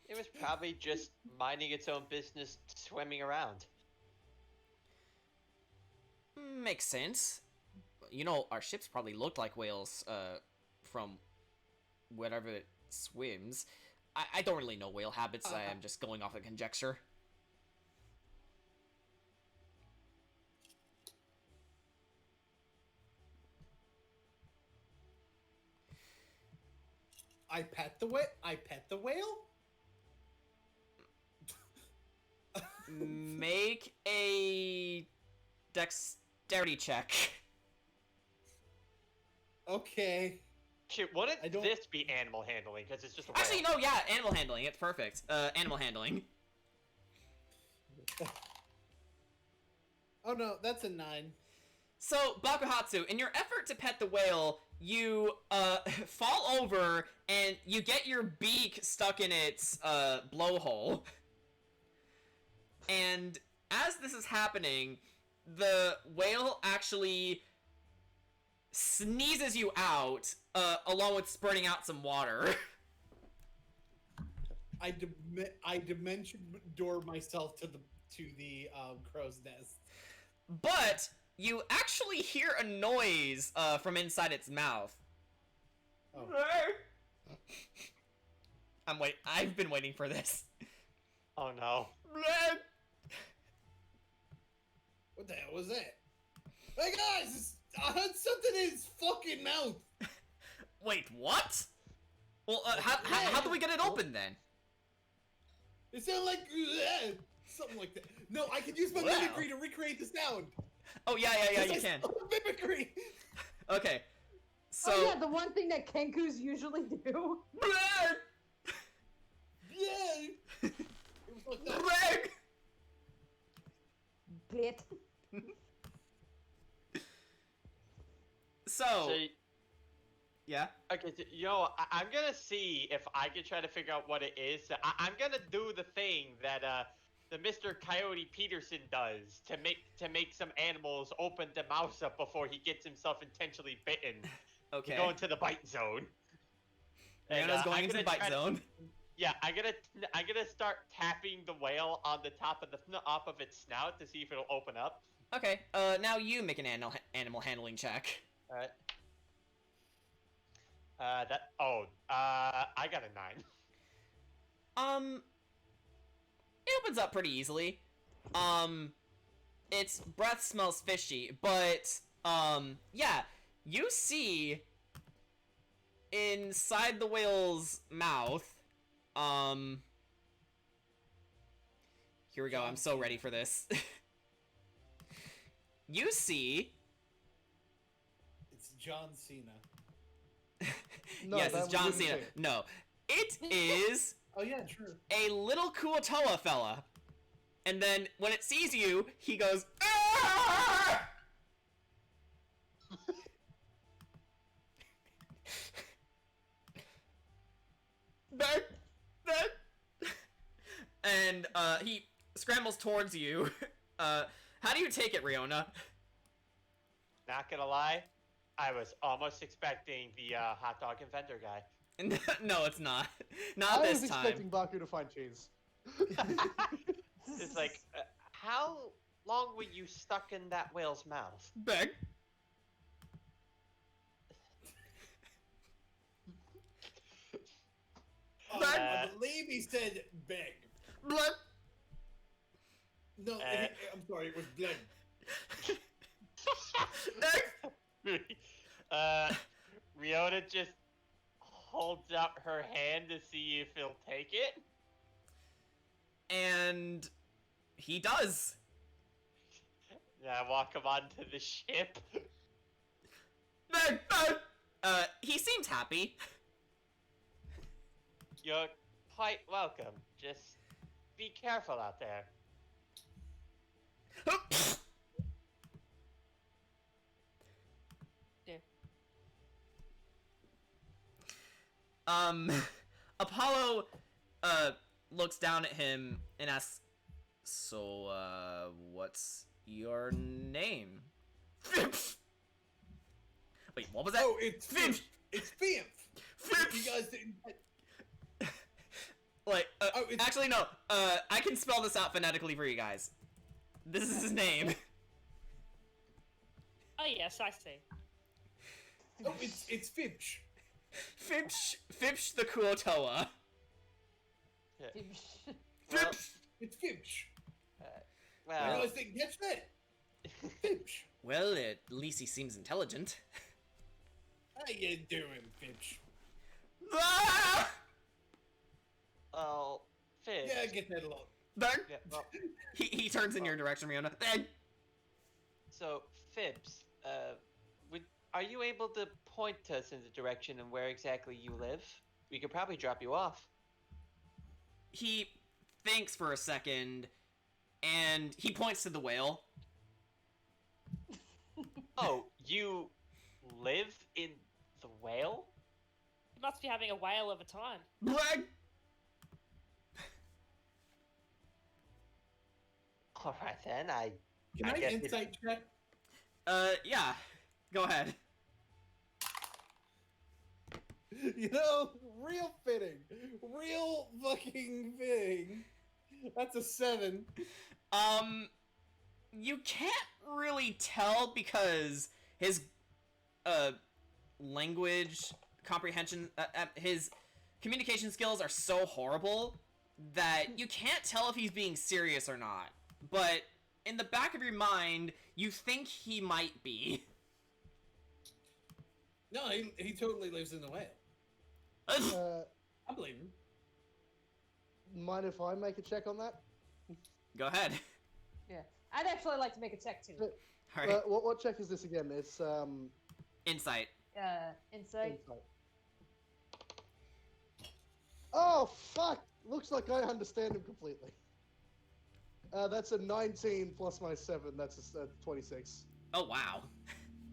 it was probably just minding its own business, swimming around. Makes sense. You know, our ships probably look like whales, from wherever it swims. I don't really know whale habits, I am just going off of conjecture. I pet the whale. Make a dexterity check. Okay. Shoot, wouldn't I don't- this be animal handling? Because it's just a whale. Actually, no, yeah, animal handling. It's perfect. Animal handling. Oh no, that's a 9. So, Bakuhatsu, in your effort to pet the whale, you, fall over and you get your beak stuck in its, blowhole. And as this is happening, the whale actually sneezes you out, along with spurting out some water. I dimension door myself to the crow's nest. But you actually hear a noise, from inside its mouth. Oh. I've been waiting for this. Oh no. What the hell was that? Hey guys, I heard something in his fucking mouth. Wait, what? Well, how do we get it open then? It sounded like something like that. No, I can use my Wow. mimicry to recreate the sound. Oh, yeah, you can. Mimicry. Okay. So. Oh yeah, the one thing that Kenkus usually do. Yeah. It was like that. Bit. So. Yeah. Okay, so, I'm gonna see if I can try to figure out what it is. So I'm gonna do the thing that the Mr. Coyote Peterson does to make some animals open their mouths up before he gets himself intentionally bitten. Okay. To go into the bite zone. Rihanna's going I'm into the gonna bite try to- zone. Yeah, I'm gonna start tapping the whale on the top of its snout to see if it'll open up. Okay. Now you make an animal handling check. All right. I got a 9. It opens up pretty easily. Its breath smells fishy, but, yeah, you see inside the whale's mouth, here we go, I'm so ready for this. You see... It's John Cena. No, yes, that it's John wouldn't Cena. be. No. It is Oh yeah, true. a little Kuotoa fella. And then, when it sees you, he goes, "Ah!" And, he scrambles towards you. How do you take it, Riona? Not gonna lie, I was almost expecting the hot dog inventor guy. No, it's not. I Not was this time. expecting Baku to find cheese. It's like, how long were you stuck in that whale's mouth? Beg. I believe he said beg. Blood. No, I'm sorry, it was blood. Riona just holds out her hand to see if he'll take it. And he does. I walk him onto the ship. He seems happy. You're quite welcome. Just be careful out there. Apollo, looks down at him and asks, "So, what's your name?" Wait, what was that? Oh, it's Finch! It's Finch. Finch! You guys didn't. Like, Oh, it's- actually, no. I can spell this out phonetically for you guys. This is his name. Oh yes, I see. Oh, it's Finch. Fipsh the Kuotoa. Well, It's Finch. You well, guys didn't catch that? Finch. Well, at least he seems intelligent. How you doing, Finch? Ah! oh, Fish. Yeah, I get that a lot. Bang! Yeah, well, He turns in your direction, Riona. Bang! so, Fibs, are you able to point us in the direction and where exactly you live, we could probably drop you off. He thinks for a second, and he points to the whale. Oh, you live in the whale? You must be having a whale of a time. Black. All right then. Can I I guess insight check? Yeah. Go ahead. You know, real fitting. Real fucking fitting. That's a 7. You can't really tell because his language comprehension, his communication skills are so horrible that you can't tell if he's being serious or not. But in the back of your mind, you think he might be. No, he totally lives in the whale. I believe him. Mind if I make a check on that? Go ahead. Yeah, I'd actually like to make a check too. All right. What check is this again? It's Insight. Insight. insight. Oh fuck! Looks like I understand him completely. That's a 19 plus my 7. That's a 26. Oh wow.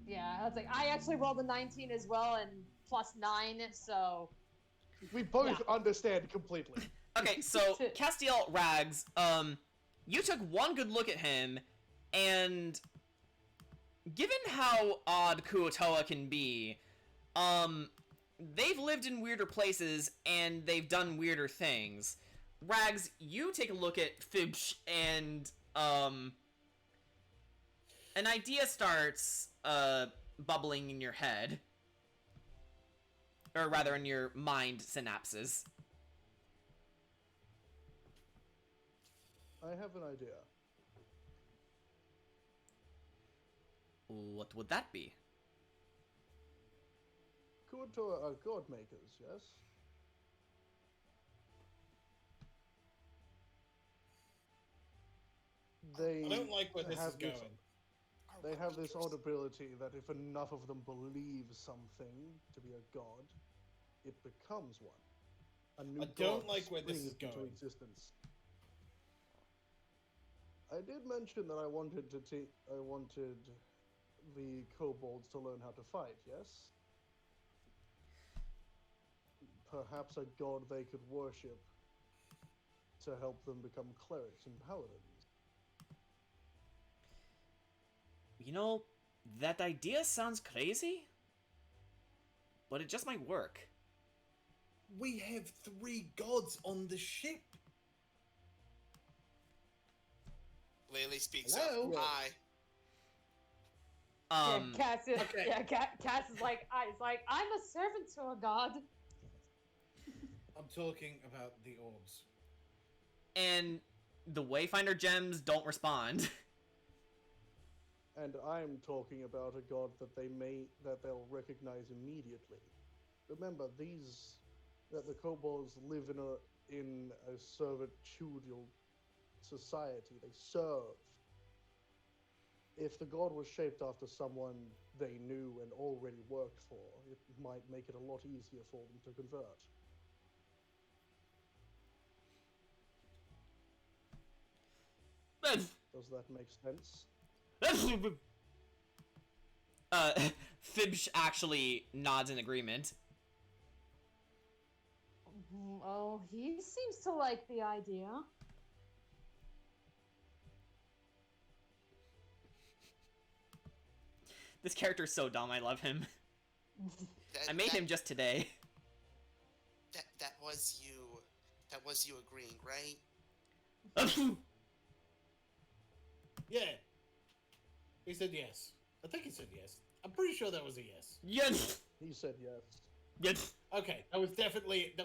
Yeah, I was like, I actually rolled a 19 as well, and plus 9, so. We both Yeah. understand completely. Okay, so Castiel, Rags, you took one good look at him, and given how odd Kuotoa can be, they've lived in weirder places and they've done weirder things. Rags, you take a look at Fibsh, and an idea starts bubbling in your head, or rather in your mind synapses. I have an idea. What would that be? Kuotoa are god makers, yes? They I don't like where this is have this- going. They have this odd ability that if enough of them believe something to be a god, it becomes one. A new I don't god like where this springs is into going. existence. I did mention that I wanted the kobolds to learn how to fight, yes? Perhaps a god they could worship to help them become clerics and paladins. You know, that idea sounds crazy, but it just might work. We have 3 gods on the ship. Lily speaks Hello? up. Hi. Yeah, Cass is, okay. yeah, Cass is like, I'm a servant to a god. I'm talking about the orbs. And the Wayfinder gems don't respond. And I'm talking about a god that they'll recognize immediately. Remember, that the kobolds live in a servitudial society. They serve. If the god was shaped after someone they knew and already worked for, it might make it a lot easier for them to convert. Does that make sense? Fibsh actually nods in agreement. Oh, he seems to like the idea. This character's so dumb, I love him. I made him just today. That was you. That was you agreeing, right? Yeah. He said yes. I think he said yes. I'm pretty sure that was a yes. Yes! He said yes. Yes! Okay, that was definitely a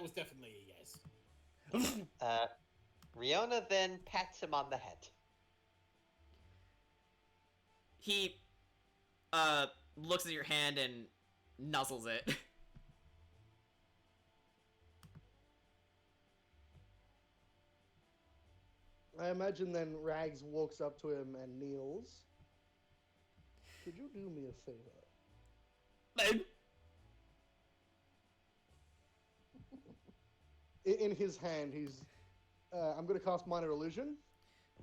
yes. Riona then pats him on the head. He, looks at your hand and nuzzles it. I imagine then Rags walks up to him and kneels. Could you do me a favor? in his hand, he's. I'm going to cast Minor Illusion,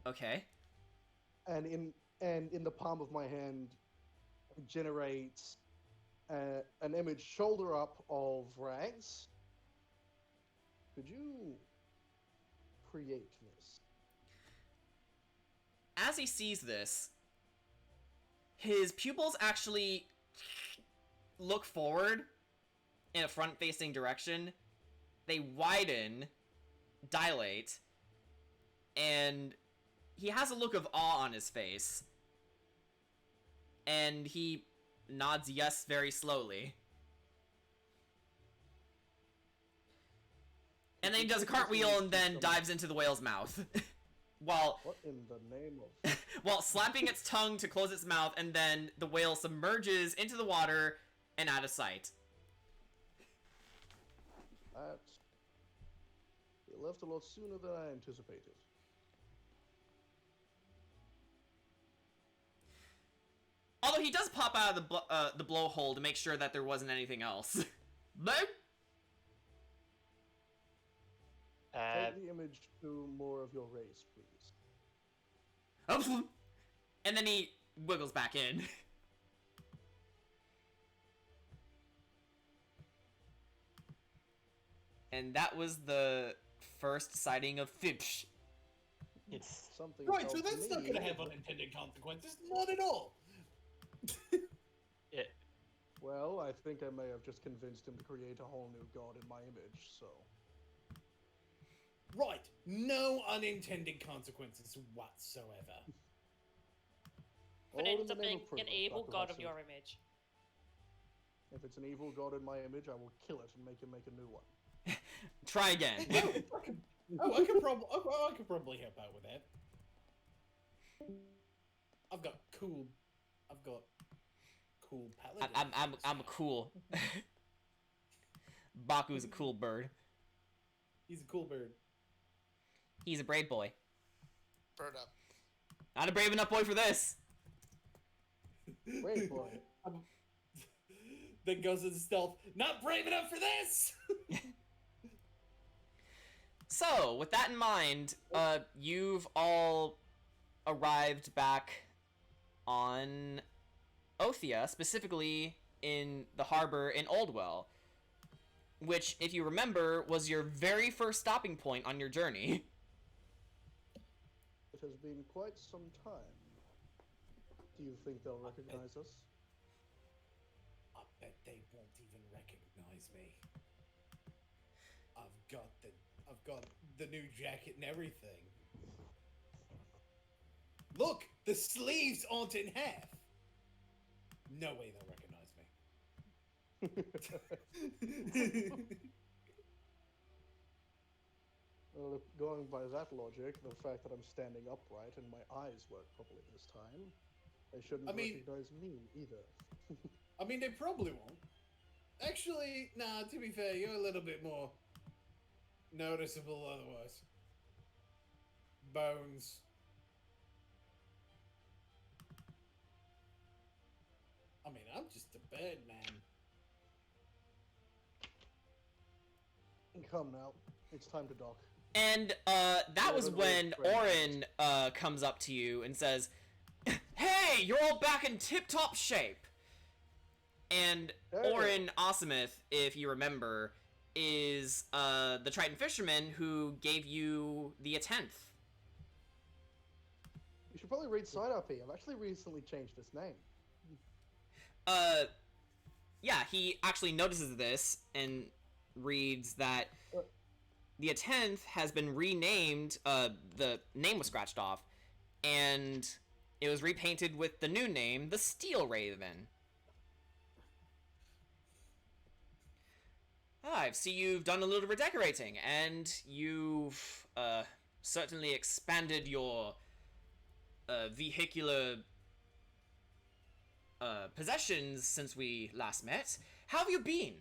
Okay. and in the palm of my hand, generates an image shoulder up of Rags. Could you create this? As he sees this, his pupils actually look forward in a front-facing direction. They widen, dilate, and he has a look of awe on his face. And he nods yes very slowly. And then he does a cartwheel and then dives into the whale's mouth. while What in the name of? while slapping its tongue to close its mouth, and then the whale submerges into the water and out of sight. That he left a lot sooner than I anticipated. Although he does pop out of the blowhole to make sure that there wasn't anything else. But Take the image to more of your race, please. and then he wiggles back in. And that was the first sighting of Fibsh. It's Something. Right, so tells that's not me- going to have unintended consequences. Not at all. it. Well, I think I may have just convinced him to create a whole new god in my image. So. Right, no unintended consequences whatsoever. But All it in ends the up name being of progress, an evil Dr. god of Watson. your image. If it's an evil god in my image, I will kill it and make him make a new one. Try again. I could probably help out with that. I've got cool paladin. I'm cool. Baku's a cool bird. He's a cool bird. He's a brave boy. Bird up. Not a brave enough boy for this. Brave boy. Then goes into stealth. Not brave enough for this. So, with that in mind, you've all arrived back on Othia, specifically in the harbor in Oldwell, which, if you remember, was your very first stopping point on your journey. It has been quite some time. Do you think they'll recognize us? I bet they won't even recognize me. I've got the new jacket and everything. Look, the sleeves aren't in half. No way they'll recognize me. Well, if going by that logic, the fact that I'm standing upright and my eyes work properly this time, they shouldn't recognize me either. I mean, they probably won't. Actually, nah, to be fair, you're a little bit more noticeable otherwise. Bones. I mean, I'm just a bird, man. Come now, it's time to dock. And that was but when wait, Orin comes up to you and says, "Hey, you're all back in tip-top shape." And Hey. Orin Asimith, if you remember, is the Triton fisherman who gave you the 10th. You should probably read Side RP. I've actually recently changed its name. Yeah, he actually notices this and reads that the 10th has been renamed, the name was scratched off, and it was repainted with the new name, the Steel Raven. I see you've done a little redecorating, and you've certainly expanded your vehicular possessions since we last met. How have you been?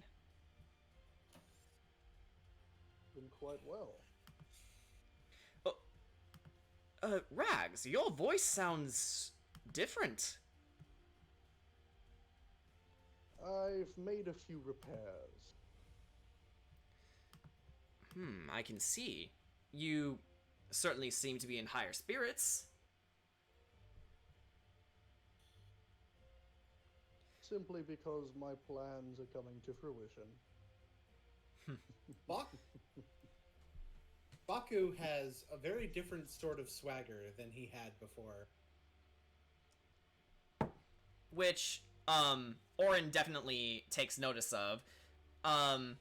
Been quite well. Rags, your voice sounds different. I've made a few repairs. I can see. You certainly seem to be in higher spirits. Simply because my plans are coming to fruition. Baku has a very different sort of swagger than he had before. Which, Orin definitely takes notice of. Come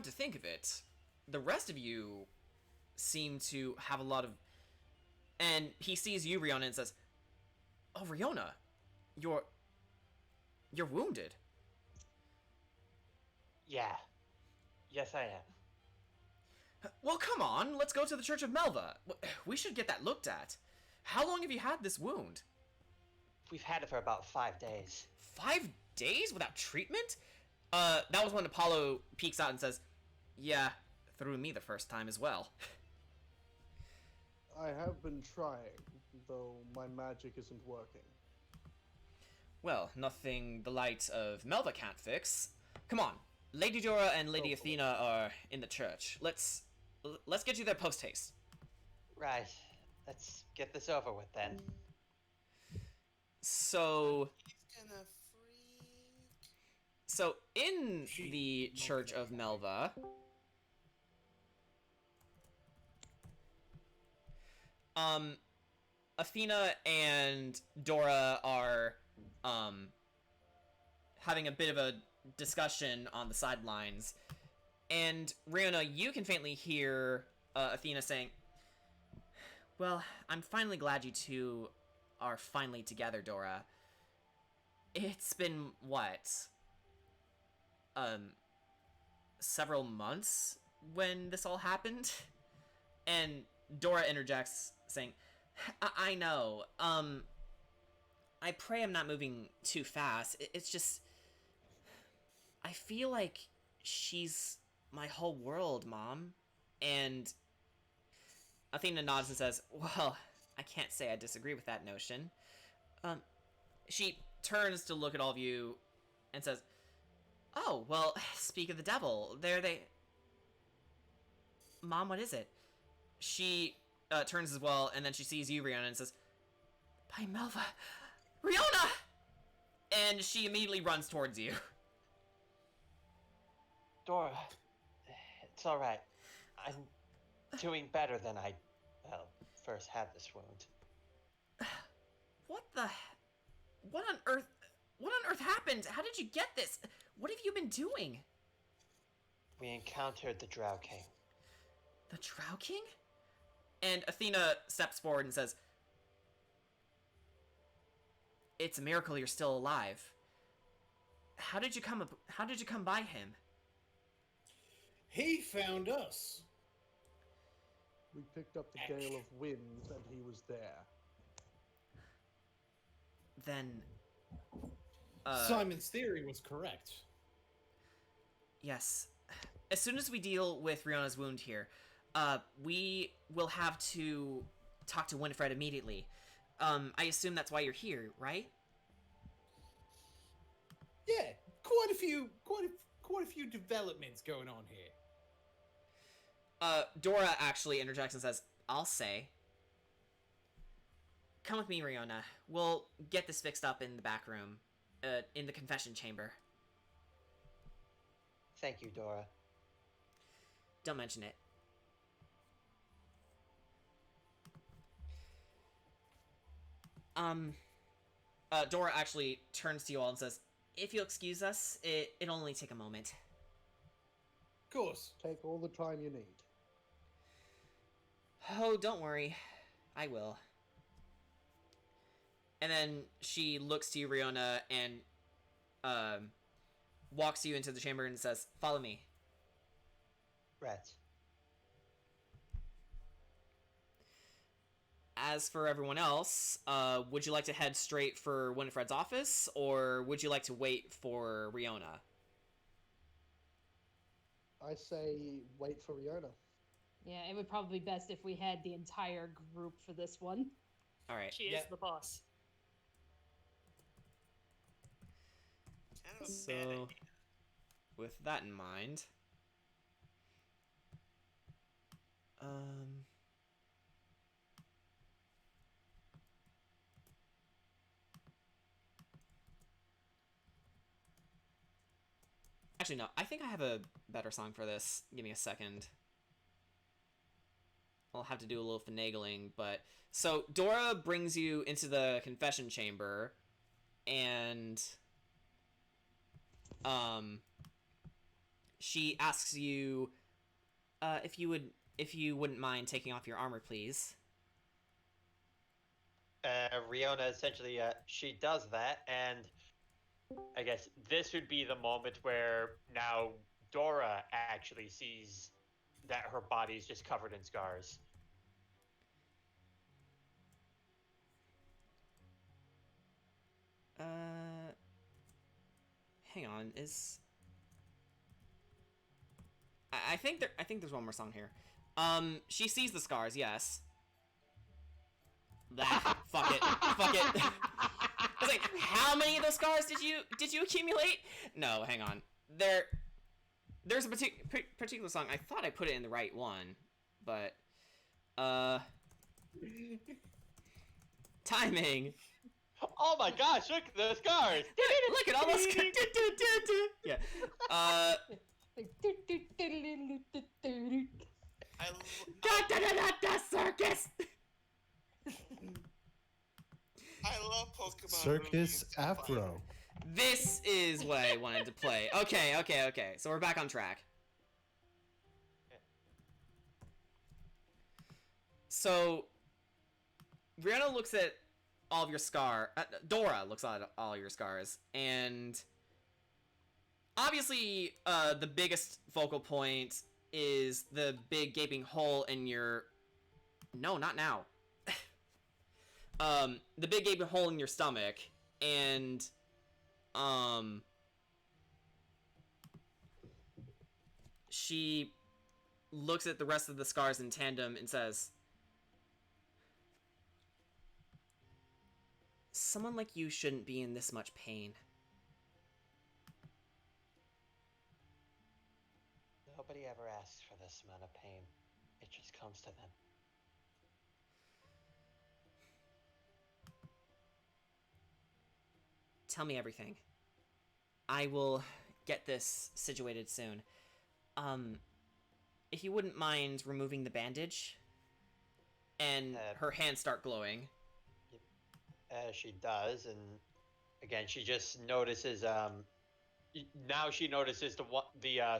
to think of it, the rest of you seem to have a lot of... And he sees you, Riona, and says, "Oh, Riona, you're wounded." Yeah. Yes, I am. Well, come on, let's go to the Church of Melva. We should get that looked at. How long have you had this wound? We've had it for about 5 days. 5 days without treatment? That was when Apollo peeks out and says, "Yeah, threw me the first time as well." I have been trying, though my magic isn't working. Well, nothing the light of Melva can't fix. Come on, Lady Dora and Lady Athena are in the church. Let's get you there post haste. Right. Let's get this over with then. So, He's gonna freak. so in the Church of Melva, Athena and Dora are having a bit of a discussion on the sidelines, and Riona, you can faintly hear Athena saying, "Well, I'm finally glad you two are finally together, Dora. It's been, what, several months when this all happened?" And Dora interjects, saying, I know, I pray I'm not moving too fast. It's just, I feel like she's my whole world, Mom." And Athena nods and says, "Well, I can't say I disagree with that notion." She turns to look at all of you and says, "Oh, well, speak of the devil. There they..." "Mom, what is it?" She turns as well, and then she sees you, Riona, and says, "By Melva, Riona!" And she immediately runs towards you. Dora, it's all right. I'm doing better than I, well, first had this wound. What on earth happened? How did you get this? What have you been doing? We encountered the Drow King. The Drow King? And Athena steps forward and says, "It's a miracle you're still alive. How did you come by him?" He found us. We picked up the gale of winds, and he was there. Then, Simon's theory was correct. yes. As soon as we deal with Riona's wound here, we will have to talk to Winifred immediately. I assume that's why you're here, right? Yeah, quite a few developments going on here. Dora actually interjects and says, "I'll say. Come with me, Riona. We'll get this fixed up in the back room, in the confession chamber." Thank you, Dora. Don't mention it. Dora actually turns to you all and says, "If you'll excuse us, it'll only take a moment." Of course. Take all the time you need. "Oh, don't worry. I will." And then she looks to you, Riona, and walks you into the chamber and says, "Follow me." Right. As for everyone else, would you like to head straight for Winifred's office, or would you like to wait for Riona? I say wait for Riona. Yeah, it would probably be best if we had the entire group for this one. All right. She is the boss. Kind of a bad So, idea. with that in mind, actually, no. I think I have a better song for this. Give me a second. I'll have to do a little finagling, but... So, Dora brings you into the confession chamber, and... She asks you, if you wouldn't mind taking off your armor, please. Riona essentially, she does that, and I guess this would be the moment where now Dora actually sees that her body is just covered in scars. Hang on, is... I think there's one more song here. She sees the scars, yes. Fuck it. Fuck it. I was like, how many of those scars did you accumulate? No, hang on. There's a particular song. I thought I put it in the right one, but timing. Oh my gosh, look at the scars! Look at all those. Yeah. Circus. I love Pokemon Circus movies. Afro. This is what I wanted to play. Okay. So we're back on track. So, Brianna looks at all of your Dora looks at all your scars, and obviously, the biggest focal point is the big gaping hole in your... No, not now. The big gaping hole in your stomach, and, she looks at the rest of the scars in tandem and says, someone like you shouldn't be in this much pain. Nobody ever asks for this amount of pain. It just comes to them. Tell me everything. I will get this situated soon. If you wouldn't mind removing the bandage? And her hands start glowing. She does, and again, she just notices, now she notices the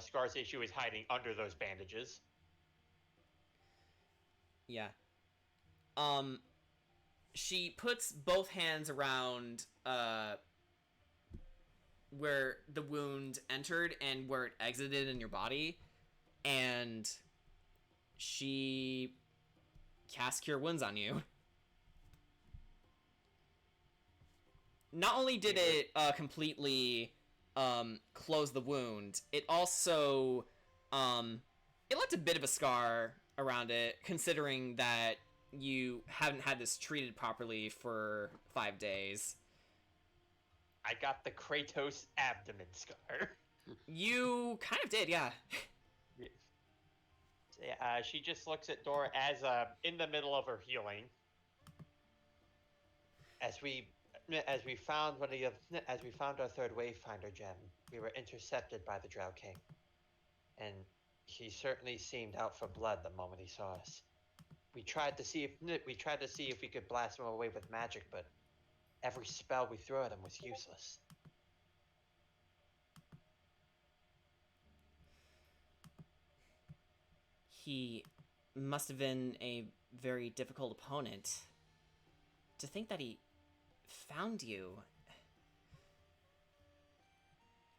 scars that she was hiding under those bandages. Yeah. She puts both hands around, where the wound entered and where it exited in your body, and she casts Cure Wounds on you. Not only did it completely close the wound, it also it left a bit of a scar around it, considering that you haven't had this treated properly for 5 days. I got the Kratos abdomen scar. You kind of did, yeah. She just looks at Dora as in the middle of her healing. As we found our third Wayfinder gem, we were intercepted by the Drow King, and he certainly seemed out for blood the moment he saw us. We tried to see if we could blast him away with magic, but every spell we threw at him was useless. He must have been a very difficult opponent. To think that he found you.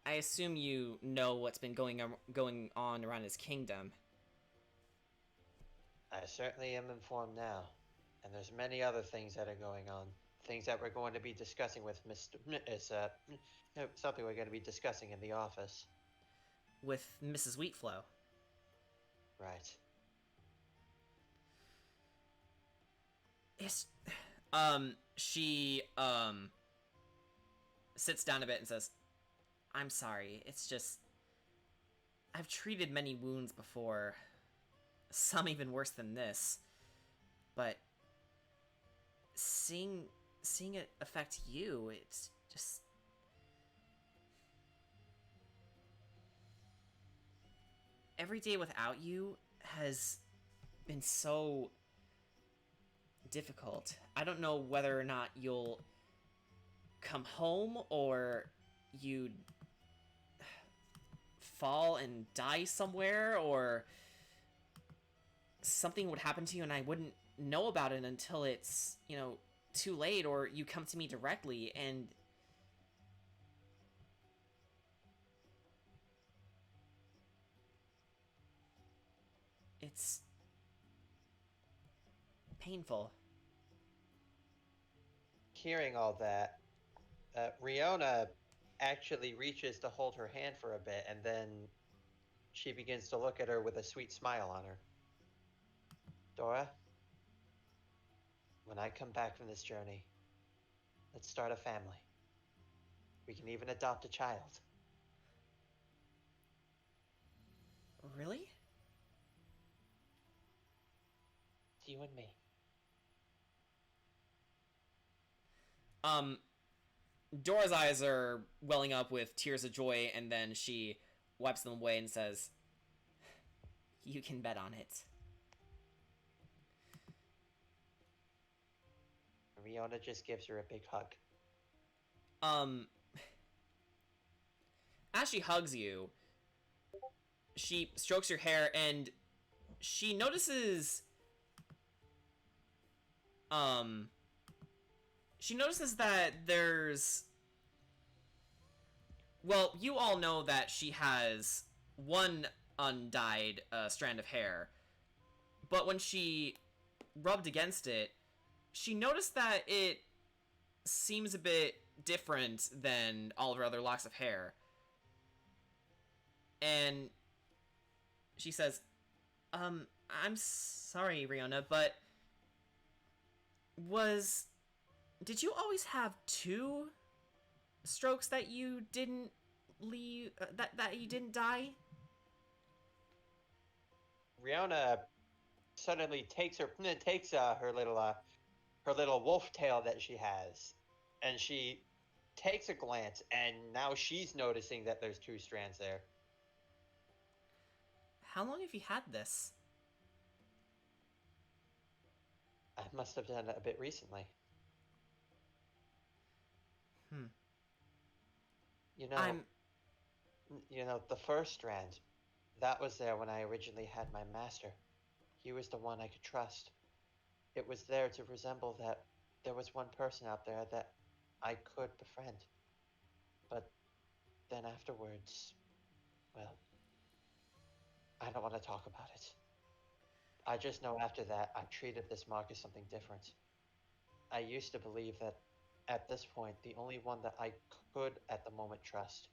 I assume you know what's been going on around his kingdom. I certainly am informed now, and there's many other things that are going on. Things that we're going to be discussing with something we're going to be discussing in the office. With Mrs. Wheatflow. Right. She sits down a bit and says, I'm sorry, it's just I've treated many wounds before, some even worse than this, but seeing it affect you, it's just... Every day without you has been so difficult. I don't know whether or not you'll come home or you'd fall and die somewhere, or something would happen to you and I wouldn't know about it until it's, you know, too late, or you come to me directly, and it's painful. Hearing all that, Riona actually reaches to hold her hand for a bit, and then she begins to look at her with a sweet smile on her. Dora, when I come back from this journey, let's start a family. We can even adopt a child. Really? It's you and me. Dora's eyes are welling up with tears of joy, and then she wipes them away and says, "You can bet on it." Riona just gives her a big hug. As she hugs you, she strokes your hair, and she notices, that there's... Well, you all know that she has one undyed strand of hair, but when she rubbed against it, she noticed that it seems a bit different than all of her other locks of hair. And she says, I'm sorry, Riona, but did you always have two strokes that you didn't leave, that you didn't die? Riona suddenly takes her little wolf tail that she has, and she takes a glance, and now she's noticing that there's two strands there. How long have you had this? I must have done it a bit recently. You know, the first strand, that was there when I originally had my master. He was the one I could trust. It was there to resemble that there was one person out there that I could befriend. But then afterwards, well, I don't want to talk about it. I just know after that, I treated this mark as something different. I used to believe that at this point, the only one that I could at the moment trust,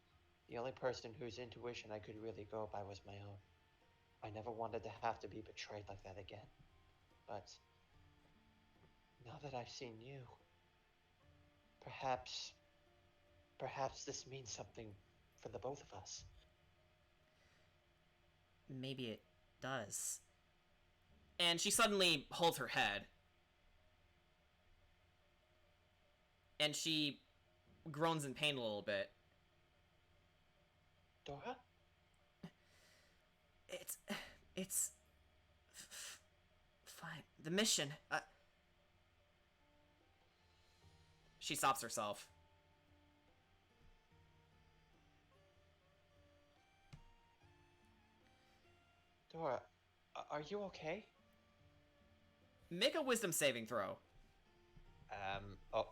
the only person whose intuition I could really go by was my own. I never wanted to have to be betrayed like that again. But now that I've seen you, perhaps this means something for the both of us. Maybe it does. And she suddenly holds her head. And she groans in pain a little bit. Dora? It's fine. The mission. She stops herself. Dora, are you okay? Make a wisdom saving throw.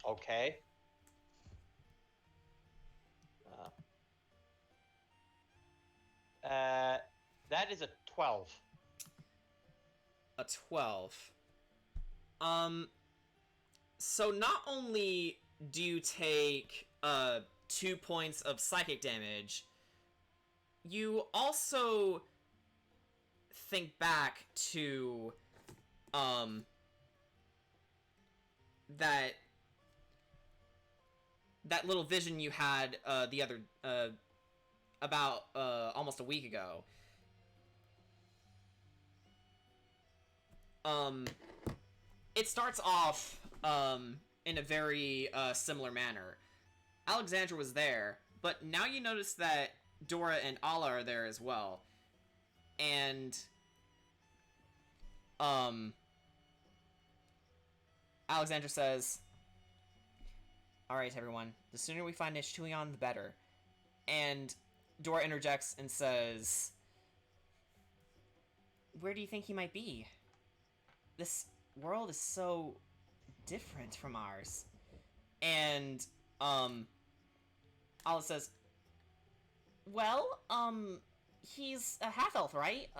Okay. That is a 12. A 12. So not only do you take 2 points of psychic damage, you also think back to that little vision you had the other about almost a week ago, it starts off in a very similar manner. Alexandra was there, but now you notice that Dora and Ala are there as well. And Alexandra says, "Alright, everyone, the sooner we find Nishtooyan, the better." And Dora interjects and says, "Where do you think he might be? This world is so different from ours." And Ala says, "Well, he's a half-elf, right?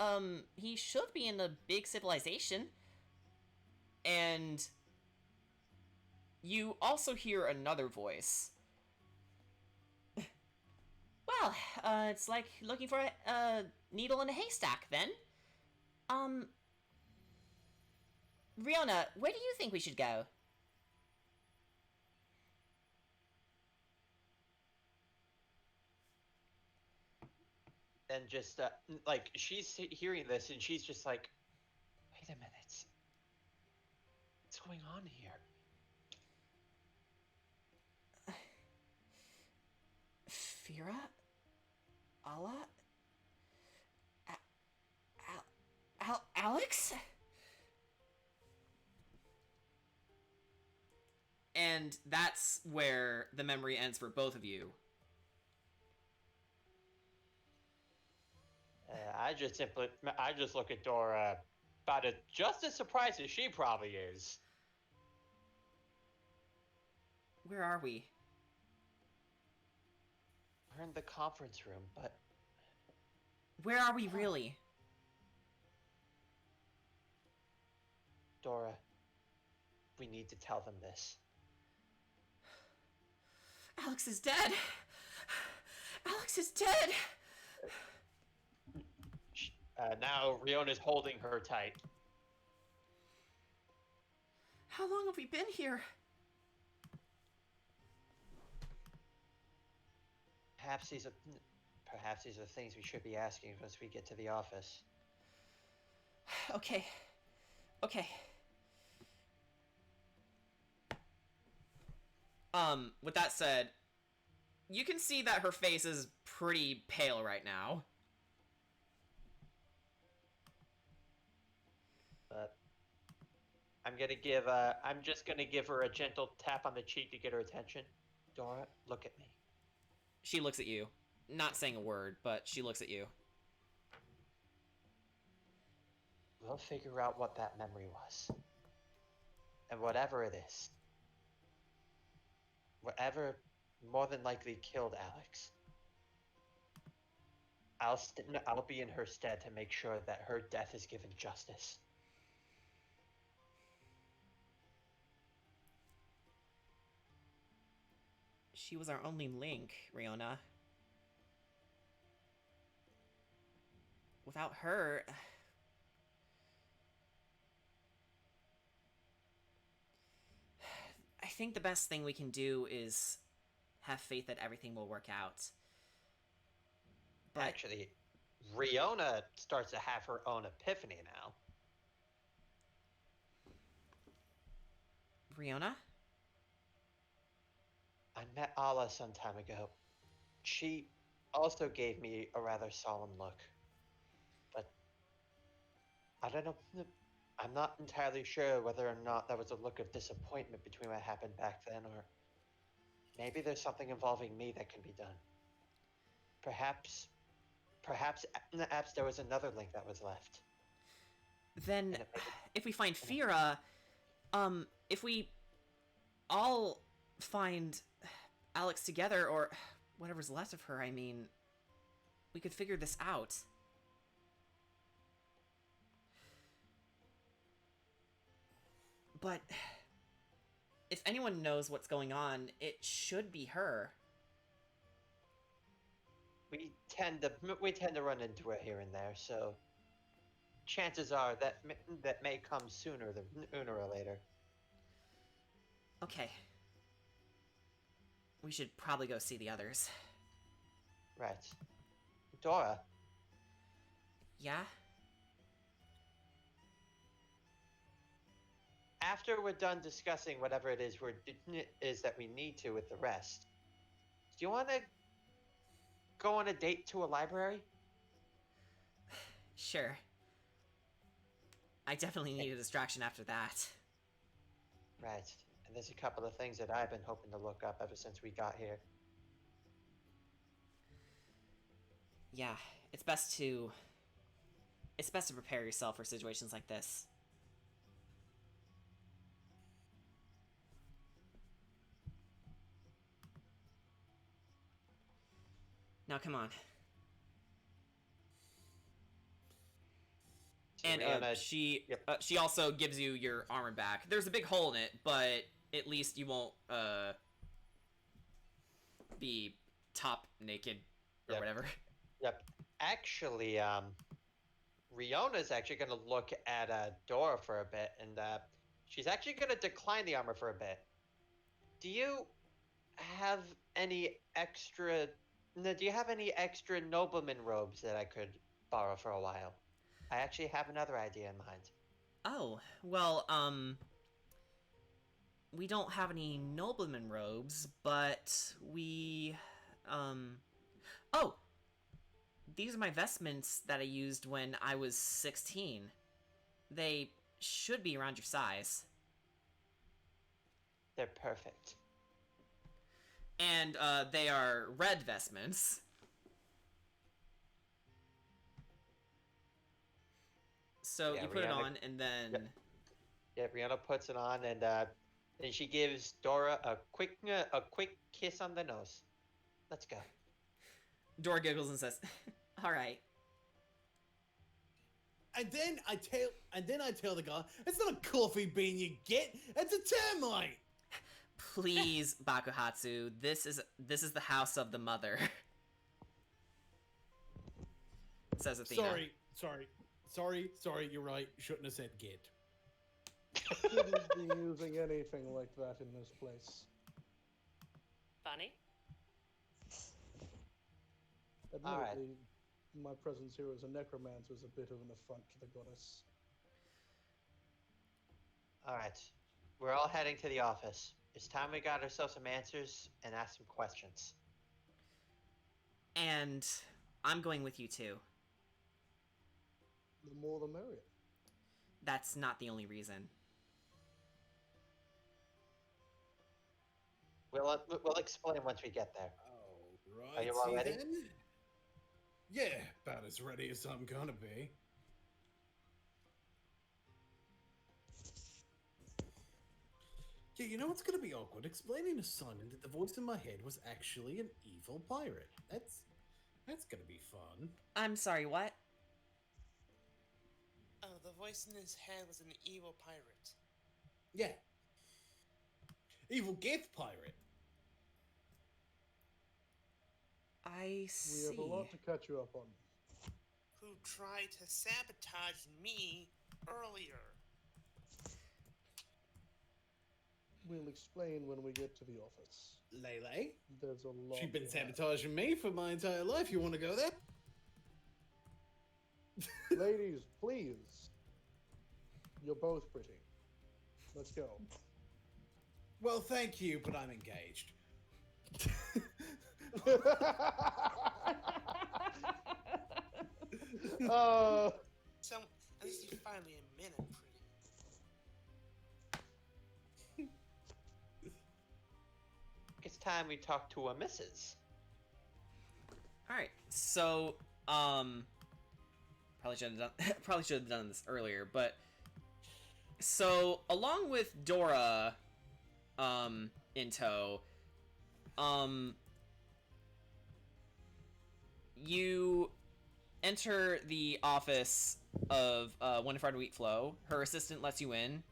He should be in a big civilization." And you also hear another voice. "Well, it's like looking for a needle in a haystack, then. Riona, where do you think we should go?" And just like she's hearing this, and she's just like, "Wait a minute, what's going on here?" Fira? Ala? Alex? And that's where the memory ends for both of you. I just look at Dora, about just as surprised as she probably is. Where are we? We're in the conference room, but Where are we really? Dora, we need to tell them this. Alex is dead! Alex is dead! Now Riona's holding her tight. How long have we been here? Perhaps these are things we should be asking once we get to the office. Okay. With that said, you can see that her face is pretty pale right now. But I'm just gonna give her a gentle tap on the cheek to get her attention. Dora, look at me. She looks at you. Not saying a word, but she looks at you. We'll figure out what that memory was. And whatever it is, whatever more than likely killed Alex, I'll be in her stead to make sure that her death is given justice. She was our only link, Riona. Without her... I think the best thing we can do is have faith that everything will work out. But Actually, Riona starts to have her own epiphany now. Riona? I met Ala some time ago. She also gave me a rather solemn look. But I don't know. I'm not entirely sure whether or not that was a look of disappointment between what happened back then, or maybe there's something involving me that can be done. Perhaps there was another link that was left. Then, if we find Fira, if we all find Alex together, or whatever's left of her, I mean, we could figure this out. But if anyone knows what's going on, it should be her. We tend to run into it here and there, so chances are that may come sooner or later. Okay. We should probably go see the others. Right. Dora, Yeah? after we're done discussing whatever it is that we need to with the rest, do you want to go on a date to a library? Sure. I definitely need a distraction after that. Right. And there's a couple of things that I've been hoping to look up ever since we got here. Yeah, it's best to prepare yourself for situations like this. Now come on. So And Rihanna, she also gives you your armor back. There's a big hole in it, but at least you won't be top naked or whatever. Yep. Actually, Riona's actually going to look at Dora for a bit, and she's actually going to decline the armor for a bit. Do you have any extra? No, do you have any extra nobleman robes that I could borrow for a while? I actually have another idea in mind. Oh, well, we don't have any nobleman robes, but we, oh! These are my vestments that I used when I was 16. They should be around your size. They're perfect. And, they are red vestments. So Yeah, you put it Rihanna- on, and then... Yeah, Rihanna puts it on, and then she gives Dora a quick kiss on the nose. Let's go. Dora giggles and says, "All right." And then I tell the guy, it's not a coffee bean you get, it's a termite. Please, Bakuhatsu, this is the house of the mother. Says Athena. Sorry, you're right. Shouldn't have said get. Shouldn't be using anything like that in this place. Funny. Admittedly, my presence here as a necromancer is a bit of an affront to the goddess. Alright. We're all heading to the office. It's time we got ourselves some answers and asked some questions. And I'm going with you too. The more the merrier. That's not the only reason. We'll explain once we get there. All right. Are you all ready? Then? Yeah, about as ready as I'm gonna be. Yeah, you know what's gonna be awkward? Explaining to Simon that the voice in my head was actually an evil pirate. That's gonna be fun. I'm sorry, what? Oh, the voice in his head was an evil pirate. Yeah. Evil gift pirate. I see. We have a lot to catch you up on. Who tried to sabotage me earlier. We'll explain when we get to the office. Lele? There's a lot. She's been to have. sabotaging me for my entire life. You want to go there? Ladies, please. You're both pretty. Let's go. Well, thank you, but I'm engaged. So, at least you finally admit I'm pretty. It's time we talk to a missus. Alright, so, probably should have done this earlier, but so along with Dora in tow, you enter the office of Winifred Wheatflow. Her assistant lets you in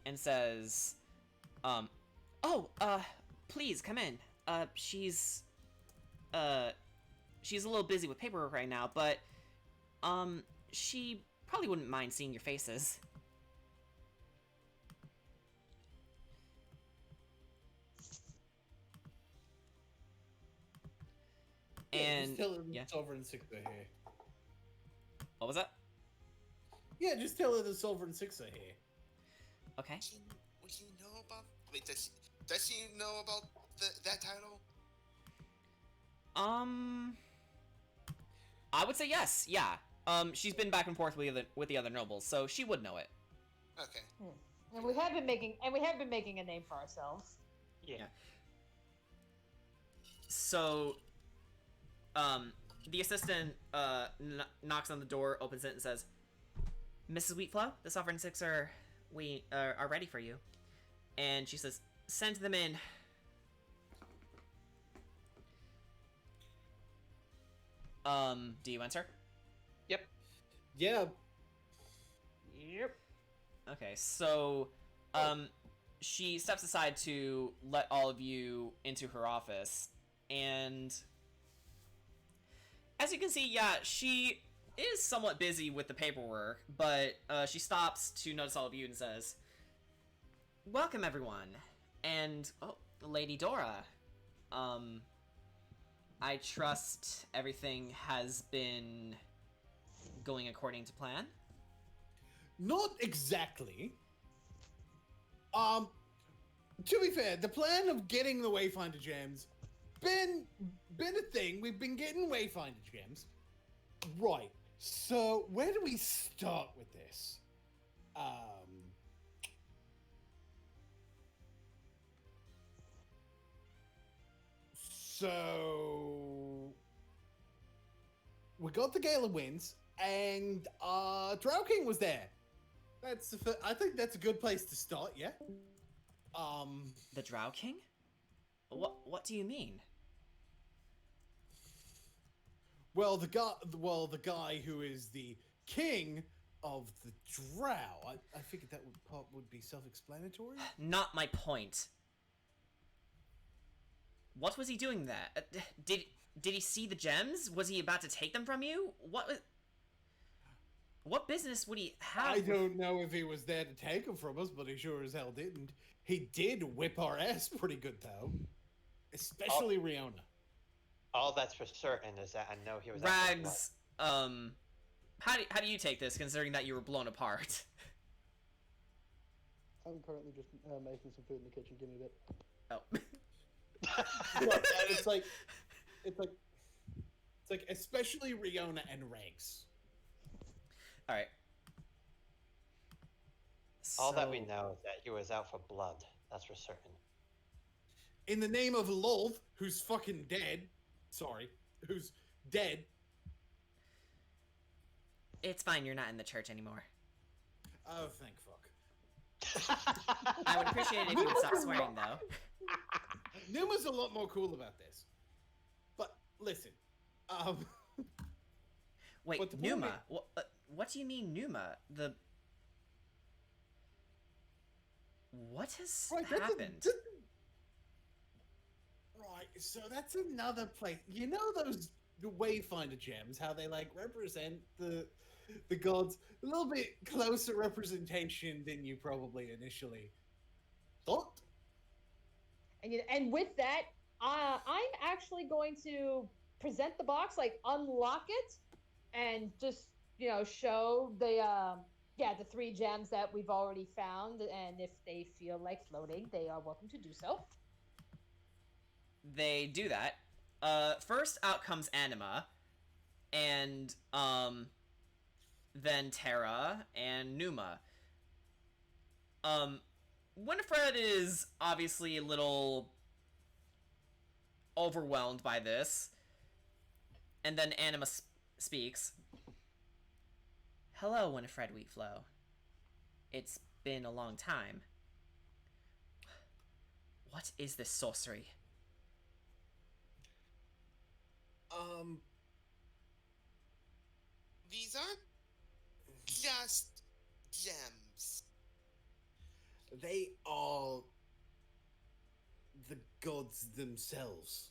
and says, please come in. She's a little busy with paperwork right now, but she probably wouldn't mind seeing your faces. And just tell her yeah. the Sovereign Six are here. What was that? Yeah, just tell her the Sovereign Six are here. Okay. Would you know about? Wait, does she know about that title? I would say yes. Yeah. She's been back and forth with the other nobles, so she would know it. Okay. And we have been making a name for ourselves. Yeah. So, the assistant knocks on the door, opens it, and says, "Mrs. Wheatflow, the Sovereign Six are ready for you." And she says, "Send them in." Do you enter? Yep. Yeah. Yep. Okay, so, she steps aside to let all of you into her office, and as you can see, yeah, she is somewhat busy with the paperwork, but she stops to notice all of you and says, "Welcome, everyone, and, oh, Lady Dora, I trust everything has been going according to plan?" Not exactly. To be fair, the plan of getting the Wayfinder gems been a thing. We've been getting Wayfinder gems. Right. So where do we start with this? So we got the Gala Winds, and Drow King was there. I think that's a good place to start. Yeah. The Drow King? What do you mean? Well, the guy who is the king of the Drow. I figured that would be self-explanatory. Not my point. What was he doing there? Did he see the gems? Was he about to take them from you? What business would he have? I don't know if he was there to take them from us, but he sure as hell didn't. He did whip our ass pretty good, though. Especially Riona. All that's for certain is that I know he was. Rags, how do you take this, considering that you were blown apart? I'm currently just making some food in the kitchen. Give me a bit. Oh. Look, it's like especially Riona and Rags. All right. All that we know is that he was out for blood. That's for certain. In the name of Lolth, who's fucking dead. Sorry, who's dead. It's fine. You're not in the church anymore. Oh, thank fuck. I would appreciate it if you would stop swearing, though. Numa's a lot more cool about this. But listen, Wait, but the Numa? point What do you mean Numa? What has happened? Right, so that's another place. You know the Wayfinder gems, how they like represent the gods a little bit closer representation than you probably initially thought. And with that, I'm actually going to present the box, like unlock it, and just show the 3 gems that we've already found. And if they feel like floating, they are welcome to do so. They do that. First out comes Anima, and then Terra and Numa. Winifred is obviously a little overwhelmed by this, and then Anima speaks. "Hello, Winifred Wheatflow. It's been a long time. What is this sorcery?" These aren't just gems. They are the gods themselves.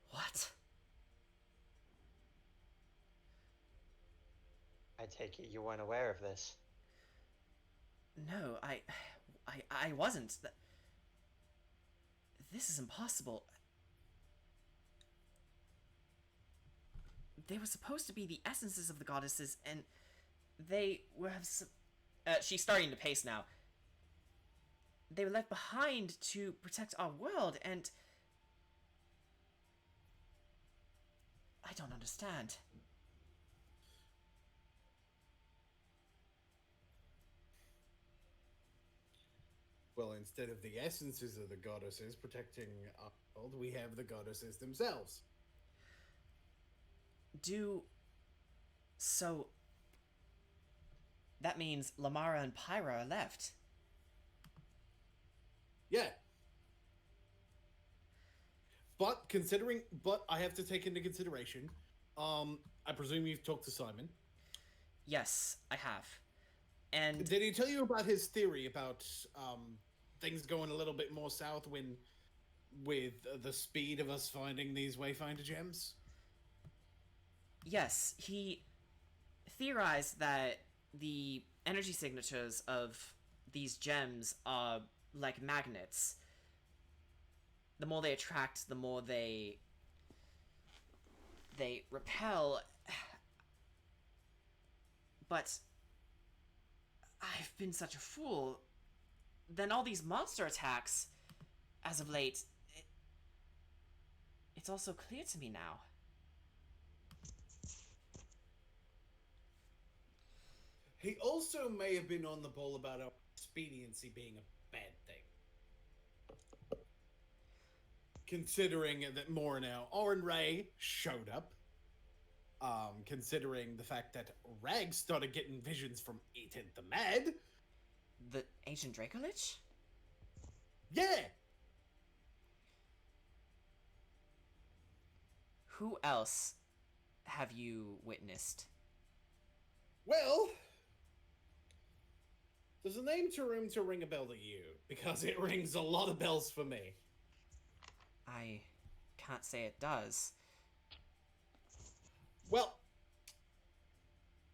What? I take it you weren't aware of this. No, I wasn't. This is impossible. They were supposed to be the essences of the goddesses, and they were she's starting to pace now. they were left behind to protect our world, and I don't understand. Well, instead of the essences of the goddesses protecting our world, we have the goddesses themselves. So that means Lamara and Pyra are left. Yeah. But I have to take into consideration, I presume you've talked to Simon. Yes, I have. And Did he tell you about his theory about things going a little bit more south with the speed of us finding these Wayfinder gems? yes, he theorized that the energy signatures of these gems are like magnets. The more they attract, the more they repel. But I've been such a fool. Then all these monster attacks as of late, it's also clear to me now. He also may have been on the ball about our expediency being a bad thing. Considering that Morneau and Ray showed up. Considering the fact that Rag started getting visions from Ethan the Mad. The ancient Dracolich? Yeah! Who else have you witnessed? Well, does the name Tarum to ring a bell to you? Because it rings a lot of bells for me. I can't say it does. Well,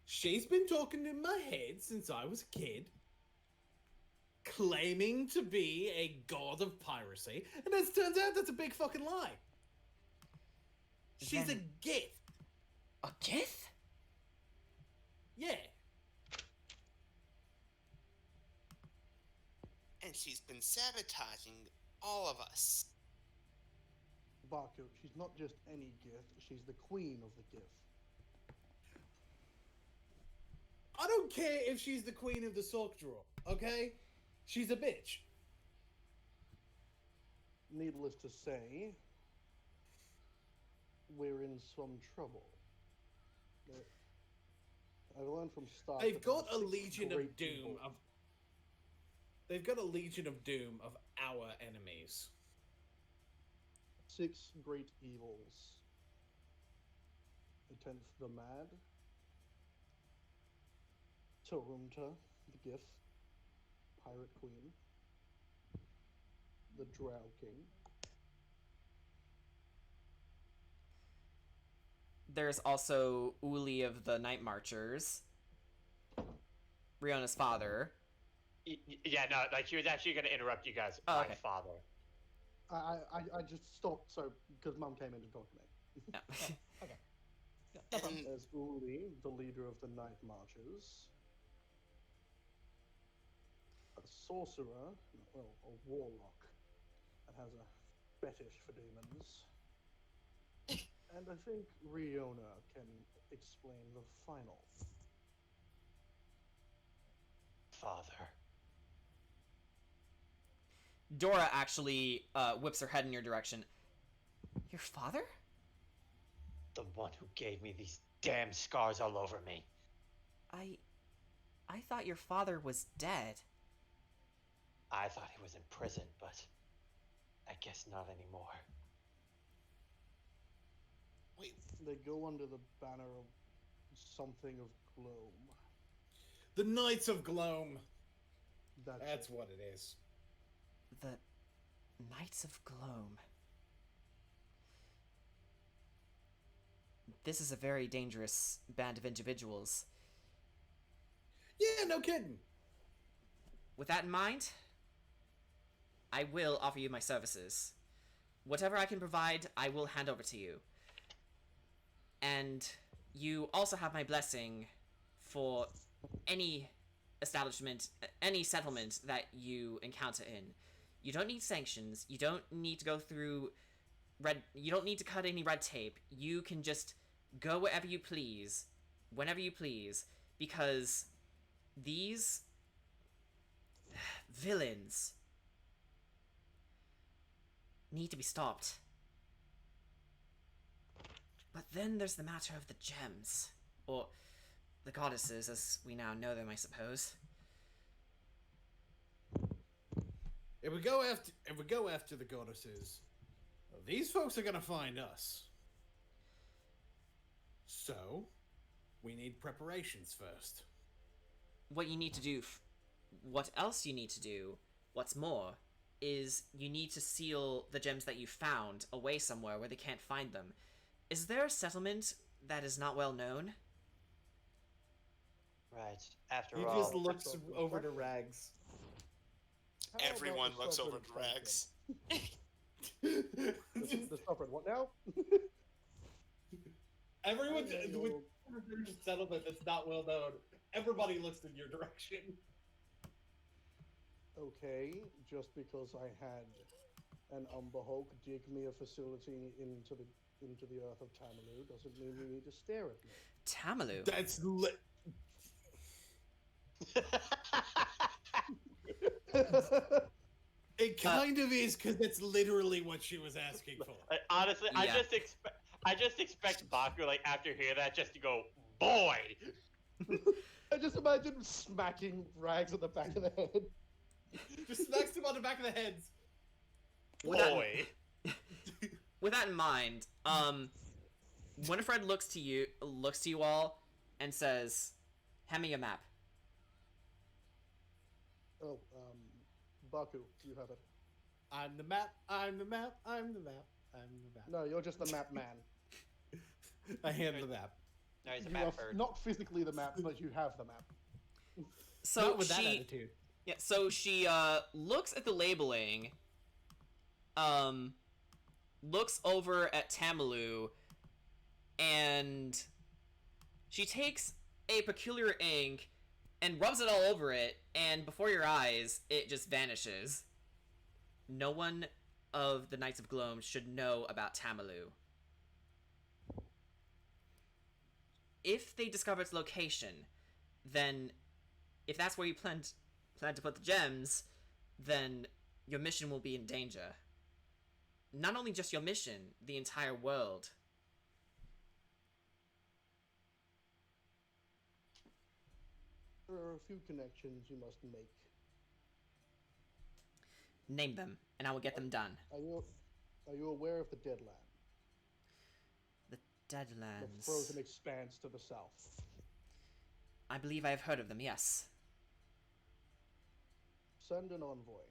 she's been talking in my head since I was a kid, claiming to be a god of piracy, and as it turns out, that's a big fucking lie. She's a gift. A gift? Yeah. And she's been sabotaging all of us. Baku, she's not just any gift, she's the queen of the gift. I don't care if she's the queen of the sock drawer, okay? She's a bitch. Needless to say, we're in some trouble. I've learned from Stark. They've that got a there are six legion of great doom evils. of... They've got a legion of doom of our enemies. 6 great evils. The 10th, the Mad. Tarumta, the Gift. Pirate Queen. The Drow King. There's also Uli of the Night Marchers. Riona's father. Yeah, no, like she was actually going to interrupt you guys. Oh, My okay. father. I just stopped so because Mum came in to talk to me. No. Okay. No problem. And There's Uli, the leader of the Night Marchers. A sorcerer, well, a warlock that has a fetish for demons. And I think Riona can explain the final. Father. Dora actually whips her head in your direction. Your father? The one who gave me these damn scars all over me. I thought your father was dead. I thought he was in prison, but I guess not anymore. wait, They go under the banner of something of gloom. The Knights of Gloam. That's What it is. The Knights of Gloam. This is a very dangerous band of individuals. Yeah, no kidding. With that in mind, I will offer you my services. Whatever I can provide, I will hand over to you. And you also have my blessing for any establishment, any settlement that you encounter in. You don't need sanctions. You don't need to go through you don't need to cut any red tape. You can just go wherever you please, whenever you please, because these villains need to be stopped. But then there's the matter of the gems, or the goddesses as we now know them, I suppose. If we go after the goddesses, these folks are gonna find us. So, we need preparations first. What you need to do, what else you need to do, what's more, is you need to seal the gems that you found away somewhere where they can't find them. Is there a settlement that is not well known? Right. After He all, just looks over to Rags. How about Everyone the looks over sovereign to Rags. The sovereign, what now? Everyone, Okay, with well- a settlement that's not well known, everybody looks in your direction. Okay, just because I had an Umber Hulk dig me a facility into the earth of Tamalu doesn't mean you need to stare at me. Tamalu. That's it. Kind of is because that's literally what she was asking for. Like, honestly, Yeah. I just expect Baku, like, after hear that, just to go, boy! I just imagine smacking Rags at the back of the head. Just smacks him on the back of the head. Boy! With that in mind, Winifred looks to you all, and says, "Hand me a map." Oh, Baku, you have it. I'm the map. I'm the map. I'm the map. I'm the map. No, you're just the map man. I am the map. No, he's a You map are bird. not physically the map, but you have the map. So Not with that she, attitude. yeah. So she looks at the labeling, looks over at Tamalu, and she takes a peculiar ink and rubs it all over it, and before your eyes, it just vanishes. No one of the Knights of Gloam should know about Tamalu. If they discover its location, then if that's where you plan to put the gems, then your mission will be in danger. Not only just your mission, the entire world. There are a few connections you must make. Name them, and I will get them done. Are you aware of the Deadland? The The Deadlands. frozen expanse to the south. I believe I have heard of them, yes. Send an envoy.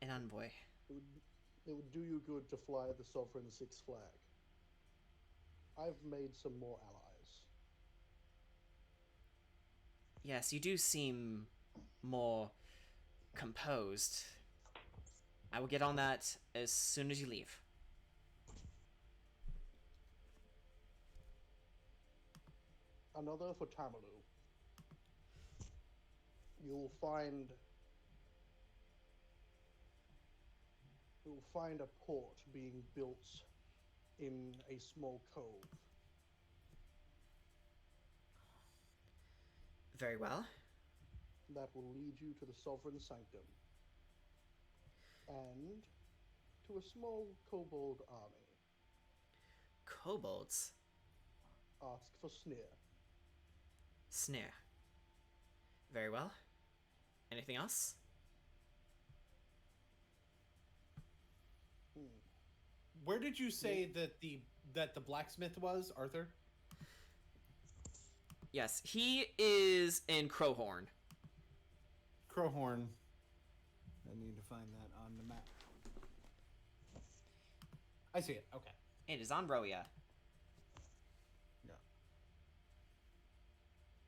An envoy. It would do you good to fly the Sovereign Six flag. I've made some more allies. Yes, you do seem more composed. I will get on that as soon as you leave. Another for Tamalu. You'll find a port being built in a small cove. Very well. That will lead you to the Sovereign Sanctum. And to a small kobold army. Kobolds. Ask for Sneer. Snare. Very well. Anything else? Where did you say that the blacksmith was, Arthur? Yes, he is in Crowhorn. Crowhorn. I need to find that on the map. I see it. Okay. It is on Roya. Yeah.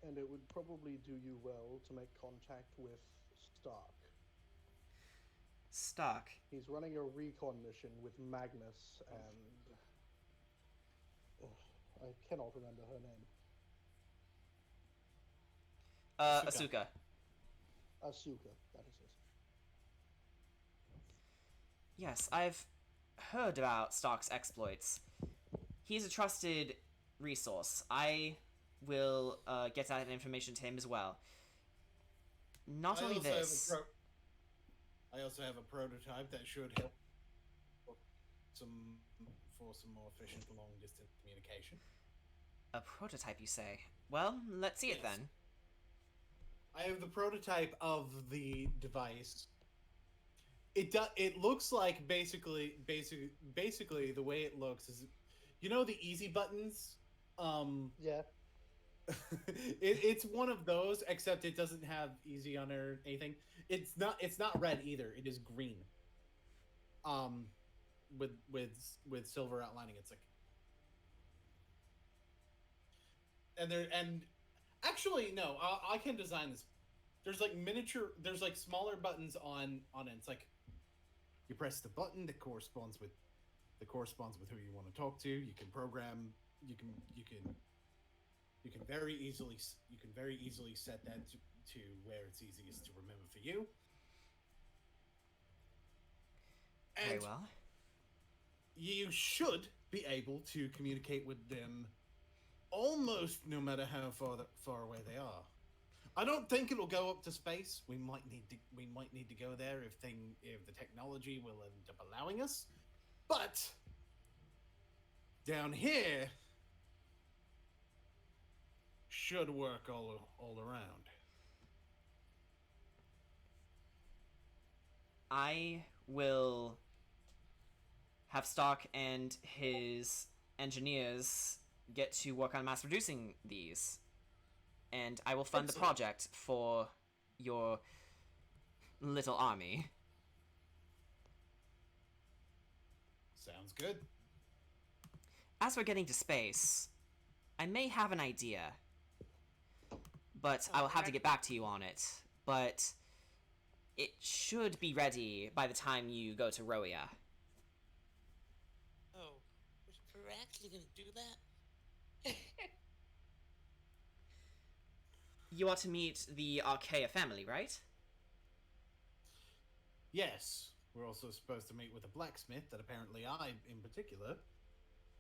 And it would probably do you well to make contact with Stark. Stock. He's running a recon mission with Magnus and... I cannot remember her name. Asuka. Asuka, that is it. Yes, I've heard about Stark's exploits. He's a trusted resource. I will get that information to him as well. Not I only also have a this. I also have a prototype that should help some for some more efficient long distance communication. A prototype, you say? Well, let's see it Yes. then. I have the prototype of the device. It looks like basically the way it looks is, you know, the easy buttons. Yeah. It's one of those, except it doesn't have easy on or anything. It's not red either. It is green. With silver outlining. It's like, and actually no, I can design this. There's like miniature. There's like smaller buttons on it. It's like you press the button that corresponds with who you want to talk to. You can program. You can very easily set that to where it's easiest to remember for you. Very And well. you should be able to communicate with them almost no matter how far away they are. I don't think it'll go up to space. We might need to go there if the technology will end up allowing us. But down here should work all around. I will have Stark and his engineers get to work on mass producing these. And I will fund the Excellent. project for your little army. Sounds good. As for getting to space, I may have an idea. But I will have to get back to you on it. But it should be ready by the time you go to Roia. Oh, we're actually gonna do that? You are to meet the Archaea family, right? Yes, we're also supposed to meet with a blacksmith that apparently I, in particular,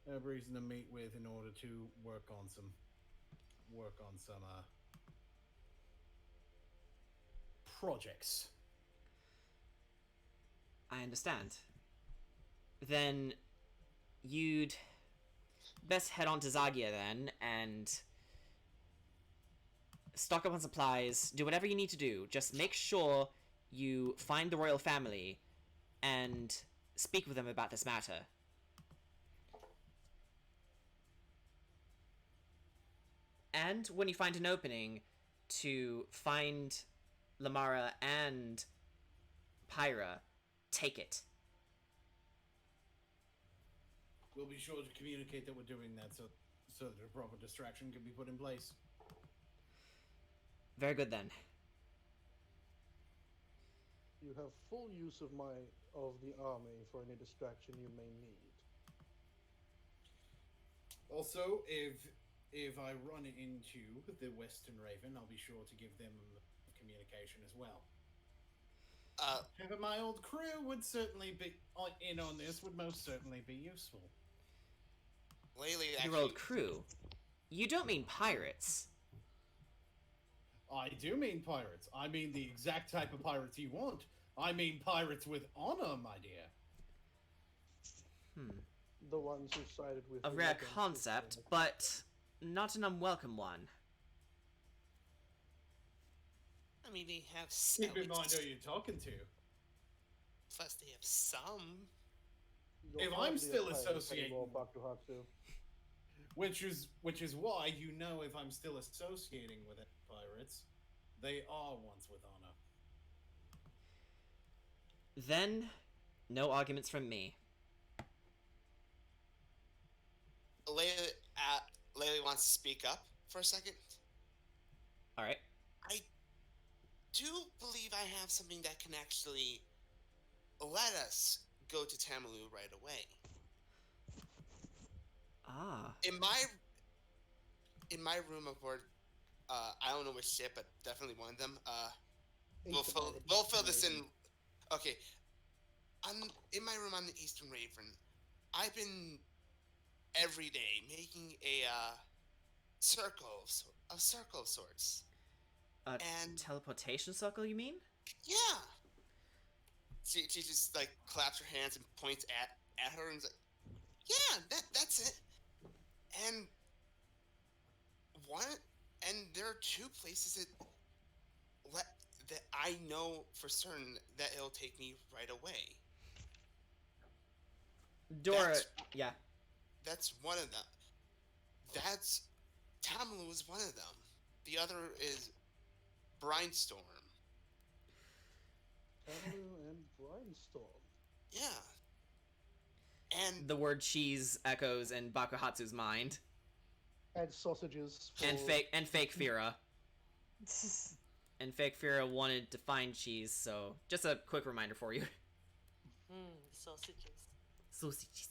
have reason to meet with in order to work on some projects. I understand. Then you'd best head on to Zagia then and stock up on supplies, do whatever you need to do. Just make sure you find the royal family and speak with them about this matter. And when you find an opening to find Lamara and Pyra, take it. We'll be sure to communicate that we're doing that so that a proper distraction can be put in place. Very good then. You have full use of the army for any distraction you may need. Also, if I run into the Western Raven, I'll be sure to give them communication as well. Having my old crew would certainly be in on this. Would most certainly be useful. Laylee Your old crew? You don't mean pirates. I do mean pirates. I mean the exact type of pirates you want. I mean pirates with honor, my dear. The ones who sided with A you rare against concept, Israel. but not an unwelcome one. I mean, they have Keep in mind who you're talking to. Plus, they have some. You're If I'm hardly a still pirate associating- anymore, Bakuhatsu. Which is why you know if I'm still associating with pirates, they are ones with honor. Then, no arguments from me. Laylee wants to speak up for a second. Alright. I do believe I have something that can actually let us go to Tamalu right away. Ah. In my room aboard I don't know which ship, but definitely one of them. Eastern Raven. We'll fill this in. Raven. Okay, I'm in my room on the Eastern Raven. I've been every day making a circle of sorts, A and teleportation circle, you mean? yeah, she just like claps her hands and points at her and is like, yeah, that's it. And one, and there are two places let that I know for certain that it'll take me right away. Dora, That's yeah. that's one of them. That's Tamalu is one of them. The other is Brainstorm. Tamaru and Brainstorm. Yeah. And The word cheese echoes in Bakuhatsu's mind. And sausages. And for- fake Fira. And fake Fira wanted to find cheese, so just a quick reminder for you. Sausages. Sausages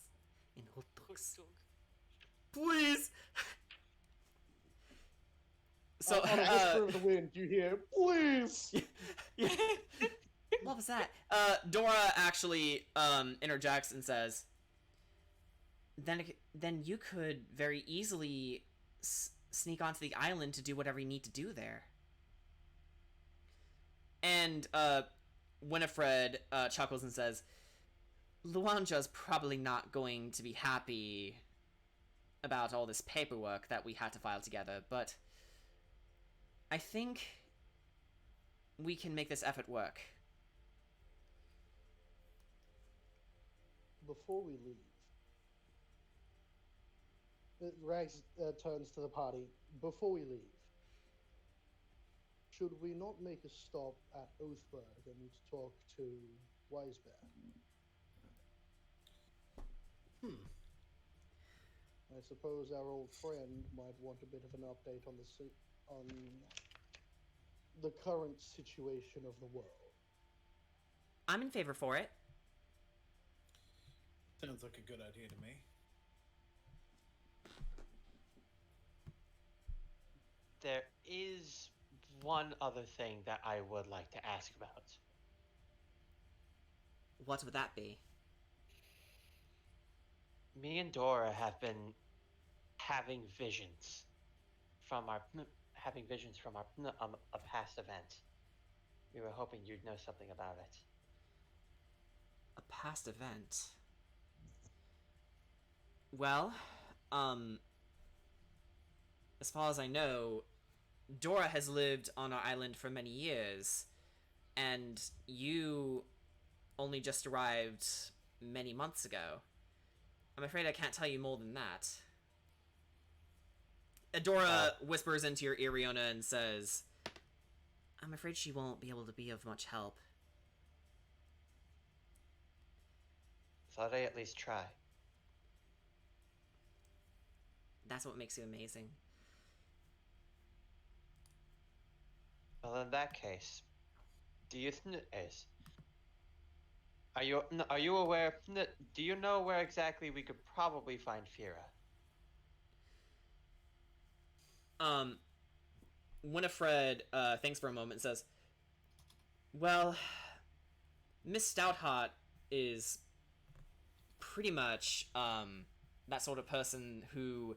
and hot Hot dogs. dog. Please! So, on a whisper of the wind, you hear, please! what was that? Dora actually interjects and says, then you could very easily sneak onto the island to do whatever you need to do there. And Winifred chuckles and says, Luanja's probably not going to be happy about all this paperwork that we had to file together, but I think we can make this effort work. Before we leave, Rags turns to the party. Before we leave, should we not make a stop at Oathberg and talk to Wisebear? I suppose our old friend might want a bit of an update on the current situation of the world. I'm in favor for it. Sounds like a good idea to me. There is one other thing that I would like to ask about. What would that be? Me and Dora have been having visions from our a past event. We were hoping you'd know something about it. A past event. Well, as far as I know, Dora has lived on our island for many years, and you only just arrived many months ago. I'm afraid I can't tell you more than that. Dora whispers into your ear, Riona, and says, I'm afraid she won't be able to be of much help. Thought I'd at least try. That's what makes you amazing. Well, in that case, are you aware? Do you know where exactly we could probably find Fira? Winifred thinks for a moment and says, well, Miss Stoutheart is pretty much that sort of person who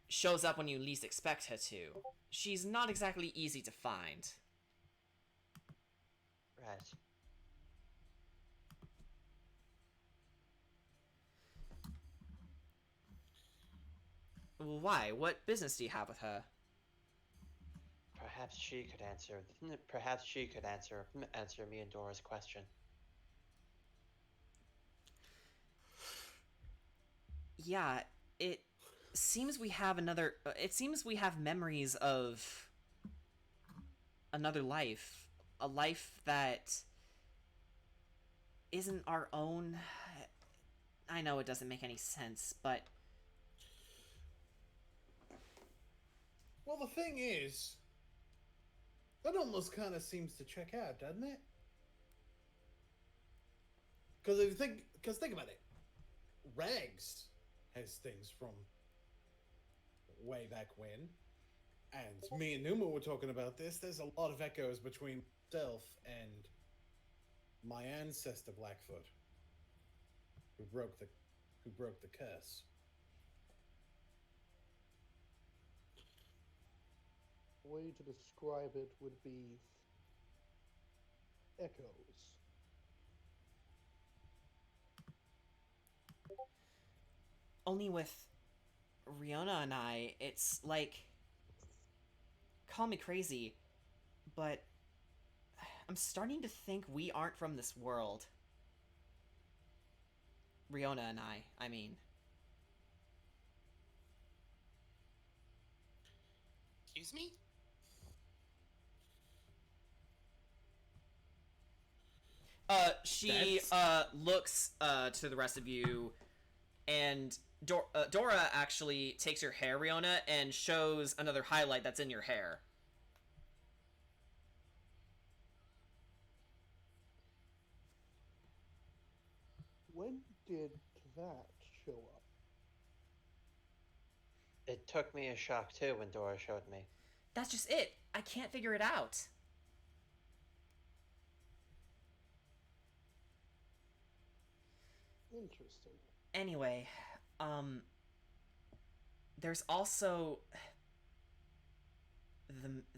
shows up when you least expect her to. She's not exactly easy to find. Right. Why? What business do you have with her? Perhaps she could answer. Perhaps she could answer me and Dora's question. Yeah, it seems we have another. It seems we have memories of another life, a life that isn't our own. I know it doesn't make any sense, but Well, the thing is, that almost kind of seems to check out, doesn't it? Because think about it, Rags has things from way back when, and As me and Numa were talking about this, there's a lot of echoes between myself and my ancestor Blackfoot, who broke the curse. Way to describe it would be echoes. Only with Riona and I, it's like, call me crazy, but I'm starting to think we aren't from this world. Riona and I mean. Excuse me? She looks to the rest of you, and Dora actually takes your hair, Riona, and shows another highlight that's in your hair. When did that show up? It took me a shock too when Dora showed me. That's just it. I can't figure it out. Interesting. Anyway, there's also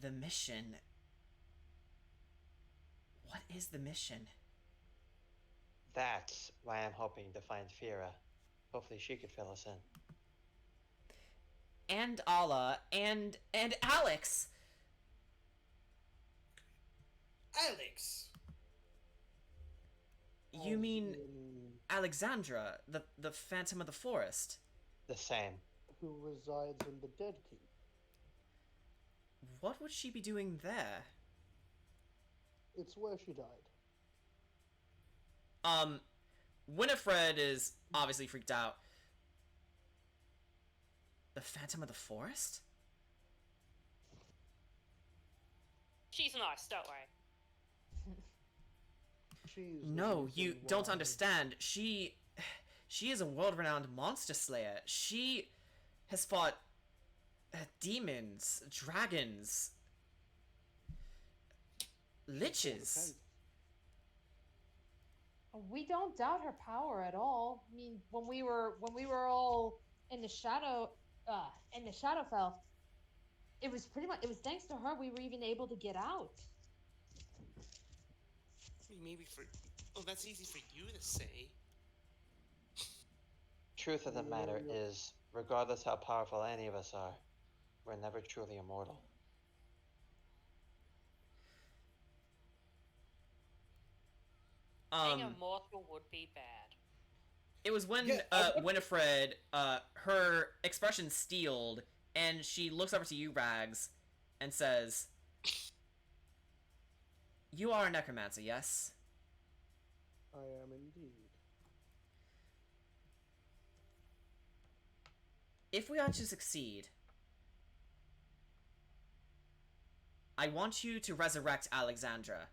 the mission. What is the mission? That's why I'm hoping to find Fira. Hopefully she could fill us in. And Ala and Alex. Alex! You mean Alexandra, the Phantom of the Forest? The same. Who resides in the Dead Keep? What would she be doing there? It's where she died. Winifred is obviously freaked out. The Phantom of the Forest? She's nice, don't worry. No, you don't understand. She is a world-renowned monster slayer. She has fought demons, dragons, liches. We don't doubt her power at all. I mean, when we were all in the Shadowfell, it was thanks to her we were even able to get out. Maybe for... Oh, that's easy for you to say. Truth of the matter is, regardless how powerful any of us are, we're never truly immortal. Being immortal would be bad. It was when Winifred, her expression steeled, and she looks over to you, Rags, and says, "You are a necromancer, yes?" I am indeed. If we are to succeed, I want you to resurrect Alexandra.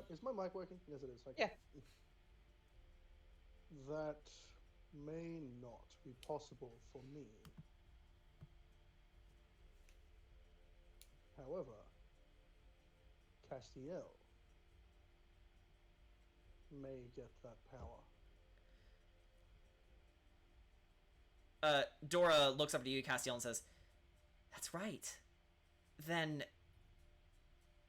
Is my mic working? Yes, it is. Okay. Yeah. That may not be possible for me. However, Castiel may get that power. Dora looks up to you, Castiel, and says, "That's right. Then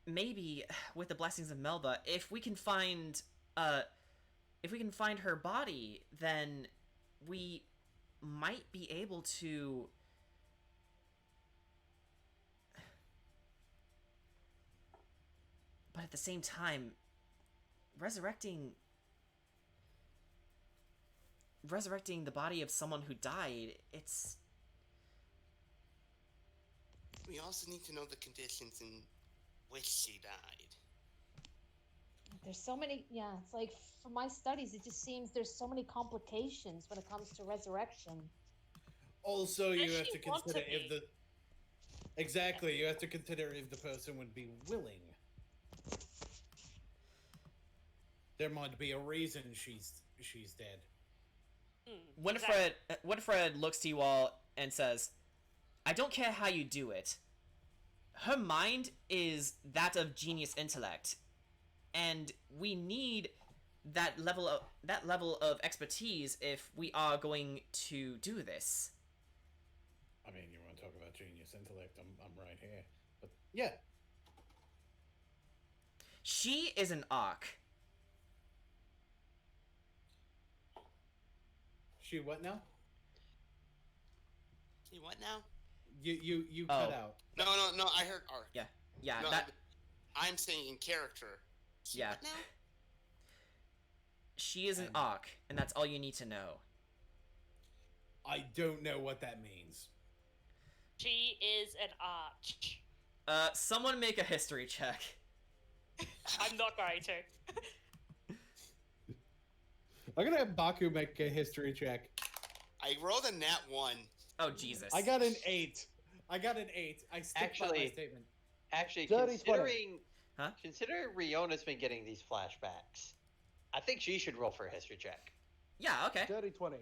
maybe with the blessings of Melba, if we can find her body, then we might be able to but at the same time, resurrecting the body of someone who died, it's... We also need to know the conditions in which she died. There's so many, it's like, from my studies, it just seems there's so many complications when it comes to resurrection. Also, you Does have she to want consider to if the... Exactly, you have to consider if the person would be willing. There might be a reason she's dead. Winifred looks to you all and says, "I don't care how you do it. Her mind is that of genius intellect, and we need that level of expertise if we are going to do this." I mean, you want to talk about genius intellect? I'm right here. But yeah, She is an arc. she what now? See what now? You Oh. cut out. No, I heard arc. Yeah, No, that I'm saying in character. See Yeah. what now? she is an And- arc, and that's all you need to know. I don't know what that means. She is an arch. Someone make a history check. I'm not going to. I'm gonna have Baku make a history check. I rolled a nat 1. Oh Jesus! I got an 8. I stick by my Actually- statement. Actually, Dirty 20. Huh? Considering Riona's been getting these flashbacks, I think she should roll for a history check. Yeah. Okay. Dirty 20.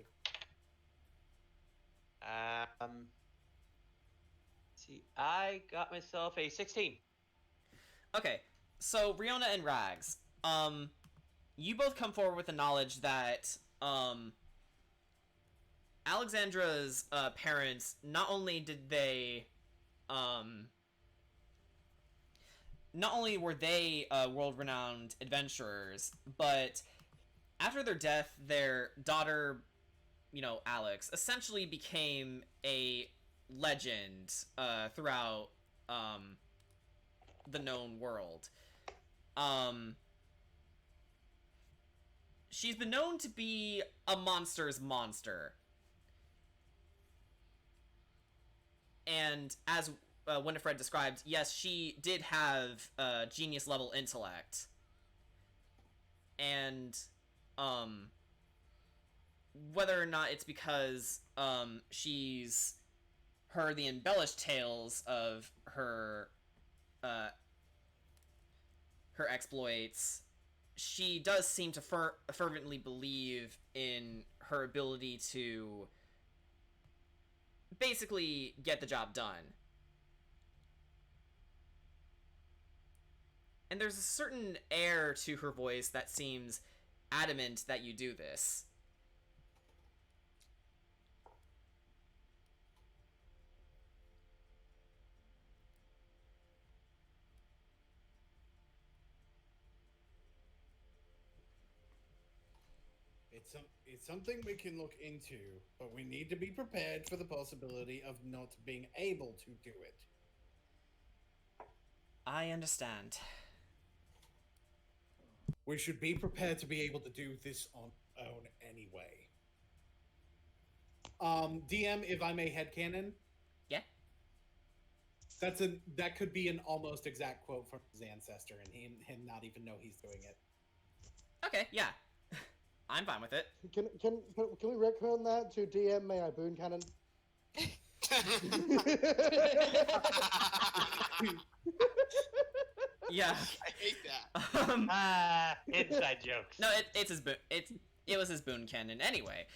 See, I got myself a 16. Okay. So Riona and Rags, you both come forward with the knowledge that Alexandra's parents, not only did they not only were they world-renowned adventurers, but after their death, their daughter, Alex, essentially became a legend throughout the known world. She's been known to be a monster's monster. And as Winifred described, yes, she did have genius level intellect. And whether or not it's because she's heard the embellished tales of her exploits, she does seem to fervently believe in her ability to basically get the job done. And there's a certain air to her voice that seems adamant that you do this. It's something we can look into, but we need to be prepared for the possibility of not being able to do it. I understand. We should be prepared to be able to do this on our own anyway. DM, if I may headcanon. Yeah? That could be an almost exact quote from his ancestor, and him not even know he's doing it. Okay, yeah. I'm fine with it. Can we retcon that to DM? May I boon cannon? Yeah. I hate that. Inside jokes. No, it's his boon. It was his boon canon anyway.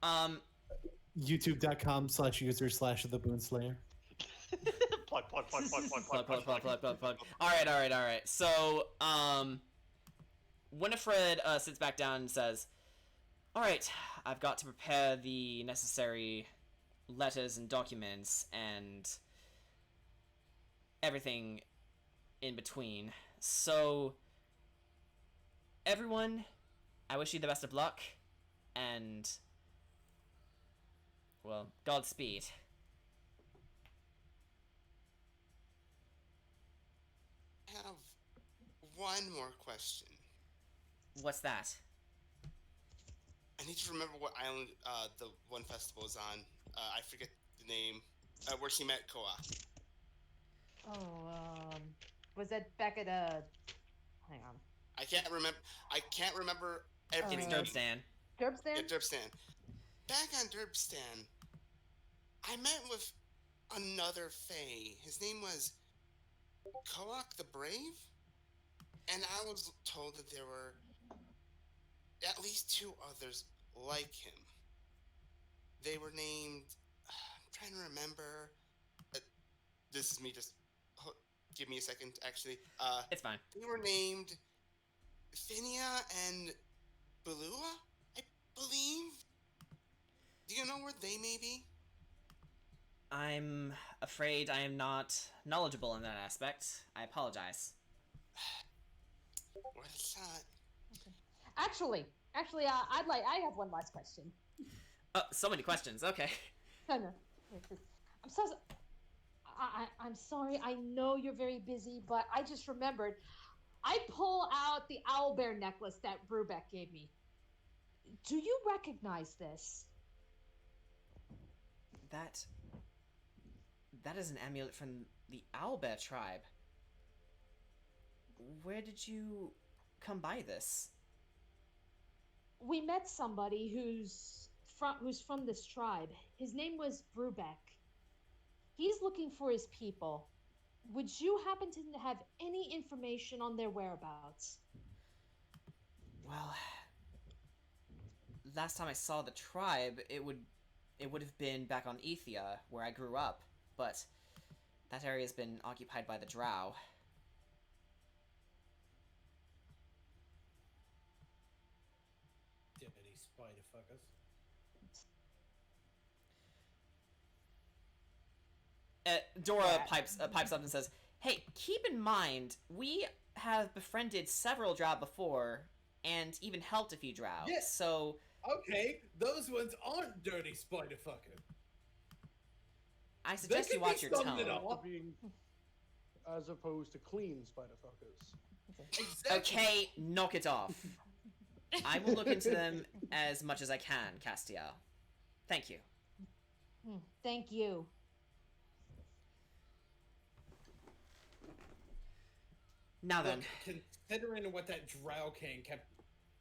YouTube.com/user/the Boon Slayer. Plug. Plug. All right. So, Winifred sits back down and says, "All right, I've got to prepare the necessary letters and documents and everything in between. So, everyone, I wish you the best of luck, and, well, Godspeed." I have one more question. What's that? I need to remember what island the one festival is on. I forget the name. Where she met Koa. Oh, was that back at hang on. I can't remember everything. It's Derbstan. Derbstan? Yeah, Derbstan. Back on Derbstan, I met with another Fae. His name was Koak the Brave? And I was told that there were at least 2 others like him. they were named. I'm trying to remember. Uh, this is me just. Give me a second, actually. It's fine. They were named Phinia and Balua, I believe. Do you know where they may be? I'm afraid I am not knowledgeable in that aspect. I apologize. Worth a shot. Actually, I have one last question. Oh, so many questions. Okay. No, no. I'm so. I'm sorry. I know you're very busy, but I just remembered. I pull out the owl bear necklace that Brubeck gave me. Do you recognize this? That is an amulet from the Owlbear tribe. Where did you come by this? We met somebody who's from this tribe. His name was Brubeck. He's looking for his people. Would you happen to have any information on their whereabouts? Well, last time I saw the tribe, it would have been back on Ethia, where I grew up, but that area has been occupied by the Drow. Dirty spider fuckers. Dora pipes up and says, "Hey, keep in mind, we have befriended several Drow before, and even helped a few Drow. Yes. So Okay, those ones aren't dirty spider fucker. I suggest you watch your summed it tone." up. Being, as opposed to clean spider fuckers. Exactly. Okay, knock it off. I will look into them as much as I can, Castiel. Thank you. Thank you. Now then, Look, considering what that Drow King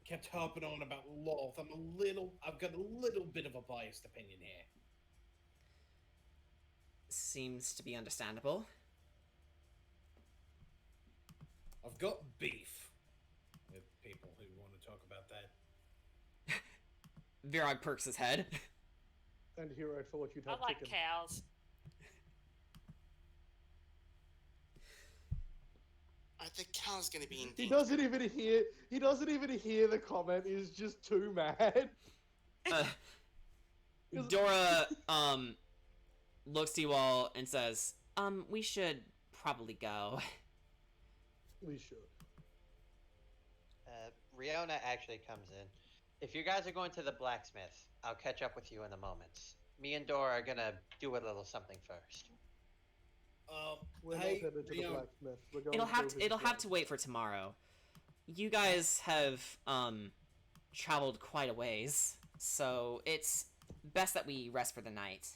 kept harping on about Loth, I've got a little bit of a biased opinion here. seems to be understandable. I've got beef with people who want to talk about that. Virag perks his head. And here I thought you'd I have like chicken. cows. Are the cows gonna be in He danger? doesn't even hear. He doesn't even hear the comment. He's just too mad. Dora, looks to you all and says, we should probably go. We should. Riona actually comes in. If you guys are going to the blacksmith, I'll catch up with you in a moment. Me and Dora are gonna do a little something first. We're Hey, not headed to the Leon. blacksmith. We're going It'll have to wait for tomorrow. You guys have, traveled quite a ways, so it's best that we rest for the night.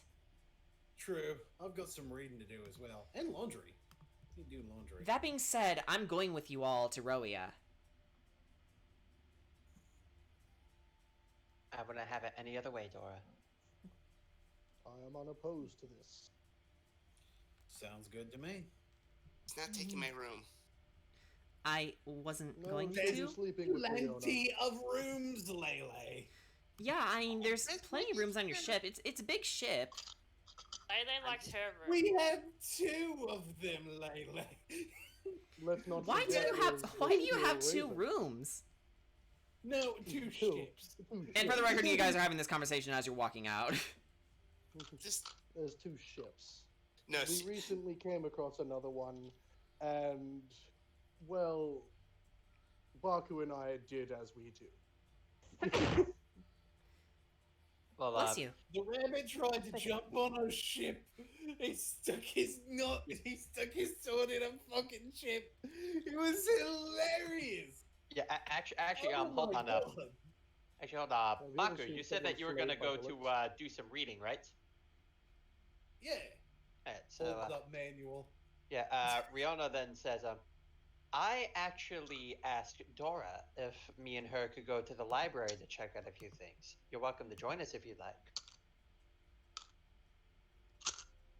True. I've got some reading to do as well. And laundry. You do laundry. That being said, I'm going with you all to Roia. I wouldn't have it any other way, Dora. I am unopposed to this. Sounds good to me. It's not taking my room. I wasn't No, going she's to. sleeping with Leona. Plenty of rooms, Lele. Yeah, I mean, there's plenty of rooms on your ship. It's a big ship. Lele likes her room. We have two of them, Lele. Let's not. Why do forget you have there's Why do you two have two reasons. rooms? No, two ships. And for the record, you guys are having this conversation as you're walking out. Just There's two ships. no. We recently came across another one, and well, Baku and I did as we do. Well, Bless you. The rabbit tried to jump on our ship. He stuck his sword in a fucking ship. It was hilarious. Yeah, actually, Oh hold my on. God. Actually, hold on. Have you ever Baku, seen you said that you were someone gonna go slay to bullets? do some reading, right? Yeah. Alright, so Hold up, manual. yeah, Riona then says, I actually asked Dora if me and her could go to the library to check out a few things. You're welcome to join us if you'd like.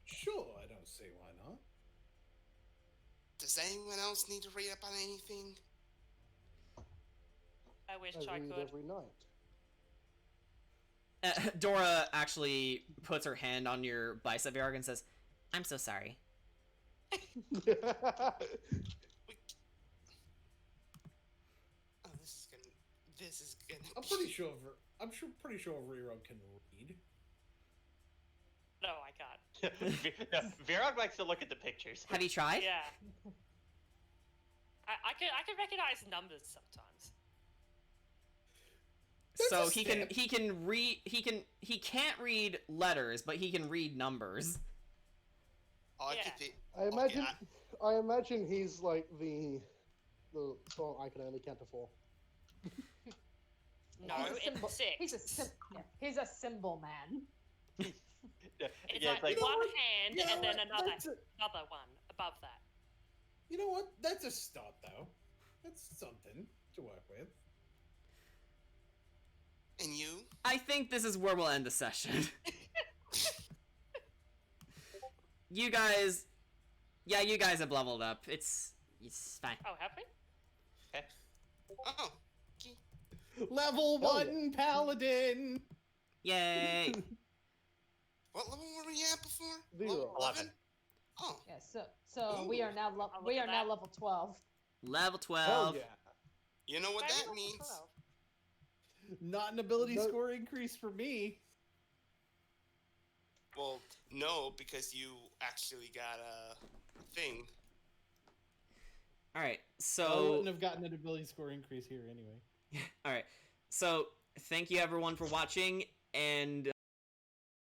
Sure, I don't see why not. Does anyone else need to read up on anything? I wish I I read could. every night. Dora actually puts her hand on your bicep, Varog, and says, "I'm so sorry." Oh, this is gonna. I'm pretty sure. Pretty sure Rerog can read. No, I can't. No, Virog likes to look at the pictures. Have you tried? Yeah. I can recognize numbers sometimes. So That's a he can read he can't read letters, but he can read numbers. Oh, I Yeah. get the. I imagine. I imagine he's like the song I can only count to 4. No, it's 6. He's a symbol man. It's Yeah, like it's one like- hand You know and then what? another one above that. You know what? That's a start, though. That's something to work with. And you? I think this is where we'll end the session. You guys have leveled up. It's fine. Oh, have we? Oh. Level Hell 1 paladin. Yay! What level were we at before? 0. Level 11? Oh. Yeah, so we are now look we at are now that. level 12. Level 12. Hell yeah. You know what Maybe that level means? 12. Not an ability No. score increase for me. Well, no, because you actually got a thing. All right. I So wouldn't have gotten an ability score increase here anyway. all right. So thank you everyone for watching, and